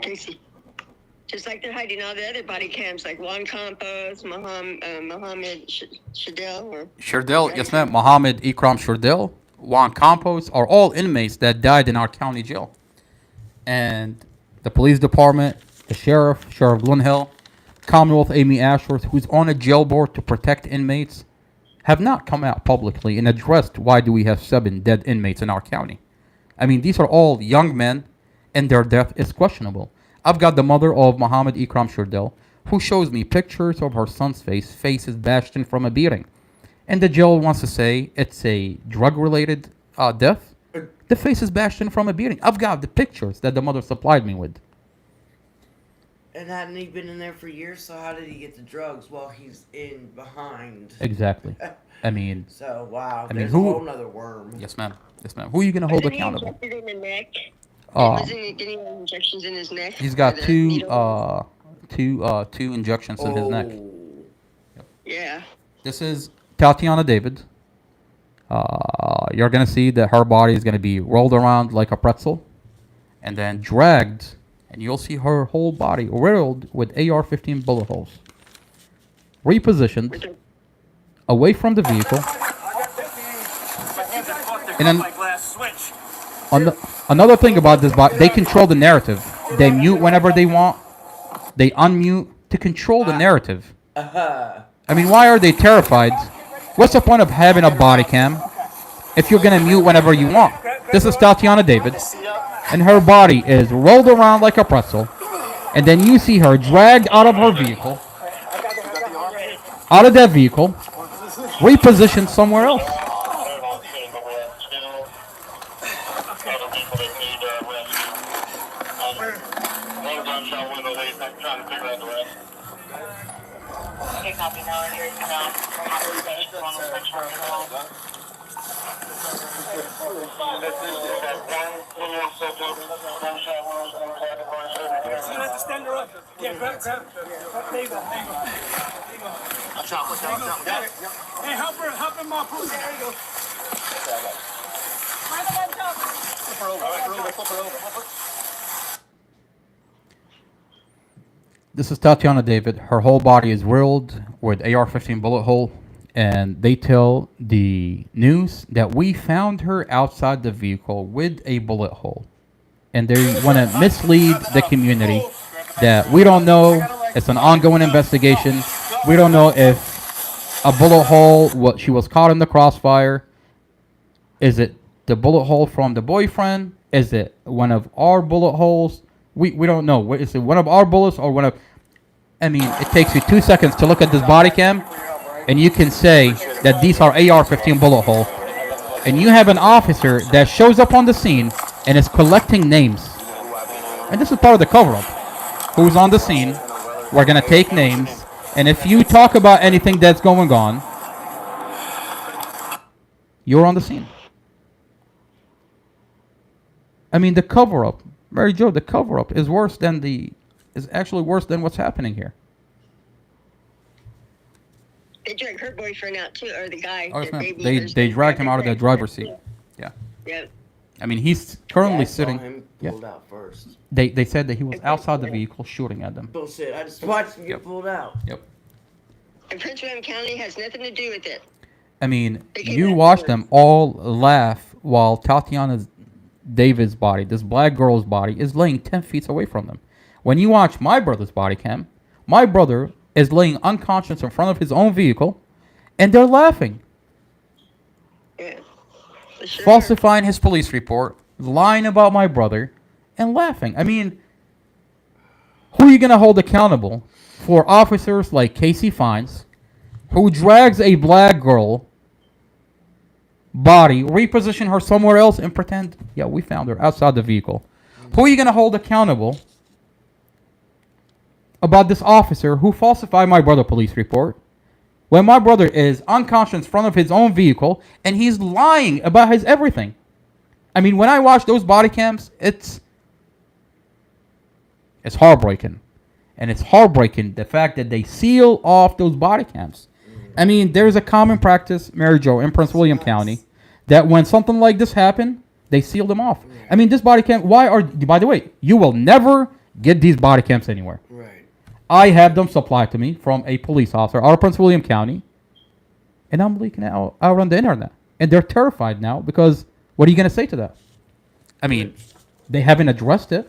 Casey. Just like they're hiding all the other body cams, like Juan Campos, Mohammed Shadell, or Sherdell, yes ma'am, Mohammed Ikram Sherdell, Juan Campos are all inmates that died in our county jail. And the police department, the Sheriff Glenn Hill, Commonwealth Amy Ashworth, who's on a jail board to protect inmates, have not come out publicly and addressed why do we have 7 dead inmates in our county. I mean, these are all young men, and their death is questionable. I've got the mother of Mohammed Ikram Sherdell, who shows me pictures of her son's face is bashed in from a beating. And the jail wants to say it's a drug-related death. The face is bashed in from a beating. I've got the pictures that the mother supplied me with. And hadn't he been in there for years? So how did he get the drugs? Well, he's in behind. Exactly. I mean. So wow. I mean, There's who? a whole nother worm. Yes, ma'am. Yes, ma'am. Who are you gonna hold Wasn't accountable? He injected in the neck? Uh, Wasn't he getting injections in his neck? He's got Or the needle? two injections in his neck. Yeah. This is Tatiana David. You're gonna see that her body is gonna be rolled around like a pretzel, and then dragged, and you'll see her whole body riddled with AR-15 bullet holes, repositioned away from the vehicle. And then another thing about this bot, they control the narrative. They mute whenever they want. They unmute to control the narrative. I mean, why are they terrified What's the point of having a body cam if you're gonna mute whenever you want? This is Tatiana David, and her body is rolled around like a pretzel, and then you see her dragged out of her vehicle, out of that vehicle, repositioned somewhere else. Yeah, grab. There you go. Watch out. Hey, help her, Mom. There you go. Flip her over. This is Tatiana David. Her whole body is riddled with AR-15 bullet hole, and they tell the news that we found her outside the vehicle with a bullet hole. And they want to mislead the community that we don't know. It's an ongoing investigation. We don't know if a bullet hole, she was caught in the crossfire. Is it the bullet hole from the boyfriend? Is it one of our bullet holes? We don't know. Is it one of our bullets or one of... I mean, it takes you 2 seconds to look at this body cam, and you can say that these are AR-15 bullet hole. And you have an officer that shows up on the scene and is collecting names. And this is part of the cover-up. Who's on the scene? We're going to take names. And if you talk about anything that's going on, you're on the scene. I mean, the cover-up, Mary Jo, the cover-up is actually worse than what's happening here. They dragged her boyfriend out too, or the guy. Oh, they dragged him out of the driver's seat. Yeah. Yep. I mean, he's currently I saw sitting. him pulled out first. They said that he was outside the vehicle shooting at them. Bullshit. I just watched him get pulled out. Yep. And Prince William County has nothing to do with it. I mean, you watch them all laugh while Tatiana David's body, this black girl's body, is laying 10 feet away from them. When you watch my brother's body cam, my brother is laying unconscious in front of his own vehicle, and they're laughing. Yeah. Sure. Falsifying his police report, lying about my brother, and laughing. I mean, who are you going to hold accountable for officers like Casey Fines, who drags a black girl body, reposition her somewhere else, and pretend, yeah, we found her outside the vehicle? Who are you going to hold accountable about this officer who falsified my brother's police report when my brother is unconscious in front of his own vehicle and he's lying about his everything? I mean, when I watch those body cams, it's heartbreaking. And it's heartbreaking the fact that they seal off those body cams. I mean, there's a common practice, Mary Jo, in Prince William County, that when something like this happened, they seal them off. I mean, this body cam, by the way, you will never get these body cams anywhere. Right. I have them supplied to me from a police officer out of Prince William County, and I'm leaking out on the internet. And they're terrified now because what are you going to say to that? I mean, they haven't addressed it.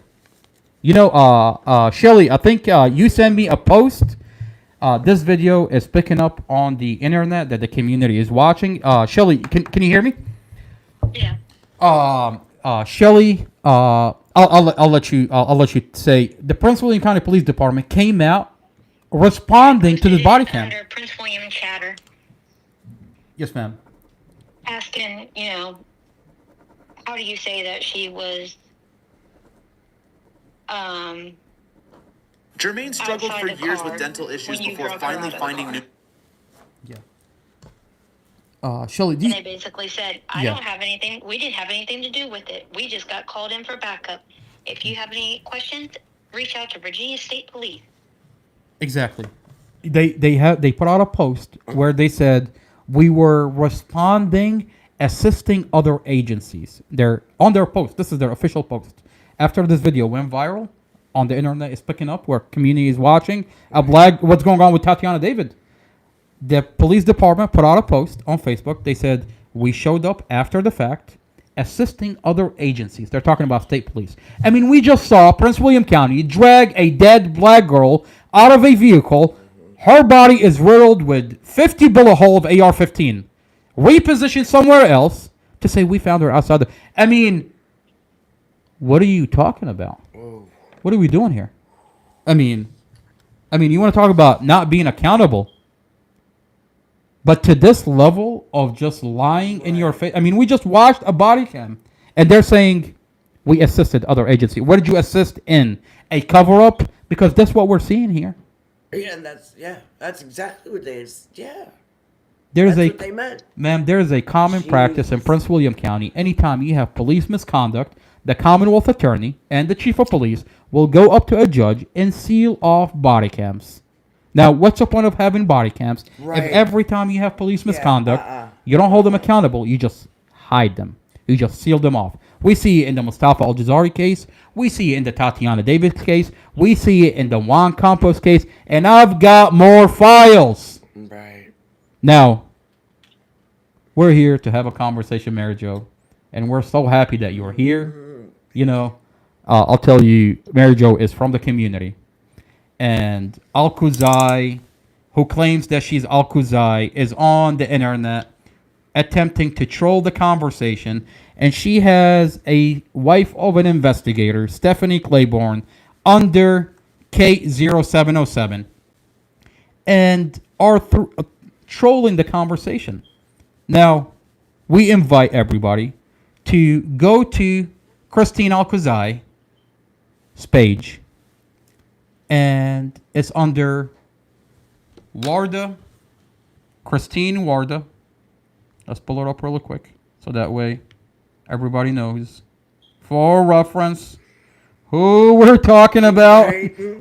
You know, Shelly, I think you sent me a post. This video is picking up on the internet that the community is watching. Shelly, can you hear me? Yeah. Shelly, I'll let you say the Prince William County Police Department came out responding to the body cam. Under Prince William chatter, Yes, ma'am. asking, how do you say that she was, Jermaine struggled for outside the years car with dental issues when you before drove her finally out of the finding car. new. Shelly, And they basically said, we didn't have anything to do with it. We just got called in for backup. If you have any questions, reach out to Virginia State Police. exactly. They put out a post where they said we were responding, assisting other agencies. They're on their post. This is their official post. After this video went viral on the internet, is picking up where community is watching. What's going on with Tatiana David? The police department put out a post on Facebook. They said, we showed up after the fact, assisting other agencies. They're talking about state police. I mean, we just saw Prince William County drag a dead black girl out of a vehicle, Her body is riddled with 50 bullet hole of AR-15, repositioned somewhere else to say we found her outside the. I mean, what are you talking about? What are we doing here? I mean, you want to talk about not being accountable, but to this level of just lying in your face. I mean, we just watched a body cam, and they're saying we assisted other agency. What did you assist in? A cover-up? Because that's what we're seeing here. Yeah, and that's exactly what they. Yeah. There's That's what they meant. Ma'am, there is a common practice in Prince William County. Anytime you have police misconduct, the Commonwealth Attorney and the Chief of Police will go up to a judge and seal off body cams. Now, what's the point of having body cams if every time you have police misconduct, you don't hold them accountable, you just hide them. You just seal them off. We see it in the Mustafa Al-Jazari case. We see it in the Tatiana Davis case. We see it in the Juan Campos case. And I've got more files. Right. Now, we're here to have a conversation, Mary Jo, and we're so happy that you're here. You know, I'll tell you, Mary Jo is from the community, and Al-Quzai, who claims that she's Al-Quzai, is on the internet attempting to troll the conversation, and she has a wife of an investigator, Stephanie Claiborne, under K0707, and are trolling the conversation. Now, we invite everybody to go to Christine Al-Quzai's page, and it's under Warda, Christine Warda. Let's pull it up really quick, so that way everybody knows, for reference, who we're talking about.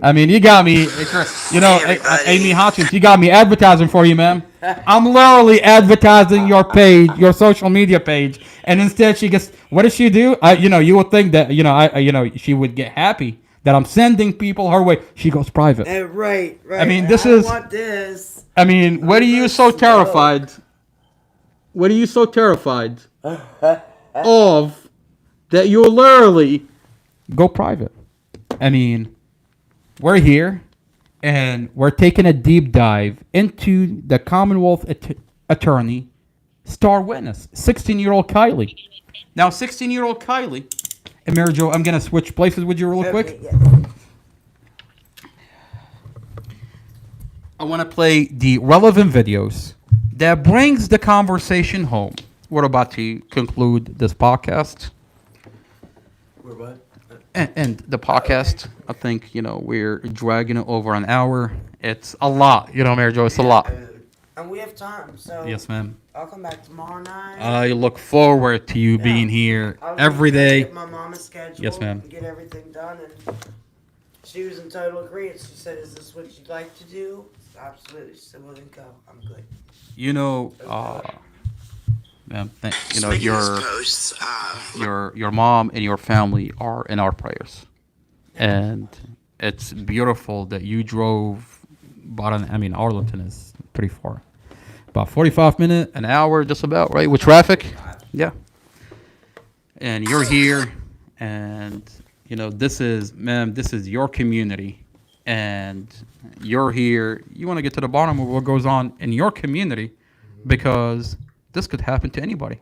I mean, you got me, you know, Amy Hopkins, you got me advertising for you, ma'am. I'm literally advertising your page, your social media page, and instead she gets, what does she do? You know, you would think that, you know, she would get happy that I'm sending people her way. She goes private. Right. I mean, I want this. I mean, what are you so terrified? What are you so terrified of that you'll literally go private? I mean, we're here and we're taking a deep dive into the Commonwealth Attorney star witness, 16-year-old Kylie. Now, 16-year-old Kylie, and Mary Jo, I'm going to switch places with you real quick. I want to play the relevant videos that brings the conversation home. We're about to conclude this podcast. We're what? And the podcast, I think, you know, we're dragging it over an hour. It's a lot, you know, Mary Jo, it's a lot. And we have time, so. Yes, ma'am. I'll come back tomorrow night. I look forward to you being here every day. Get my mama's schedule. Yes, ma'am. And get everything done, and she was in total agreement. She said, "Is this what you'd like to do?" Absolutely. She said, "Well, then go. I'm good." You know, ma'am, you know, your mom and your family are in our prayers, and it's beautiful that you drove. I mean, Arlington is pretty far, about 45 minutes, an hour, just about, right, with traffic. Yeah, and you're here, and you know, this is your community, and you're here. You want to get to the bottom of what goes on in your community, because this could happen to anybody.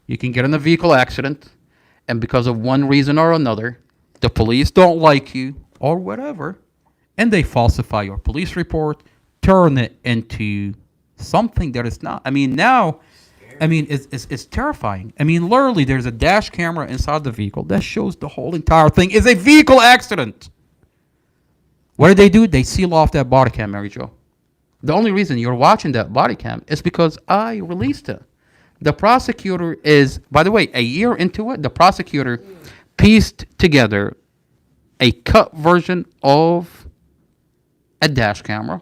You can get in a vehicle accident, and because of one reason or another, the police don't like you or whatever, and they falsify your police report, turn it into something that is not. I mean, now, I mean, it's terrifying. I mean, literally, there's a dash camera inside the vehicle that shows the whole entire thing is a vehicle accident. What do? They seal off that body cam, Mary Jo. The only reason you're watching that body cam is because I released it. The prosecutor is, by the way, a year into it, the prosecutor pieced together a cut version of a dash camera,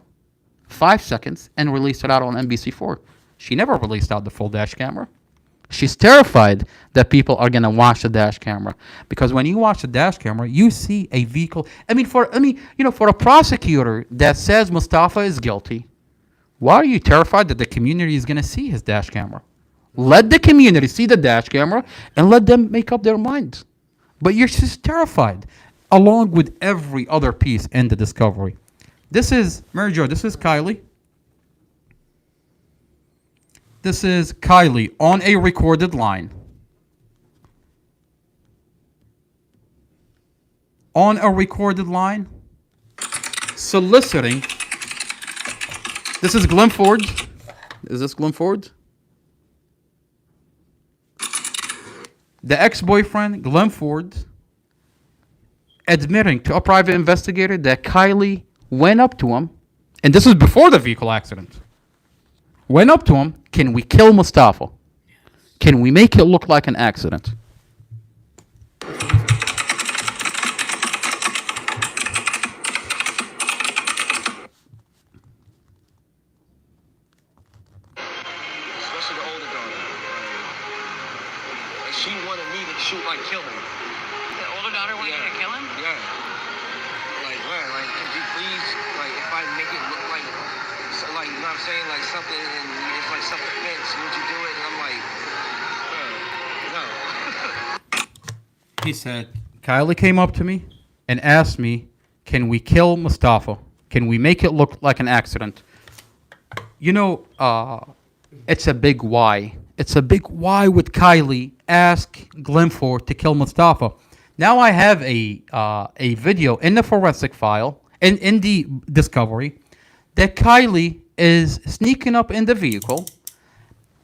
5 seconds, and released it out on NBC4. She never released out the full dash camera. She's terrified that people are going to watch the dash camera, because when you watch the dash camera, you see a vehicle. I mean, for a prosecutor that says Mustafa is guilty, why are you terrified that the community is going to see his dash camera? Let the community see the dash camera and let them make up their minds. But you're just terrified, along with every other piece in the discovery. This is Mary Jo. This is Kylie. This is Kylie on a recorded line. On a recorded line, soliciting. This is Glenn Ford. Is this Glenn Ford? The ex-boyfriend, Glenn Ford, admitting to a private investigator that Kylie went up to him, and this is before the vehicle accident. Went up to him, can we kill Mustafa? Can we make it look like an accident? Especially the older daughter. And she wanted me to shoot, like, kill him. The older daughter wanted you to kill him? Yeah. Like, man, like, could you please, like, if I make it look like, so, like, you know what I'm saying? Like, something, and it's like self-defense, would you do it? And I'm like, no. He said, Kylie came up to me and asked me, can we kill Mustafa? Can we make it look like an accident? You know, it's a big why. It's a big why would Kylie ask Glenn Ford to kill Mustafa? Now I have a video in the forensic file, in the discovery, that Kylie is sneaking up in the vehicle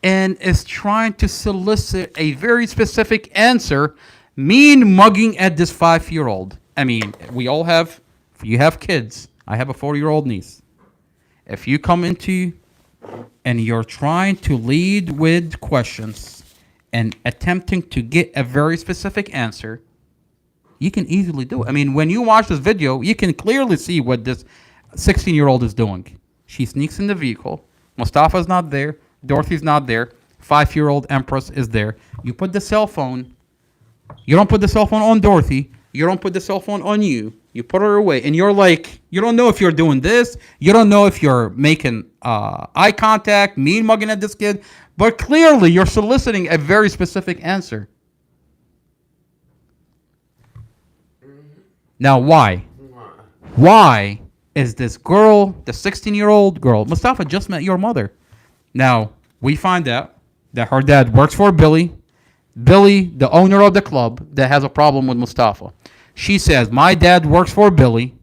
and is trying to solicit a very specific answer, mean mugging at this 5-year-old. I mean, we all have, you have kids. I have a 4-year-old niece. If you come into and you're trying to lead with questions and attempting to get a very specific answer, you can easily do it. I mean, when you watch this video, you can clearly see what this 16-year-old is doing. She sneaks in the vehicle. Mustafa's not there. Dorothy's not there. 5-year-old Empress is there. You put the cell phone. You don't put the cell phone on Dorothy. You don't put the cell phone on you. You put her away. And you're like, you don't know if you're doing this. You don't know if you're making eye contact, mean mugging at this kid. But clearly, you're soliciting a very specific answer. Now, why? Why is this girl, the 16-year-old girl, Mustafa just met your mother. Now, we find out that her dad works for Billy. Billy, the owner of the club, that has a problem with Mustafa. She says, my dad works for Billy.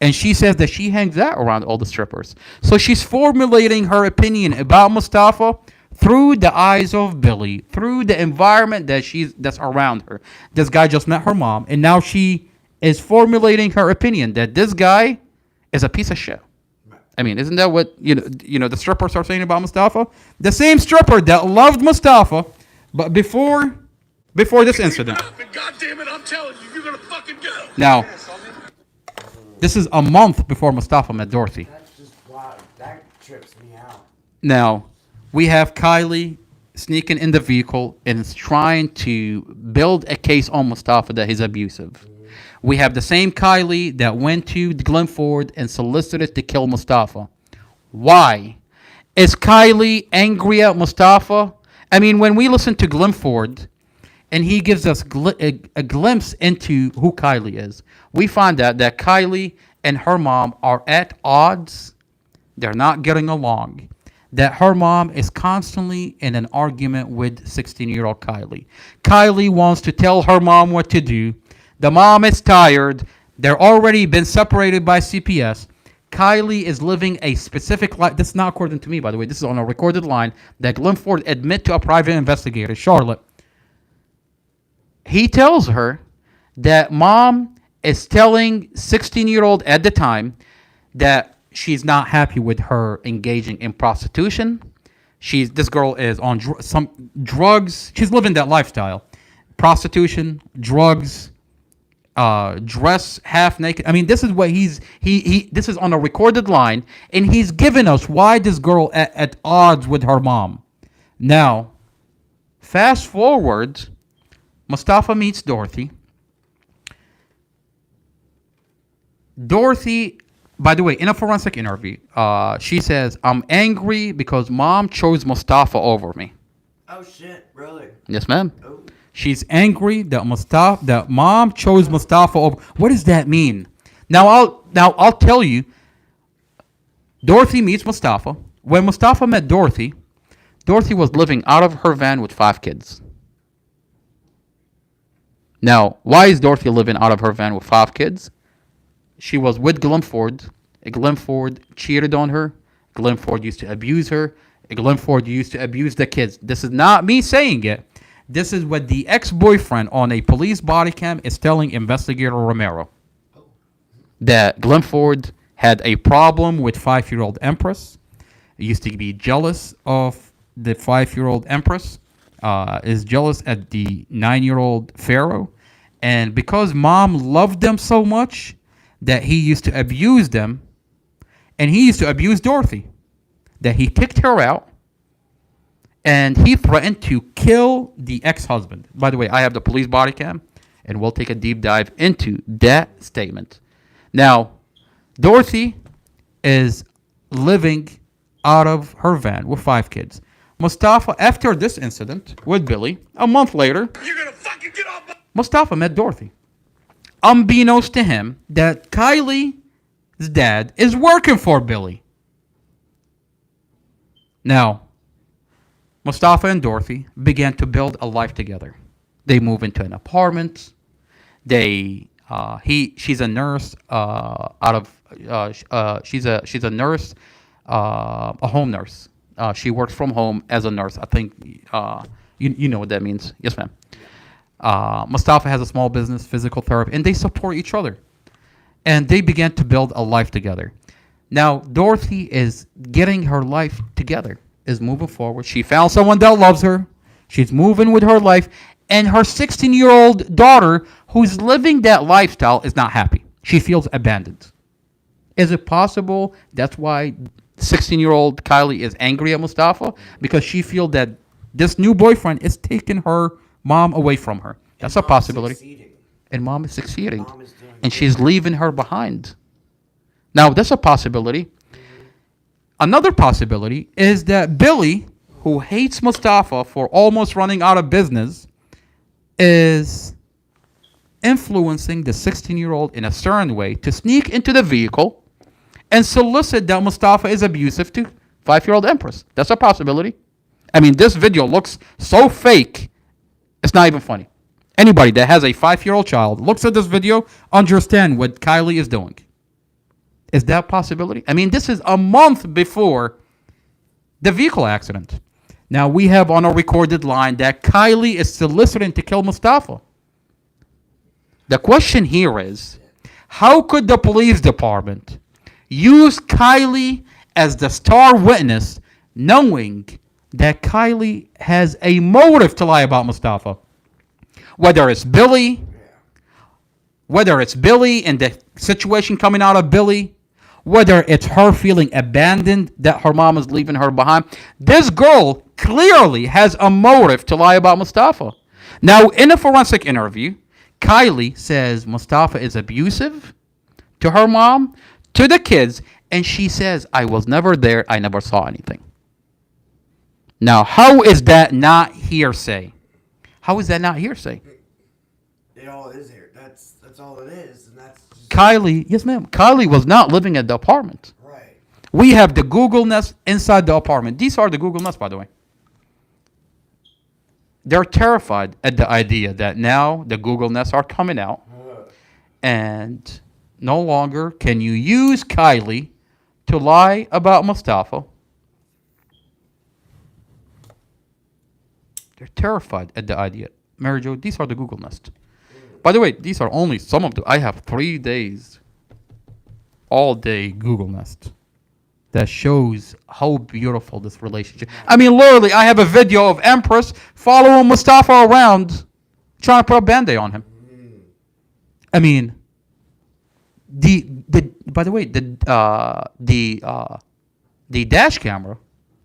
And she says that she hangs out around all the strippers. So she's formulating her opinion about Mustafa through the eyes of Billy, through the environment that's around her. This guy just met her mom, and now she is formulating her opinion that this guy is a piece of shit. I mean, isn't that what you know the strippers are saying about Mustafa? The same stripper that loved Mustafa, but before this incident. God damn it, I'm telling you, you're gonna fucking go. Now, this is a month before Mustafa met Dorothy. That's just wild. That trips me out. Now, we have Kylie sneaking in the vehicle and is trying to build a case on Mustafa that he's abusive. We have the same Kylie that went to Glenn Ford and solicited to kill Mustafa. Why? Is Kylie angry at Mustafa? I mean, when we listen to Glenn Ford and he gives us a glimpse into who Kylie is, we find out that Kylie and her mom are at odds. They're not getting along. That her mom is constantly in an argument with 16-year-old Kylie. Kylie wants to tell her mom what to do. The mom is tired. They're already been separated by CPS. Kylie is living a specific life. This is not according to me, by the way. This is on a recorded line that Glenn Ford admit to a private investigator, Charlotte. He tells her that mom is telling 16-year-old at the time that she's not happy with her engaging in prostitution. This girl is on some drugs. She's living that lifestyle. Prostitution, drugs, dress half naked. I mean, this is what this is on a recorded line, and he's given us why this girl at odds with her mom. Now, fast forward, Mustafa meets Dorothy. Dorothy, by the way, in a forensic interview, she says, I'm angry because mom chose Mustafa over me. Oh shit, really? Yes, ma'am. Oh. She's angry that mom chose Mustafa over. What does that mean? Now I'll tell you Dorothy meets Mustafa. When Mustafa met Dorothy, Dorothy was living out of her van with 5 kids. Now, why is Dorothy living out of her van with 5 kids? She was with Glenn Ford. Glenn Ford cheated on her. Glenn Ford used to abuse her. Glenn Ford used to abuse the kids. This is not me saying it. This is what the ex-boyfriend on a police body cam is telling investigator Romero. That Glenn Ford had a problem with 5-year-old Empress. He used to be jealous of the 5-year-old Empress. Is jealous at the 9-year-old Pharaoh. And because mom loved them so much that he used to abuse them. And he used to abuse Dorothy. That he kicked her out. And he threatened to kill the ex-husband. By the way, I have the police body cam. And we'll take a deep dive into that statement. Now, Dorothy is living out of her van with 5 kids. Mustafa, after this incident with Billy, a month later, Mustafa met Dorothy. Unbeknownst to him, that Kylie's dad is working for Billy. Now, Mustafa and Dorothy began to build a life together. They move into an apartment. She's a nurse. She's a nurse, a home nurse. She works from home as a nurse. I think you know what that means. Yes, ma'am. Mustafa has a small business, physical therapy, and they support each other. And they began to build a life together. Now, Dorothy is getting her life together, is moving forward. She found someone that loves her. She's moving with her life. And her 16-year-old daughter, who's living that lifestyle, is not happy. She feels abandoned. Is it possible that's why 16-year-old Kylie is angry at Mustafa? Because she feels that this new boyfriend is taking her mom away from her. That's a possibility. And mom is succeeding. And she's leaving her behind. Now, that's a possibility. Another possibility is that Billy, who hates Mustafa for almost running out of business, is influencing the 16-year-old in a certain way to sneak into the vehicle and solicit that Mustafa is abusive to 5-year-old Empress. That's a possibility. I mean, this video looks so fake, it's not even funny. Anybody that has a 5-year-old child looks at this video, understand what Kylie is doing. Is that a possibility? I mean, this is a month before the vehicle accident. Now, we have on a recorded line that Kylie is soliciting to kill Mustafa. The question here is, how could the police department use Kylie as the star witness, knowing that Kylie has a motive to lie about Mustafa? Whether it's Billy and the situation coming out of Billy, whether it's her feeling abandoned that her mom is leaving her behind. This girl clearly has a motive to lie about Mustafa. Now, in a forensic interview, Kylie says Mustafa is abusive to her mom, to the kids, and she says, I was never there, I never saw anything. Now, how is that not hearsay? How is that not hearsay? It all is here. That's all it is, and that's just... Kylie, yes ma'am, Kylie was not living at the apartment. Right. We have the Google Nest inside the apartment. These are the Google Nests, by the way. They're terrified at the idea that now the Google Nests are coming out, and no longer can you use Kylie to lie about Mustafa. They're terrified at the idea. Mary Jo, these are the Google Nest. By the way, these are only some of them. I have 3 days, all day Google Nest. That shows how beautiful this relationship. I mean, literally, I have a video of Empress following Mustafa around, trying to put a Band-Aid on him. I mean, by the way, the dash camera.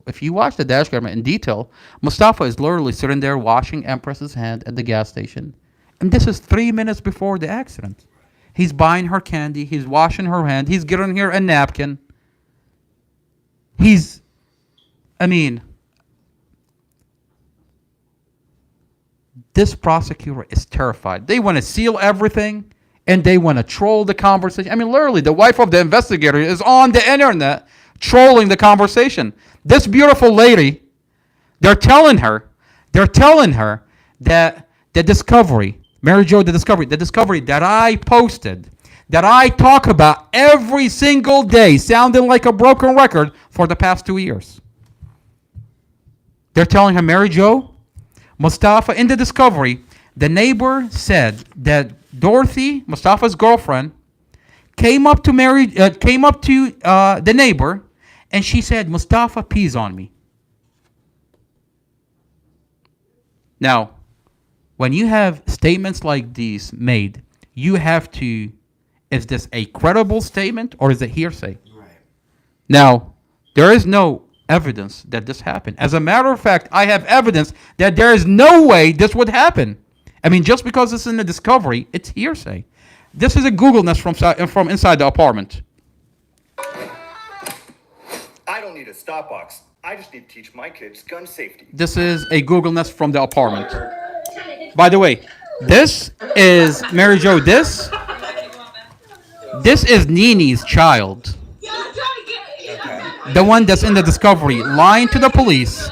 If you watch the dash camera in detail, Mustafa is literally sitting there washing Empress's hand at the gas station, and this is 3 minutes before the accident. He's buying her candy. He's washing her hand. He's getting her a napkin. This prosecutor is terrified. They want to seal everything, and they want to troll the conversation. I mean, literally, the wife of the investigator is on the internet trolling the conversation. This beautiful lady, they're telling her that the discovery, Mary Jo, the discovery that I posted, that I talk about every single day, sounding like a broken record for the past 2 years. They're telling her, Mary Jo, Mustafa, in the discovery, the neighbor said that Dorothy, Mustafa's girlfriend, came up to the neighbor, and she said, Mustafa pees on me. Now, when you have statements like these made, you have to, is this a credible statement or is it hearsay? Right. Now, there is no evidence that this happened. As a matter of fact, I have evidence that there is no way this would happen. I mean, just because it's in the discovery, it's hearsay. This is a Google nest from inside the apartment. I don't need a stop box. I just need to teach my kids gun safety. This is a Google nest from the apartment. By the way, this is Mary Jo. This is Nini's child. The one that's in the discovery, lying to the police,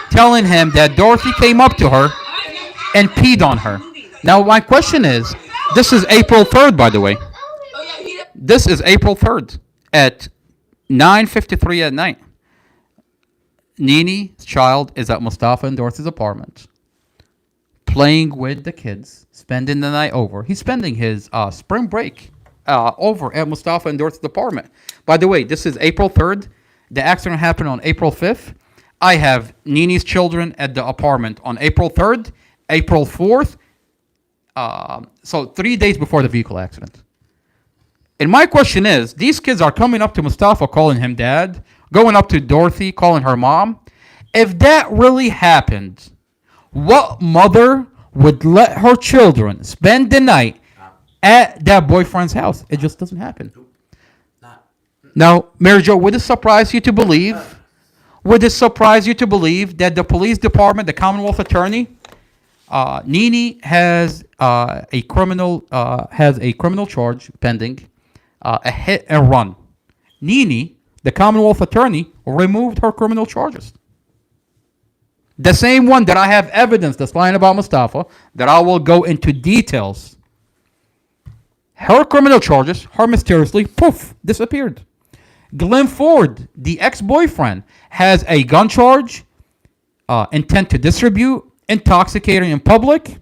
telling him that Dorothy came up to her and peed on her. Now, my question is, this is April 3rd, by the way. This is April 3rd at 9:53 at night. Nini's child is at Mustafa and Dorothy's apartment, playing with the kids, spending the night over. He's spending his spring break over at Mustafa and Dorothy's apartment. By the way, this is April 3rd. The accident happened on April 5th. I have Nini's children at the apartment on April 3rd, April 4th. So 3 days before the vehicle accident. And my question is, these kids are coming up to Mustafa, calling him dad, going up to Dorothy, calling her mom. If that really happened, what mother would let her children spend the night at that boyfriend's house? It just doesn't happen. Now, Mary Jo, would it surprise you to believe? Would it surprise you to believe that the police department, the Commonwealth Attorney, Nini has a criminal charge pending, a hit and run. Nini, the Commonwealth Attorney, removed her criminal charges. The same one that I have evidence that's lying about Mustafa, that I will go into details. Her criminal charges, her mysteriously, poof, disappeared. Glenn Ford, the ex-boyfriend, has a gun charge, intent to distribute, intoxicating in public,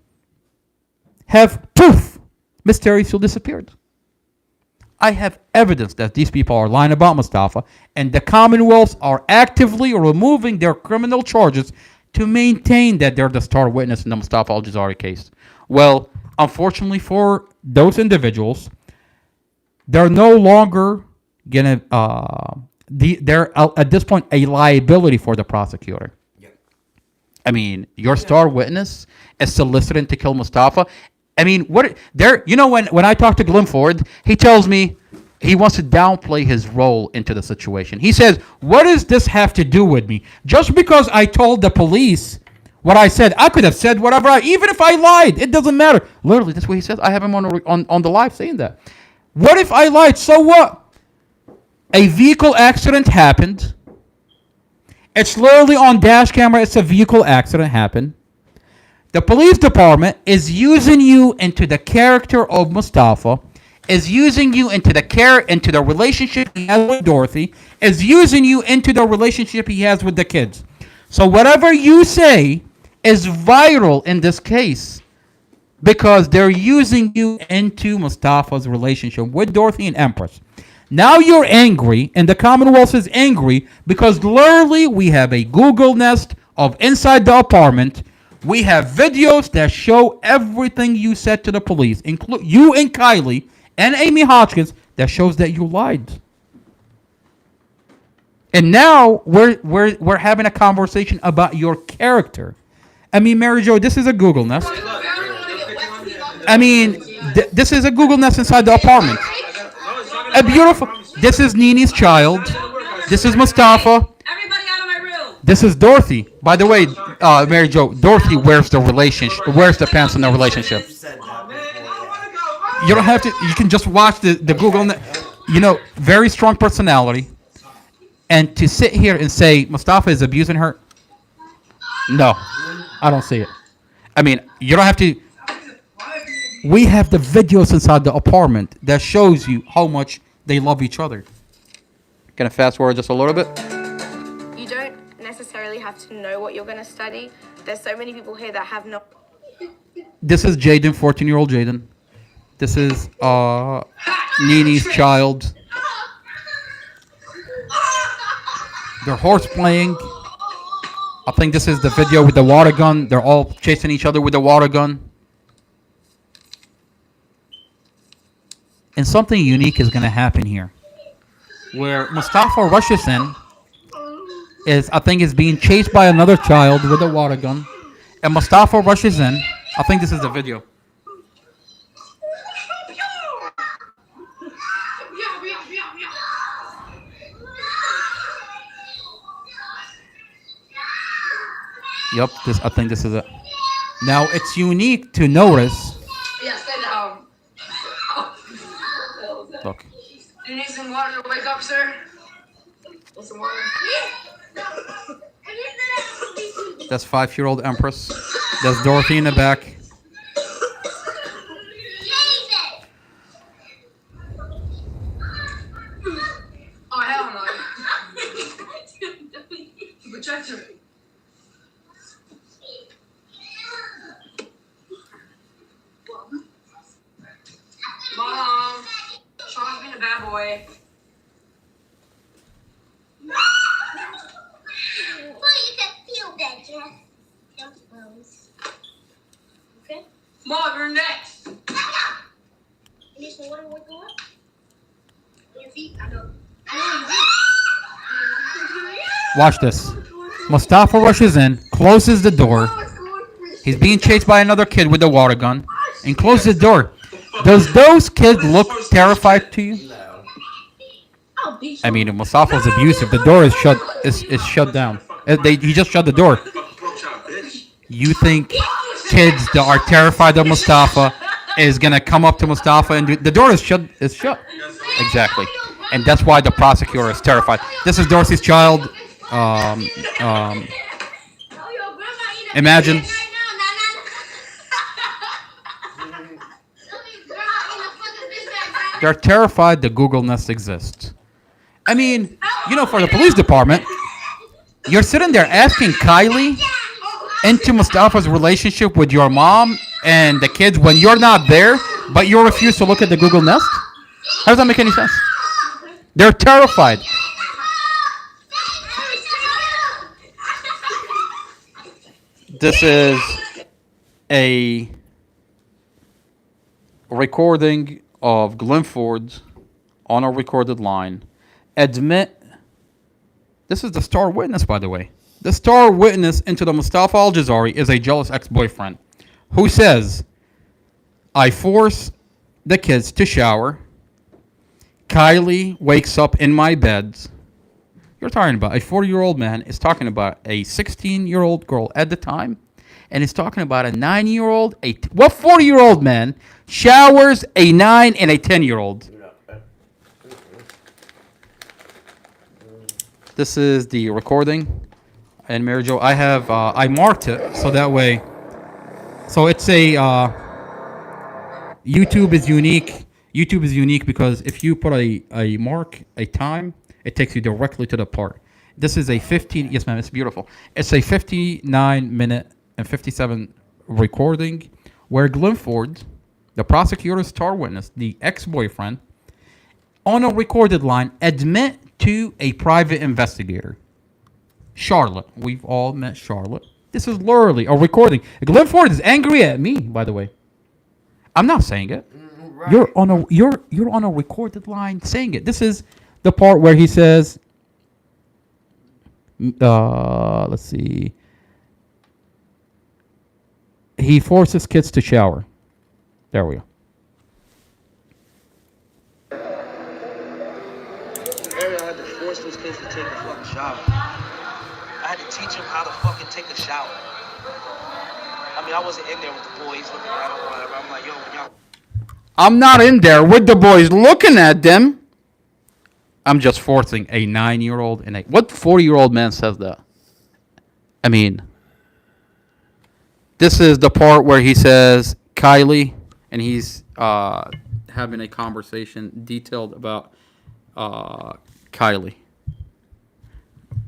have poof, mysteriously disappeared. I have evidence that these people are lying about Mustafa, and the Commonwealths are actively removing their criminal charges to maintain that they're the star witness in the Mustafa Al-Jazari case. Well, unfortunately for those individuals, they're no longer gonna they're at this point a liability for the prosecutor. I mean, your star witness is soliciting to kill Mustafa. I mean, what there? You know, when I talk to Glenn Ford, he tells me he wants to downplay his role into the situation. He says, "What does this have to do with me? Just because I told the police what I said, I could have said whatever. Even if I lied, it doesn't matter." Literally, that's what he says. I have him on the live saying that. What if I lied? So what? A vehicle accident happened. It's literally on dash camera. It's a vehicle accident happened. The police department is using you into the character of Mustafa, is using you into the relationship he has with Dorothy, is using you into the relationship he has with the kids. So whatever you say is vital in this case because they're using you into Mustafa's relationship with Dorothy and Empress. Now you're angry, and the Commonwealth is angry because literally we have a Google nest of inside the apartment. We have videos that show everything you said to the police, include you and Kylie and Amy Hodgkins, that shows that you lied. And now we're having a conversation about your character. I mean, Mary Jo, this is a Google nest. I mean, this is a Google nest inside the apartment. A beautiful. This is Nini's child. This is Mustafa. This is Dorothy. By the way, Mary Jo, Dorothy wears the pants in the relationship. You don't have to. You can just watch the Google. You know, very strong personality. And to sit here and say Mustafa is abusing her, no, I don't see it. I mean, you don't have to. We have the videos inside the apartment that shows you how much they love each other. Gonna fast forward just a little bit. You don't necessarily have to know what you're going to study. There's so many people here that have no. This is Jaden, 14-year-old Jaden. This is Nini's child. They're horse playing. I think this is the video with the water gun. They're all chasing each other with the water gun. And something unique is going to happen here. Where Mustafa rushes in, I think is being chased by another child with a water gun. And Mustafa rushes in. I think this is the video. Yep, I think this is it. Now, it's unique to notice. Yeah, sit down. Look. Do you need some water to wake up, sir? Want some water? That's 5-year-old Empress. That's Dorothy in the back. Oh, hell no. Protect her. Mom, Sean's being a bad boy. Okay. Mom, you're next. You need some water to wake up? On your feet? I know. Watch this. Mustafa rushes in, closes the door. He's being chased by another kid with a water gun, and closes the door. Does those kids look terrified to you? I mean, if Mustafa's abusive, the door is shut. Is shut down. He just shut the door. You think kids that are terrified of Mustafa is gonna come up to Mustafa and the door is shut? Is shut. Exactly, and that's why the prosecutor is terrified. This is Dorsey's child. Imagine. They're terrified the Google Nest exists. I mean, for the police department, you're sitting there asking Kylie into Mustafa's relationship with your mom and the kids when you're not there, but you refuse to look at the Google Nest? How does that make any sense? They're terrified. This is a recording of Glenn Ford on a recorded line. This is the star witness, by the way. The star witness into the Mustafa Al-Jazari is a jealous ex-boyfriend who says, I force the kids to shower. Kylie wakes up in my bed. You're talking about a 40-year-old man is talking about a 16-year-old girl at the time, and is talking about a 9-year-old. What 40-year-old man showers a 9 and a 10-year-old? This is the recording. And Mary Jo, I marked it so that way. So it's a YouTube is unique. YouTube is unique because if you put a mark, a time, it takes you directly to the part. This is a 15. Yes, ma'am. It's beautiful. It's a 59-minute and 57 recording where Glenn Ford, the prosecutor's star witness, the ex-boyfriend, on a recorded line, admit to a private investigator. Charlotte. We've all met Charlotte. This is literally a recording. Glenn Ford is angry at me, by the way. I'm not saying it. Right. You're on a recorded line saying it. This is the part where he says, let's see. He forces kids to shower. There we go. I had to force those kids to take a fucking shower. I had to teach them how to fucking take a shower. I mean, I wasn't in there with the boys looking at them or whatever. I'm like, yo, I'm not in there with the boys looking at them. I'm just forcing a 9-year-old and a what 40-year-old man says that? I mean, this is the part where he says Kylie, and he's having a conversation detailed about Kylie.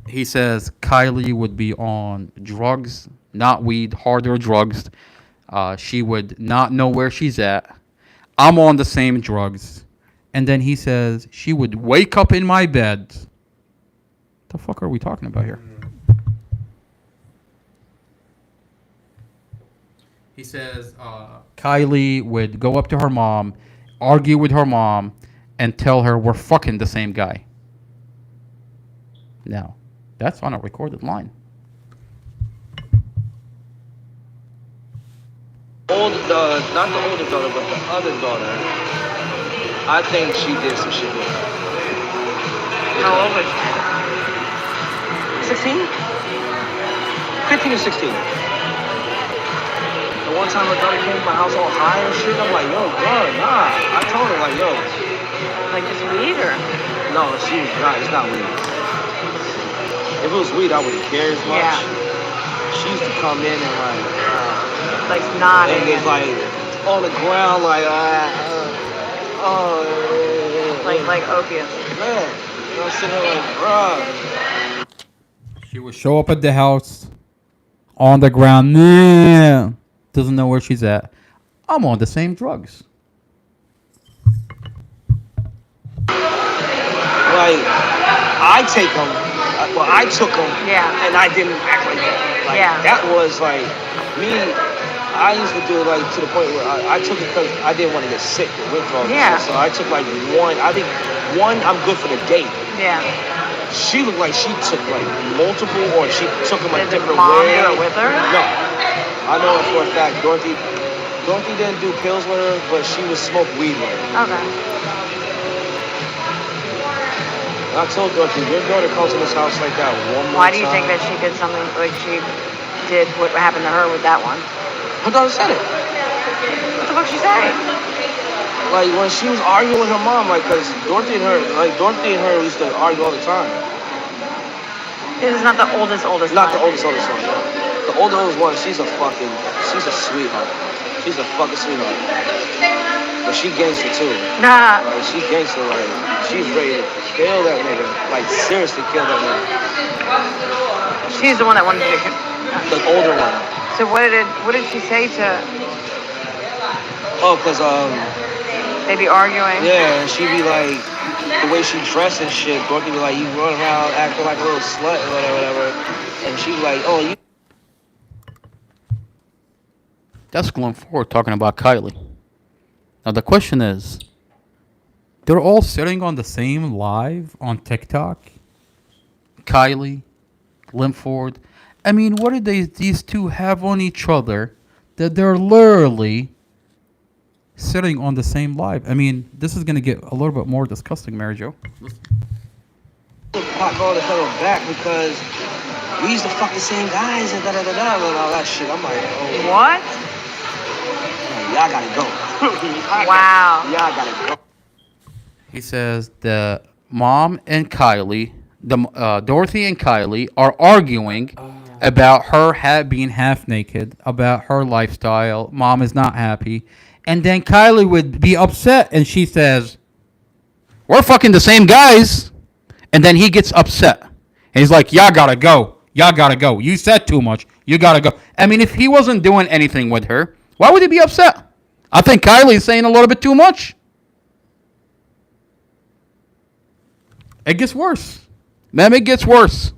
He says Kylie would be on drugs, not weed, harder drugs. She would not know where she's at. I'm on the same drugs. And then he says she would wake up in my bed. The fuck are we talking about here? He says Kylie would go up to her mom, argue with her mom, and tell her we're fucking the same guy. Now, that's on a recorded line. Not the older daughter, but the other daughter, I think she did some shit with her. How old was she? 16? 15 or 16. The one time her daughter came to my house all high and shit, I'm like, yo, bro, nah. I told her, like, yo. Like just weed or? No, it's not weed. If it was weed, I wouldn't care as much. Yeah. She used to come in and Like nodding. and get like on the ground, like, like opiates. Man, I'm sitting there like, bruh. She would show up at the house on the ground. Nah, doesn't know where she's at. I'm on the same drugs. Like, I take them. Well, I took them. Yeah. And I didn't act like that. Like, that was like, me, I used to do it like to the point where I took it because I didn't want to get sick with withdrawals. Yeah. So I took like one. I think one, I'm good for the day. Yeah. She looked like she took like multiple, or she took them a Did the different mom way. do it with her? No. I know it for a fact. Dorothy didn't do pills with her, but she would smoke weed with her. Okay. I told Dorothy, your daughter comes to this house like that one more time. Why do you think that she did something like she did what happened to her with that one? Her daughter said it. What the fuck she say? Like when she was arguing with her mom, like, cause Dorothy and her used to argue all the time. This is not the oldest Not one. the oldest one. The oldest one, she's a sweetheart. She's a fucking sweetheart. But she gangster too. Nah. Like, she gangster, like, she's ready to kill that nigga. Like, seriously kill that nigga. She's the one that wanted to. The older one. So what did she say to? Oh, cause they be arguing. Yeah, and she be like, the way she dressed and shit. Dorothy be like, you run around acting like a little slut or whatever. And she be like, oh, you. That's Glenn Ford talking about Kylie. Now the question is, they're all sitting on the same live on TikTok. Kylie, Glenn Ford. I mean, what do these two have on each other that they're literally sitting on the same live? I mean, this is going to get a little bit more disgusting, Mary Jo. Pop all the hell back because we used to fuck the same guys and da-da-da-da and all that shit. I'm like, oh. What? Y'all gotta go. Wow. Y'all gotta go. He says the mom and Kylie, Dorothy and Kylie are arguing about her being half naked, about her lifestyle. Mom is not happy. And then Kylie would be upset and she says, we're fucking the same guys. And then he gets upset. And he's like, y'all gotta go. Y'all gotta go. You said too much. You gotta go. I mean, if he wasn't doing anything with her, why would he be upset? I think Kylie's saying a little bit too much. It gets worse. Ma'am, it gets worse.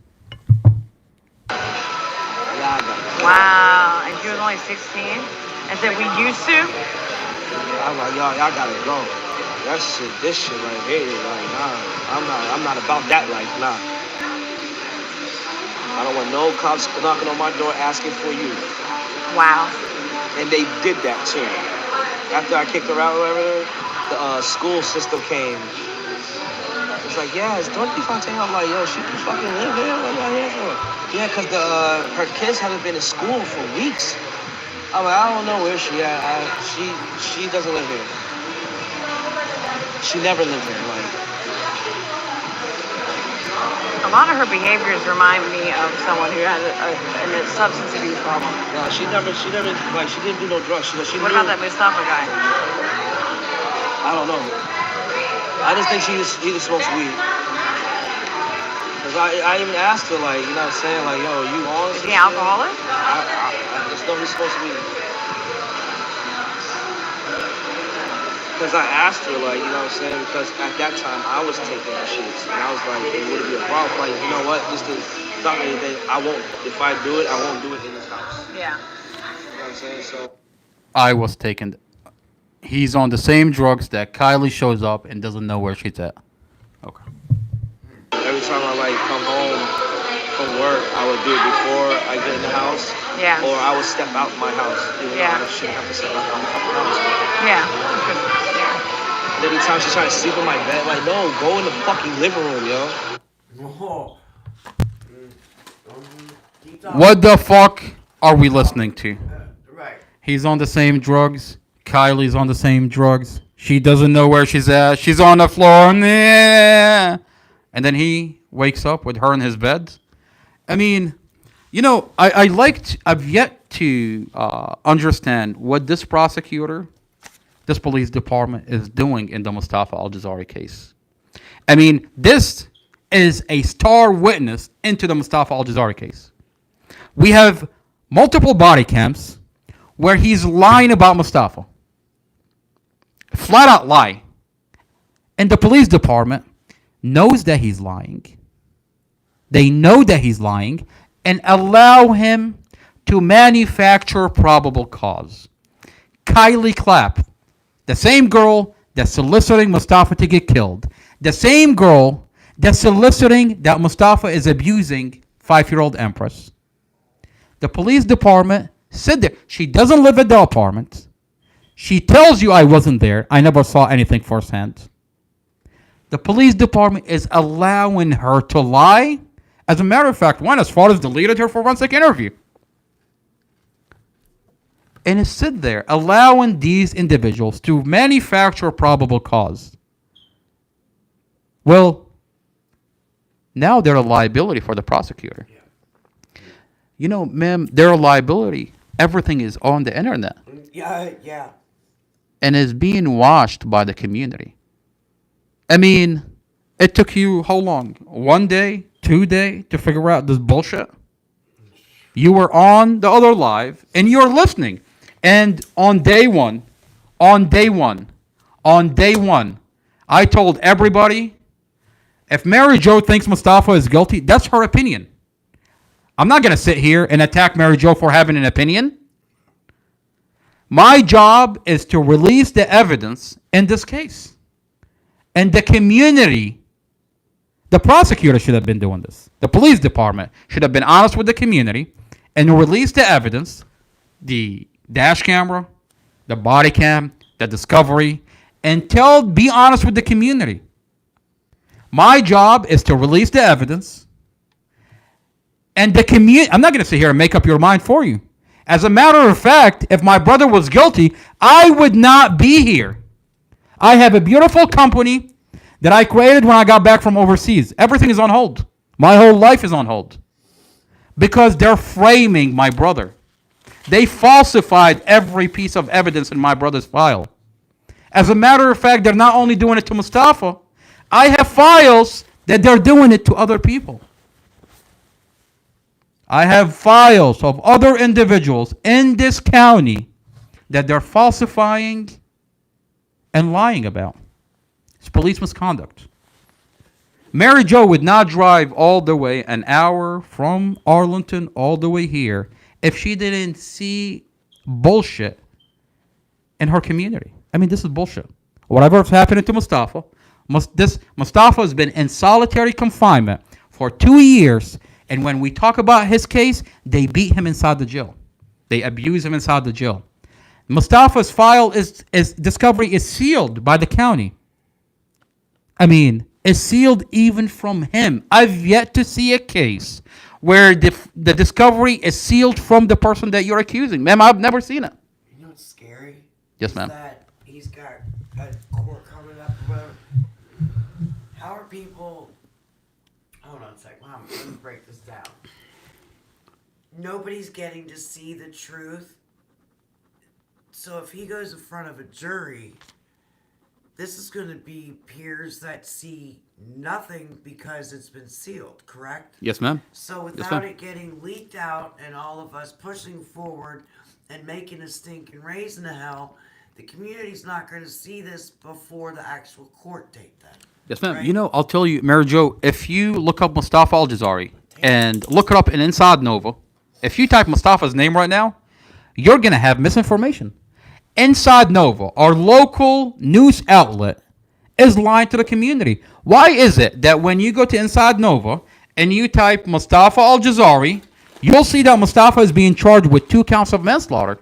Wow. And she was only 16? And said, we used to? I'm like, y'all gotta go. This shit right here, like, nah. I'm not about that life, nah. I don't want no cops knocking on my door asking for you. Wow. And they did that too. After I kicked her out or whatever, the school system came. It's like, yeah, it's Dorothy Fontaine. I'm like, yo, she can fucking live here. What y'all here for? Yeah, because her kids haven't been in school for weeks. I'm like, I don't know where she at. She doesn't live here. She never lived here. Like, A lot of her behaviors remind me of someone who had a substance abuse problem. No, she never, like, she didn't do no drugs. She What about that Mustafa guy? I don't know. I just think he just smokes weed. Cause I even asked her, like, you know what I'm saying, like, yo, you on? Is he alcoholic? I just know he smokes weed. Because I asked her, like, you know what I'm saying, because at that time I was taking the shits, and I was like, it would be a problem. Like, you know what, just to stop anything, I won't. If I do it, I won't do it in this house. Yeah. You know what I'm saying? So. I was taken. He's on the same drugs that Kylie shows up and doesn't know where she's at. Okay. Every time I like come home from work, I would do it before I get in the house. Yeah. Or I would step out my house, even though I shouldn't have to step out my house. Yeah. And every time she's trying to sleep in my bed, like, no, go in the fucking living room, yo. What the fuck are we listening to? Right. He's on the same drugs. Kylie's on the same drugs. She doesn't know where she's at. She's on the floor. Nah. And then he wakes up with her in his bed. I mean, you know, I've yet to understand what this prosecutor, this police department is doing in the Mustafa Al-Jazari case. I mean, this is a star witness into the Mustafa Al-Jazari case. We have multiple body cams where he's lying about Mustafa. Flat out lie. And the police department knows that he's lying. They know that he's lying and allow him to manufacture probable cause. Kylie Clapp, the same girl that's soliciting Mustafa to get killed, the same girl that's soliciting that Mustafa is abusing 5-year-old Empress. The police department said that she doesn't live at the apartment. She tells you I wasn't there. I never saw anything firsthand. The police department is allowing her to lie. As a matter of fact, one as far as deleted her forensic interview. And it's sit there allowing these individuals to manufacture probable cause. Well, now they're a liability for the prosecutor. You know, ma'am, they're a liability. Everything is on the internet. Yeah. And is being watched by the community. I mean, it took you how long? 1 day, 2 days to figure out this bullshit? You were on the other live and you're listening. And on day one, I told everybody, if Mary Jo thinks Mustafa is guilty, that's her opinion. I'm not going to sit here and attack Mary Jo for having an opinion. My job is to release the evidence in this case. And the community, the prosecutor should have been doing this. The police department should have been honest with the community and release the evidence, the dash camera, the body cam, the discovery, and be honest with the community. My job is to release the evidence. And the community, I'm not going to sit here and make up your mind for you. As a matter of fact, if my brother was guilty, I would not be here. I have a beautiful company that I created when I got back from overseas. Everything is on hold. My whole life is on hold. Because they're framing my brother. They falsified every piece of evidence in my brother's file. As a matter of fact, they're not only doing it to Mustafa, I have files that they're doing it to other people. I have files of other individuals in this county that they're falsifying and lying about. It's police misconduct. Mary Jo would not drive all the way an hour from Arlington all the way here if she didn't see bullshit in her community. I mean, this is bullshit. Whatever's happening to Mustafa, Mustafa has been in solitary confinement for 2 years, and when we talk about his case, they beat him inside the jail. They abuse him inside the jail. Mustafa's file is discovery is sealed by the county. I mean, it's sealed even from him. I've yet to see a case where the discovery is sealed from the person that you're accusing. Ma'am, I've never seen it. You know what's scary? Yes, ma'am. That he's got a court coming up. How are people hold on a second. Let me break this down. Nobody's getting to see the truth. So if he goes in front of a jury, this is going to be peers that see nothing because it's been sealed, correct? Yes, ma'am. So Yes, without ma'am. it getting leaked out and all of us pushing forward and making a stink and raising the hell, the community's not going to see this before the actual court date then. Yes, ma'am. Right. You know, I'll tell you, Mary Jo, if you look up Mustafa Al Jazari and look it up in Inside Nova, if you type Mustafa's name right now, you're going to have misinformation. Inside Nova, our local news outlet, is lying to the community. Why is it that when you go to Inside Nova and you type Mustafa Al Jazari, you'll see that Mustafa is being charged with 2 counts of manslaughter?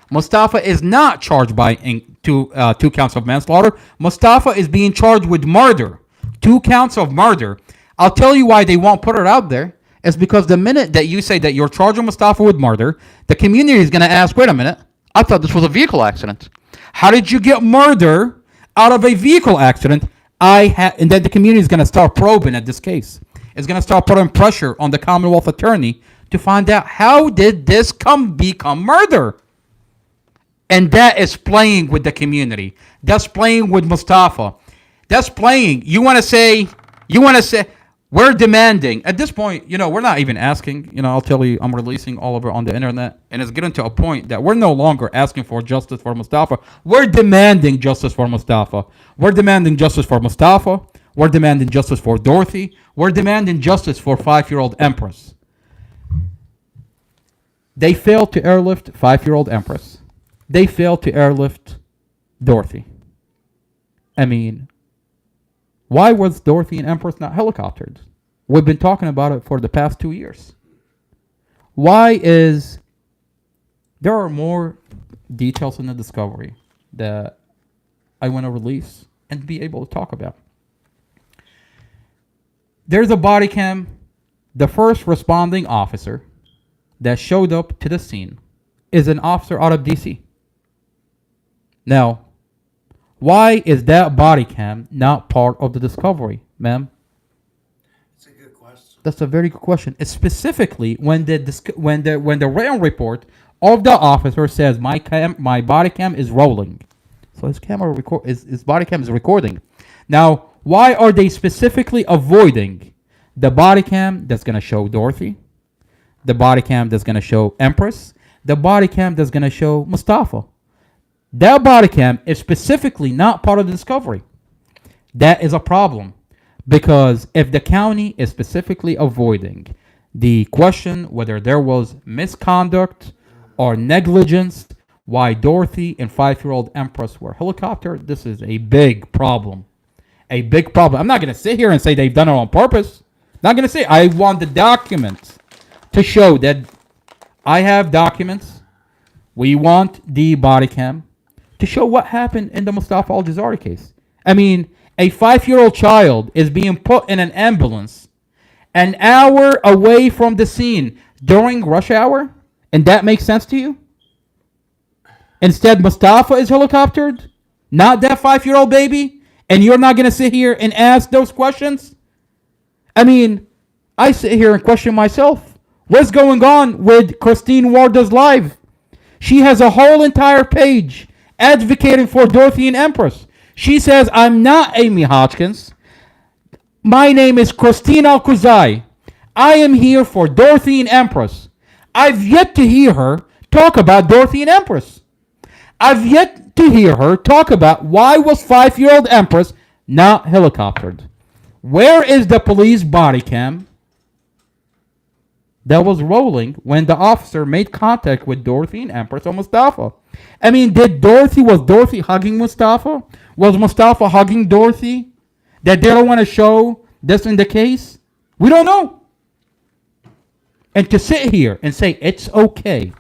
Mustafa is not charged by 2 counts of manslaughter. Mustafa is being charged with murder. 2 counts of murder. I'll tell you why they won't put it out there. It's because the minute that you say that you're charging Mustafa with murder, the community is going to ask, wait a minute, I thought this was a vehicle accident. How did you get murder out of a vehicle accident? And then the community is going to start probing at this case. It's going to start putting pressure on the Commonwealth attorney to find out how did this become murder? And that is playing with the community. That's playing with Mustafa. That's playing. You want to say, we're demanding. At this point, we're not even asking. I'll tell you, I'm releasing all of it on the internet. And it's getting to a point that we're no longer asking for justice for Mustafa. We're demanding justice for Mustafa. We're demanding justice for Mustafa. We're demanding justice for Dorothy. We're demanding justice for 5-year-old Empress. They failed to airlift 5-year-old Empress. They failed to airlift Dorothy. I mean, why was Dorothy and Empress not helicoptered? We've been talking about it for the past 2 years. There are more details in the discovery that I want to release and be able to talk about. There's a body cam. The first responding officer that showed up to the scene is an officer out of DC. Now, why is that body cam not part of the discovery, ma'am? It's a good question. That's a very good question. It's specifically when the written report of the officer says my body cam is rolling, so his body cam is recording. Now, why are they specifically avoiding the body cam that's gonna show Dorothy, the body cam that's gonna show Empress, the body cam that's gonna show Mustafa? That body cam is specifically not part of the discovery. That is a problem, because if the county is specifically avoiding the question whether there was misconduct or negligence, why Dorothy and 5-year-old Empress were helicoptered, this is a big problem. A big problem. I'm not going to sit here and say they've done it on purpose. Not going to say. I want the documents to show that I have documents. We want the body cam to show what happened in the Mustafa Al Jazari case. I mean, a 5-year-old child is being put in an ambulance an hour away from the scene during rush hour, and that makes sense to you? Instead, Mustafa is helicoptered, not that 5-year-old baby, and you're not going to sit here and ask those questions? I mean, I sit here and question myself. What's going on with Christine Warda's live? She has a whole entire page advocating for Dorothy and Empress. She says, I'm not Amy Hodgkins. My name is Christine Al-Kuzai. I am here for Dorothy and Empress. I've yet to hear her talk about Dorothy and Empress. I've yet to hear her talk about why was 5-year-old Empress not helicoptered. Where is the police body cam that was rolling when the officer made contact with Dorothy and Empress or Mustafa? I mean, was Dorothy hugging Mustafa? Was Mustafa hugging Dorothy? That they don't want to show this in the case? We don't know. And to sit here and say it's okay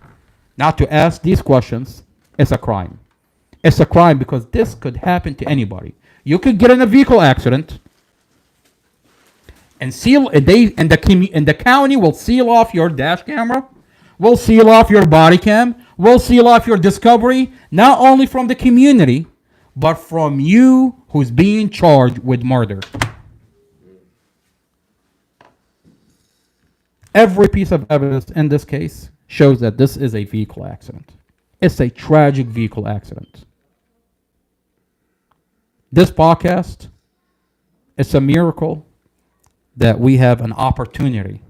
not to ask these questions, it's a crime. It's a crime because this could happen to anybody. You could get in a vehicle accident and the county will seal off your dash camera, will seal off your body cam, will seal off your discovery, not only from the community, but from you who's being charged with murder. Every piece of evidence in this case shows that this is a vehicle accident. It's a tragic vehicle accident. This podcast, it's a miracle that we have an opportunity,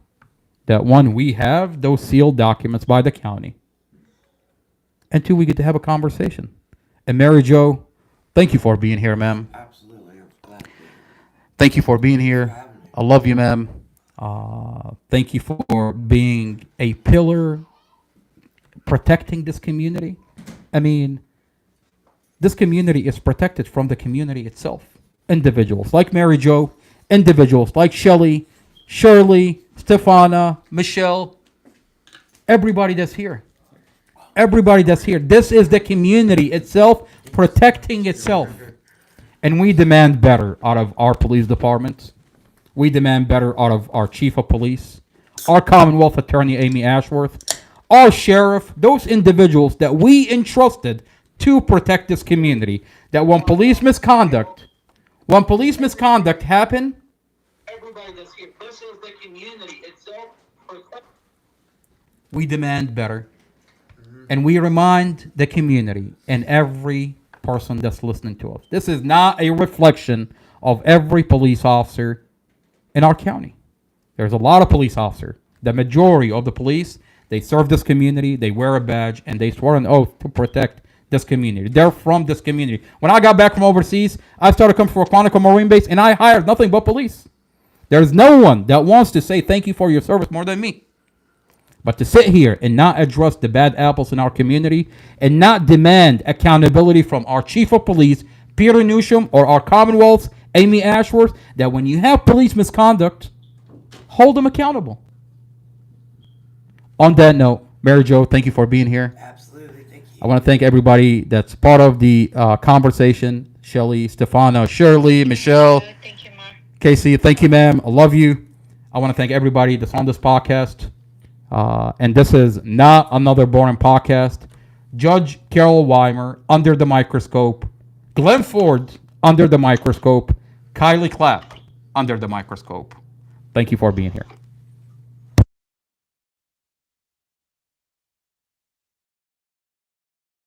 that one, we have those sealed documents by the county, and two, we get to have a conversation. And Mary Jo, thank you for being here, ma'am. Absolutely. I'm glad to be here. Thank you for being here. I love you, ma'am. Thank you for being a pillar protecting this community. I mean, this community is protected from the community itself. Individuals like Mary Jo, individuals like Shelly, Shirley, Stefana, Michelle, everybody that's here. Everybody that's here. This is the community itself protecting itself. And we demand better out of our police departments. We demand better out of our chief of police, our Commonwealth Attorney, Amy Ashworth, our sheriff, those individuals that we entrusted to protect this community. That when police misconduct happen, everybody that's here, this is the community itself. We demand better. And we remind the community and every person that's listening to us. This is not a reflection of every police officer in our county. There's a lot of police officers. The majority of the police, they serve this community, they wear a badge, and they swear an oath to protect this community. They're from this community. When I got back from overseas, I started coming for Quantico Marine Base, and I hired nothing but police. There's no one that wants to say thank you for your service more than me. But to sit here and not address the bad apples in our community and not demand accountability from our chief of police, Peter Newsham, or our Commonwealth's Amy Ashworth, that when you have police misconduct, hold them accountable. On that note, Mary Jo, thank you for being here. Absolutely, thank you. I want to thank everybody that's part of the conversation. Shelly, Stefana, Shirley, Michelle, Casey, thank you, ma'am. I love you. I want to thank everybody that's on this podcast. And this is not another boring podcast. Judge Carol Weimer, Under the Microscope. Glenn Ford, Under the Microscope. Kylie Clapp, Under the Microscope. Thank you for being here.